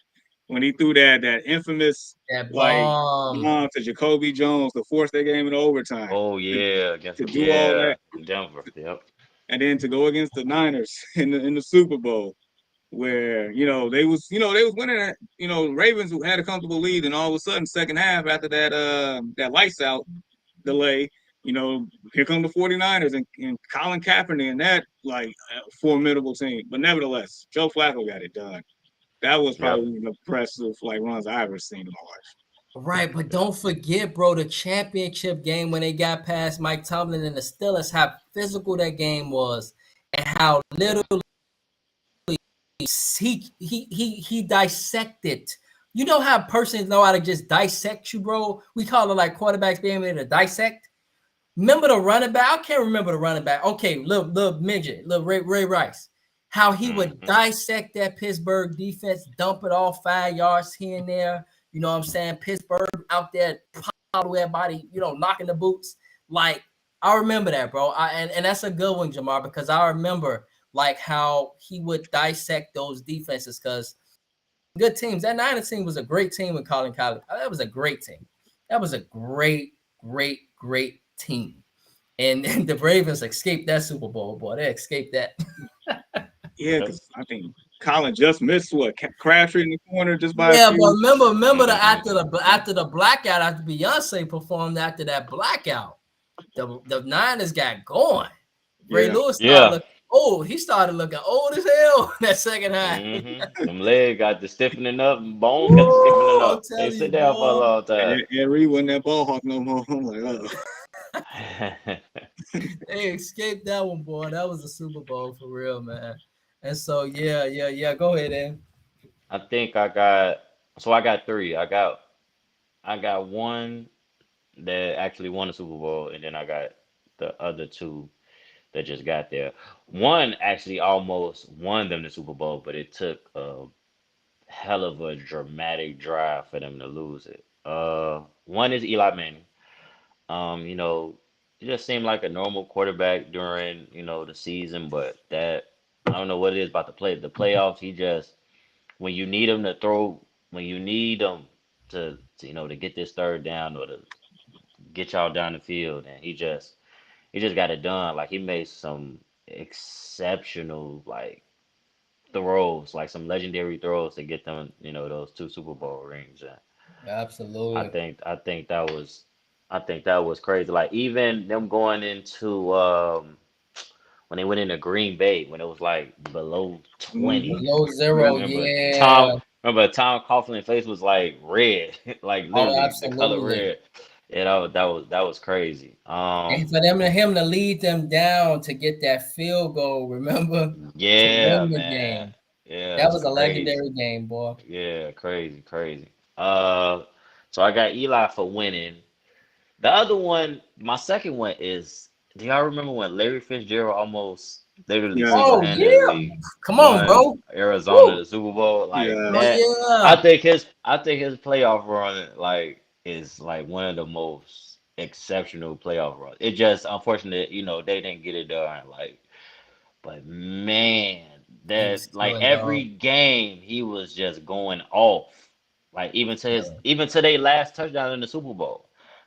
When he threw that infamous bomb to Jacoby Jones to force that game in overtime. Oh yeah, to do all that, Denver. Yep. And then to go against the Niners in the Super Bowl, where they was winning that, Ravens who had a comfortable lead, and all of a sudden second half after that lights out delay, here come the 49ers and Colin Kaepernick and that formidable team. But nevertheless, Joe Flacco got it done. That was probably the impressive runs I've ever seen in my life. Right, but don't forget, bro, the championship game when they got past Mike Tomlin and the Steelers, how physical that game was, and how literally he dissected. You know how persons know how to just dissect you, bro? We call it like quarterbacks being able to dissect. Remember the running back? I can't remember the running back. Okay, little midget, little Ray Rice. How he would dissect that Pittsburgh defense, dump it off 5 yards here and there. You know what I'm saying? Pittsburgh out there, pile everybody, knocking the boots. Like, I remember that, bro. And that's a good one, Jamar, because I remember how he would dissect those defenses, because good teams. That Niners team was a great team with Colin Kaepernick. That was a great team. That was a great team. And the Ravens escaped that Super Bowl, boy. They escaped that. Yeah, because I think Colin just missed Crabtree in the corner just by. Yeah, but remember after the blackout, after Beyonce performed after that blackout, the Niners got going. Ray Lewis he started looking old as hell that second half. Them legs got the stiffening up, bones got the stiffening up. They sit down for a long time. And Reed wasn't that ball hawk no more. I'm like, They escaped that one, boy. That was a Super Bowl for real, man. And so yeah. Go ahead, Em. I think I got 3. I got one that actually won the Super Bowl, and then I got the other 2 that just got there. One actually almost won them the Super Bowl, but it took a hell of a dramatic drive for them to lose it. One is Eli Manning. He just seemed like a normal quarterback during, the season, but that I don't know what it is about the playoffs. He just, when you need him to throw, when you need him to get this third down or to get y'all down the field, and he just got it done. Like, he made some exceptional throws, some legendary throws to get them, those 2 Super Bowl rings. And absolutely. I think that was crazy. Like, even them going into when they went into Green Bay, when it was below 20. Below 0, Remember Tom Coughlin's face was red, literally the color red. That was crazy. And for him to lead them down to get that field goal, remember? Yeah, man. Game. Yeah, that was a legendary game, boy. Yeah, crazy. So I got Eli for winning. The other one, my second one is Do y'all remember when Larry Fitzgerald almost literally Yeah. Oh single-handedly yeah, come on, won bro. Arizona Woo. the Super Bowl? Like Yeah. Oh that, yeah. I think his playoff run like is like one of the most exceptional playoff runs. It just unfortunate, they didn't get it done. Like, but man, He was that like killing every dog. game he was just going off. Like Yeah. even to their last touchdown in the Super Bowl.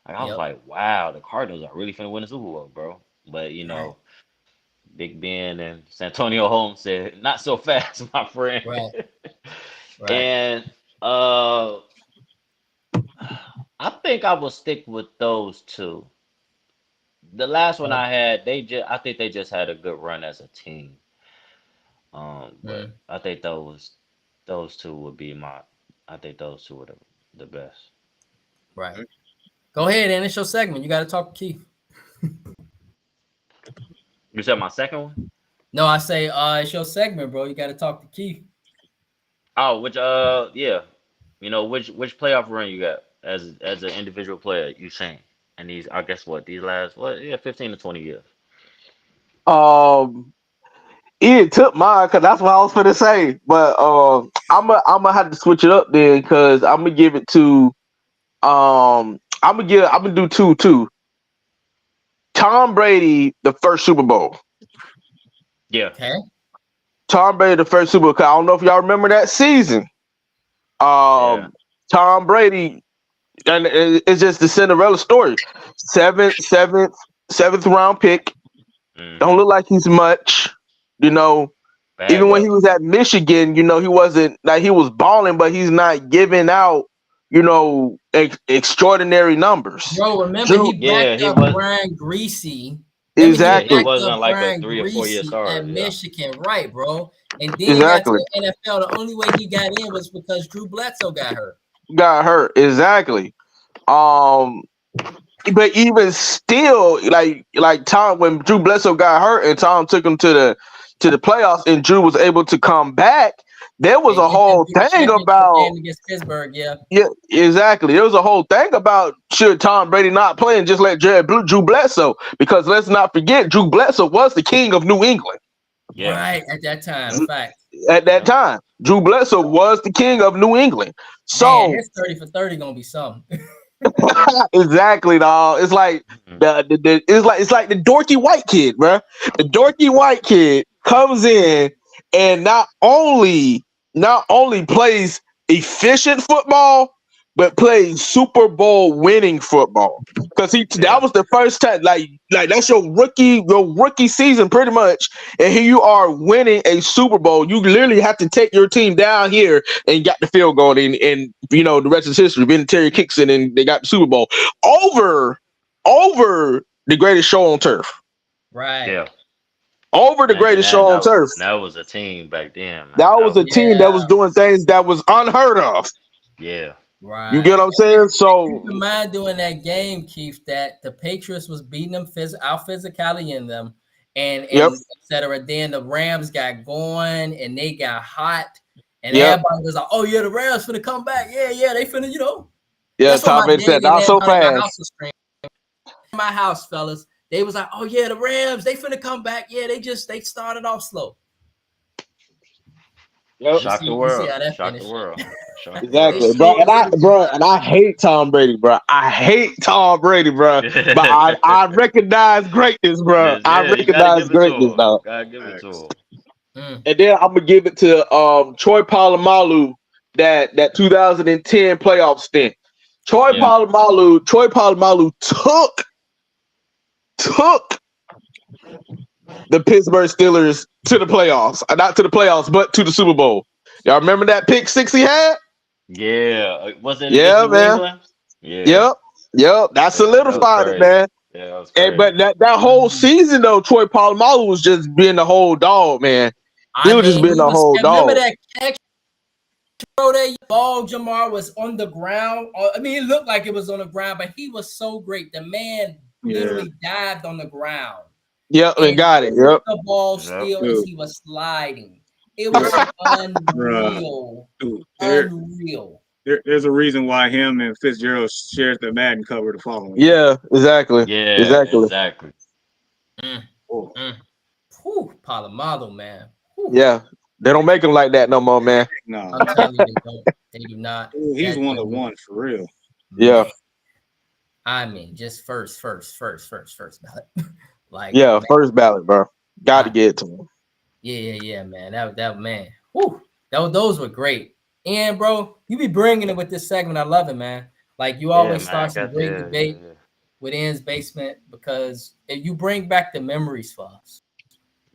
Like I was Yep. like, wow, the Cardinals are really finna win the Super Bowl, bro. But Right. Big Ben and Santonio Holmes said, "Not so fast, my friend." Right. Right. And uh, I think I will stick with those two. The last one Right. I had, I think they just had a good run as a team. But Mm. I think those two would be I think those two were the best. Right. Go ahead, and it's your segment. You got to talk to Keith. You said my second one? No, I say, it's your segment, bro. You got to talk to Keith. Oh, yeah. Which playoff run you got as an individual player you saying? And I guess these last, 15 to 20 years. Um, it took mine because that's what I was gonna say. But I'm gonna have to switch it up then because I'm gonna give it to I'm gonna do two too. Tom Brady, the first Super Bowl. Yeah. Okay. Tom Brady, the first Super Bowl. 'Cause I don't know if y'all remember that season. Yeah. Tom Brady, and it's just the Cinderella story. Seventh round pick. Don't Hmm. look like he's much, you know. Bad Even when he luck. was at Michigan, he wasn't like he was balling, but he's not giving out, extraordinary numbers. Bro, remember Drew, he Yeah, backed he up was. Brian Greasy. Remember he Yeah, he exactly, backed up wasn't like a Brian 3 or 4 year Greasy starter. at Yeah. Michigan, right, bro? And then he got to exactly. the NFL. The only way he got in was because Drew Bledsoe got hurt. Got hurt, exactly. Um, but even still, like Tom, when Drew Bledsoe got hurt and Tom took him to the playoffs, and Drew was able to come back, there was And a get them whole to the thing championship about game against Pittsburgh, yeah. yeah, exactly. There was a whole thing about should Tom Brady not play and just let Drew Bledsoe, because let's not forget Drew Bledsoe was the king of New England Yeah. Right at that time. Fact. at that Yep. time. Drew Bledsoe was the king of New England. Man, So his 30 for 30 gonna be something. exactly, dog. It's like Mhm. it's like the dorky white kid, bro. The dorky white kid comes in and not only plays efficient football, but plays Super Bowl winning football. Because that Yeah. was the first time, like that's your rookie season pretty much, and here you are winning a Super Bowl. You literally have to take your team down here and got the field goal, and the rest is history. Terry kicks it, and they got the Super Bowl over the greatest show on turf. Right. Yeah. Over the And greatest show on turf. that was a team back then, man. That That was a was team that was Yeah. doing things that was unheard of. yeah. You get Right. what I'm saying? Keep So in mind during that game, Keith, that the Patriots was beating them out physicality in them and yep, et cetera. Then the Rams got going and they got hot. And yep, everybody was like, oh yeah, the Rams finna come back. Yeah, they finna, yeah. That's what Tom my Brady said, daddy and not so everybody in my house fast. was screaming. In my house, fellas. They was like, oh yeah, the Rams, they finna come back. Yeah, they started off slow. Yep, Shock the You see world. how that Shock the finished. world. Shock the They world. exactly, bro. showed And us I, what bro, and I hate Tom Brady, bro. I hate Tom Brady, bro. But I recognize greatness, bro. I You gotta recognize give it to greatness, him. dog. Gotta give it to Facts. him. Mm, And then I'm gonna give it to Troy Polamalu, that 2010 playoff stint. Troy Yeah. Polamalu took the Pittsburgh Steelers to the playoffs. Not to the playoffs, but to the Super Bowl. Y'all remember that pick six he had? Yeah. Was it against Yeah, New man. England? Yeah. Yep. That Yeah. That was solidified it, crazy. man. Yeah, that was And crazy. but that whole season though, Troy Polamalu was just being the whole dog, man. He I was just mean, being the whole remember dog. that catch throw that ball Jamar was on the ground. I mean, it looked like it was on the ground, but he was so great. The man Yeah. literally dived on the ground Yep, and and got it. took Yep. the ball Yep. still as Dude, he was sliding. It was unreal. dude, Unreal. there's a reason why him and Fitzgerald shares the Madden cover the following year. Yeah, exactly. Yeah, Exactly. exactly. Oh, Whew, Palomado, man. Whew. Yeah, they don't make them like that no more, man. no, I'm telling you, they don't. They do not. he's That one of dude, one for real. Yeah, man, I mean, just first ballot. Like, yeah. man, First ballot, bro. Got to I, get it to him. yeah, man. That man. Whew, those were great. And bro, you be bringing it with this segment. I love it, man. Like you Yeah, always man. start some great debate with N's basement because if you bring back the memories for us.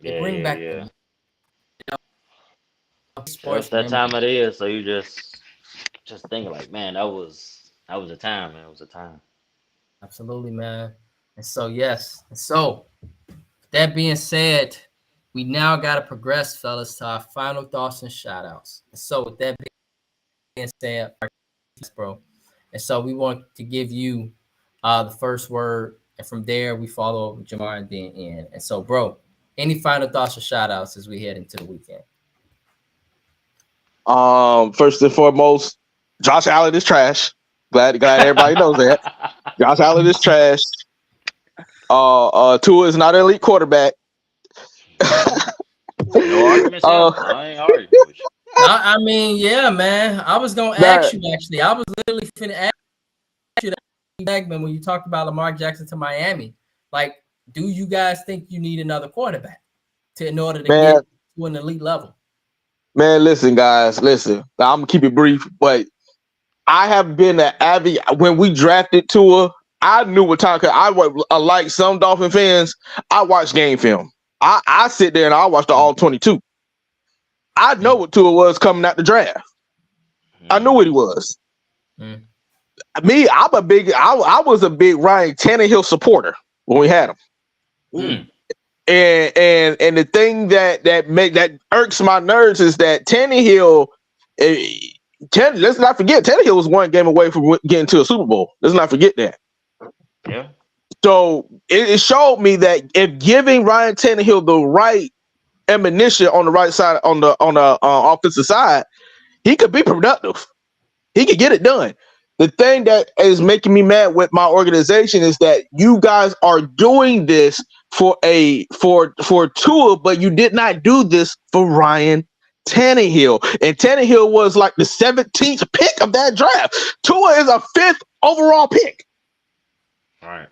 They bring back the It's sports that memories. time of the year, so you just think like, man, that was a time, man. It was a time. Absolutely, man. And so, yes. And so, that being said, we now got to progress, fellas, to our final thoughts and shout outs. And so, with that being said, bro. And so, we want to give you the first word. And from there, we follow Jamar and then in. And so, bro, any final thoughts or shout outs as we head into the weekend? First and foremost, Josh Allen is trash. Glad everybody knows that. Josh Allen is trash. Tua is not an elite quarterback. No arguments here. I ain't arguing with you. I mean, yeah, man. I was gonna ask you actually. I was literally finna ask you that segment when you talked about Lamar Jackson to Miami. Like, do you guys think you need another quarterback in order to get to an elite level? Man, listen, guys, listen. I'm gonna keep it brief, but I have been an avid when we drafted Tua. I knew what time. Cause like some Dolphin fans, I watch game film. I sit there and I watch the all 22. I know what Tua was coming out the draft. I knew what he was. Me, I was a big Ryan Tannehill supporter when we had him. And the thing that irks my nerves is that Tannehill. Let's not forget, Tannehill was one game away from getting to a Super Bowl. Let's not forget that. Yeah. So it showed me that if giving Ryan Tannehill the right ammunition on the right side, on the offensive side, he could be productive. He could get it done. The thing that is making me mad with my organization is that you guys are doing this for Tua, but you did not do this for Ryan Tannehill. And Tannehill was like the 17th pick of that draft. Tua is a 5th overall pick. All right.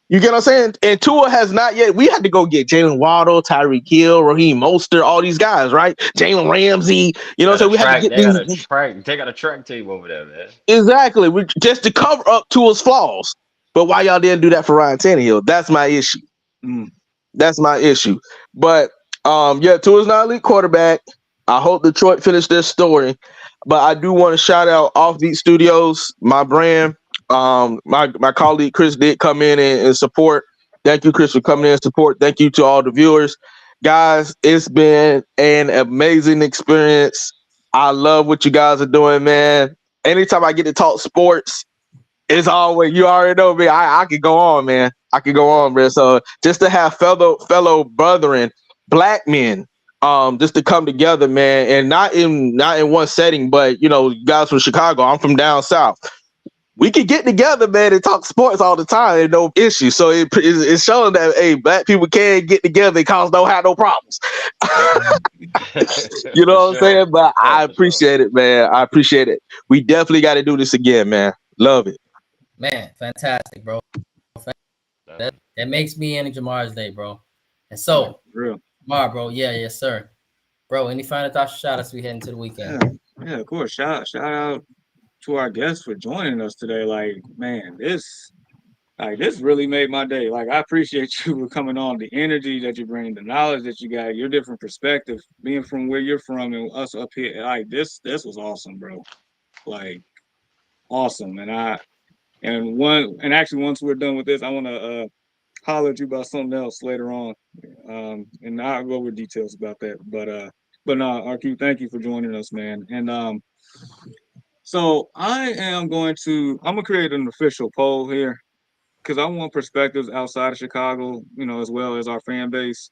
You get what I'm saying? And Tua has not yet. We had to go get Jalen Waddle, Tyreek Hill, Raheem Mostert, all these guys, right? Jalen Ramsey. You know what I'm saying? We had to get these. They got a track team over there, man. Exactly. Just to cover up Tua's flaws. But why y'all didn't do that for Ryan Tannehill? That's my issue. That's my issue. But yeah, Tua's not an elite quarterback. I hope Detroit finish their story. But I do want to shout out Offbeat Studios, my brand. My colleague Chris did come in and support. Thank you, Chris, for coming in and support. Thank you to all the viewers. Guys, it's been an amazing experience. I love what you guys are doing, man. Anytime I get to talk sports, it's always, you already know me. I could go on, man. I could go on, man. So just to have fellow brethren, black men, just to come together, man, and not in one setting, but you know, guys from Chicago. I'm from down south. We can get together, man, and talk sports all the time and no issue. So it's showing that, hey, black people can get together and cause don't have no problems. You know what I'm saying? But I appreciate it, man. I appreciate it. We definitely got to do this again, man. Love it. Man, fantastic, bro. That makes me and Jamar's day, bro. And so, Jamar, bro, yes, sir. Bro, any final thoughts or shout outs we head into the weekend? Yeah, of course. Shout out to our guests for joining us today. Like, man, this really made my day. Like, I appreciate you for coming on, the energy that you bring, the knowledge that you got, your different perspective, being from where you're from and us up here. Like, this was awesome, bro. Like, awesome. And actually once we're done with this, I want to holler at you about something else later on. And I'll go over details about that. But no, RQ, thank you for joining us, man. And so I'm gonna create an official poll here because I want perspectives outside of Chicago, you know, as well as our fan base.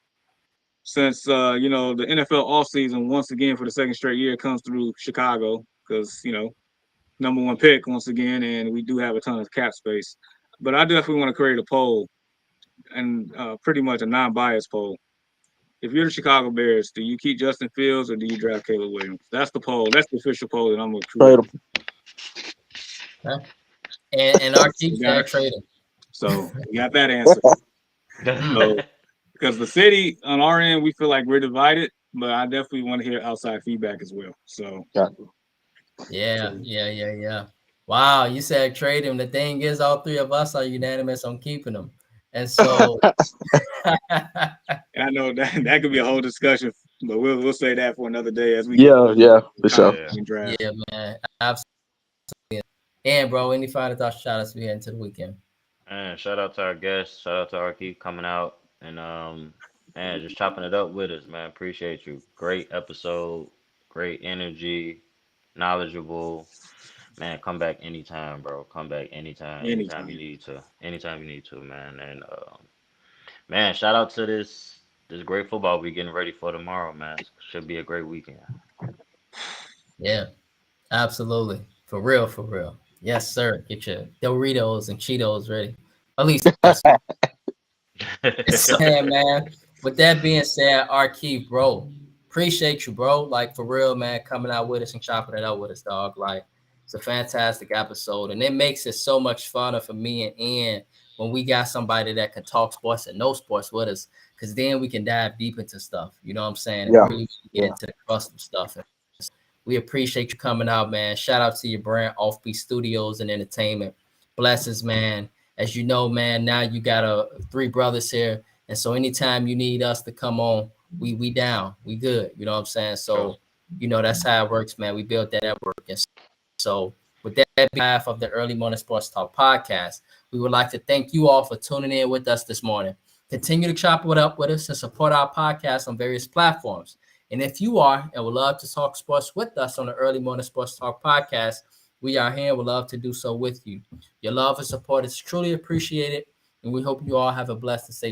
Since you know, the NFL offseason once again for the second straight year comes through Chicago because, you know, number one pick once again, and we do have a ton of cap space. But I definitely want to create a poll. and pretty much a non-biased poll. If you're the Chicago Bears, do you keep Justin Fields or do you draft Caleb Williams? That's the poll. That's the official poll that I'm going to Trade him. And our We keep got that it. trading. So we got that answer. So, because the city on our end, we feel like we're divided, but I definitely want to hear outside feedback as well. So Yeah. Wow, you said trade him. The thing is, all three of us are unanimous on keeping him. And so and I know that could be a whole discussion, but we'll say that for another day as we Yeah, for sure. draft. yeah, man. Absolutely. And bro, any final thoughts, shout outs we head into the weekend? Man, shout out to our guests. Shout out to our keep coming out and man, just chopping it up with us, man. Appreciate you. Great episode, great energy, knowledgeable. Man, come back anytime, bro. Come back anytime you need to. Anytime you need to, man. And man, shout out to this great football we getting ready for tomorrow, man. Should be a great weekend. Yeah, absolutely. For real. Yes, sir. Get your Doritos and Cheetos ready. At least that's so, man. With that being said, Keith, bro, appreciate you, bro. Like for real, man, coming out with us and chopping it up with us, dog. Like it's a fantastic episode, and it makes it so much funner for me and Ian when we got somebody that can talk sports and know sports with us, because then we can dive deep into stuff. You know what I'm saying? And Yeah. really get into the crust of stuff. We appreciate you coming out, man. Shout out to your brand, Offbeat Studios and Entertainment. Blessings, man. As you know, man, now you got three brothers here. And so anytime you need us to come on, we down. We good. You know what I'm saying? So, you know, that's how it works, man. We built that network. And so with that, on behalf of the Early Morning Sports Talk podcast, we would like to thank you all for tuning in with us this morning. Continue to chop it up with us and support our podcast on various platforms. And if you are and would love to talk sports with us on the Early Morning Sports Talk podcast, we are here and would love to do so with you. Your love and support is truly appreciated, and we hope you all have a blessed and safe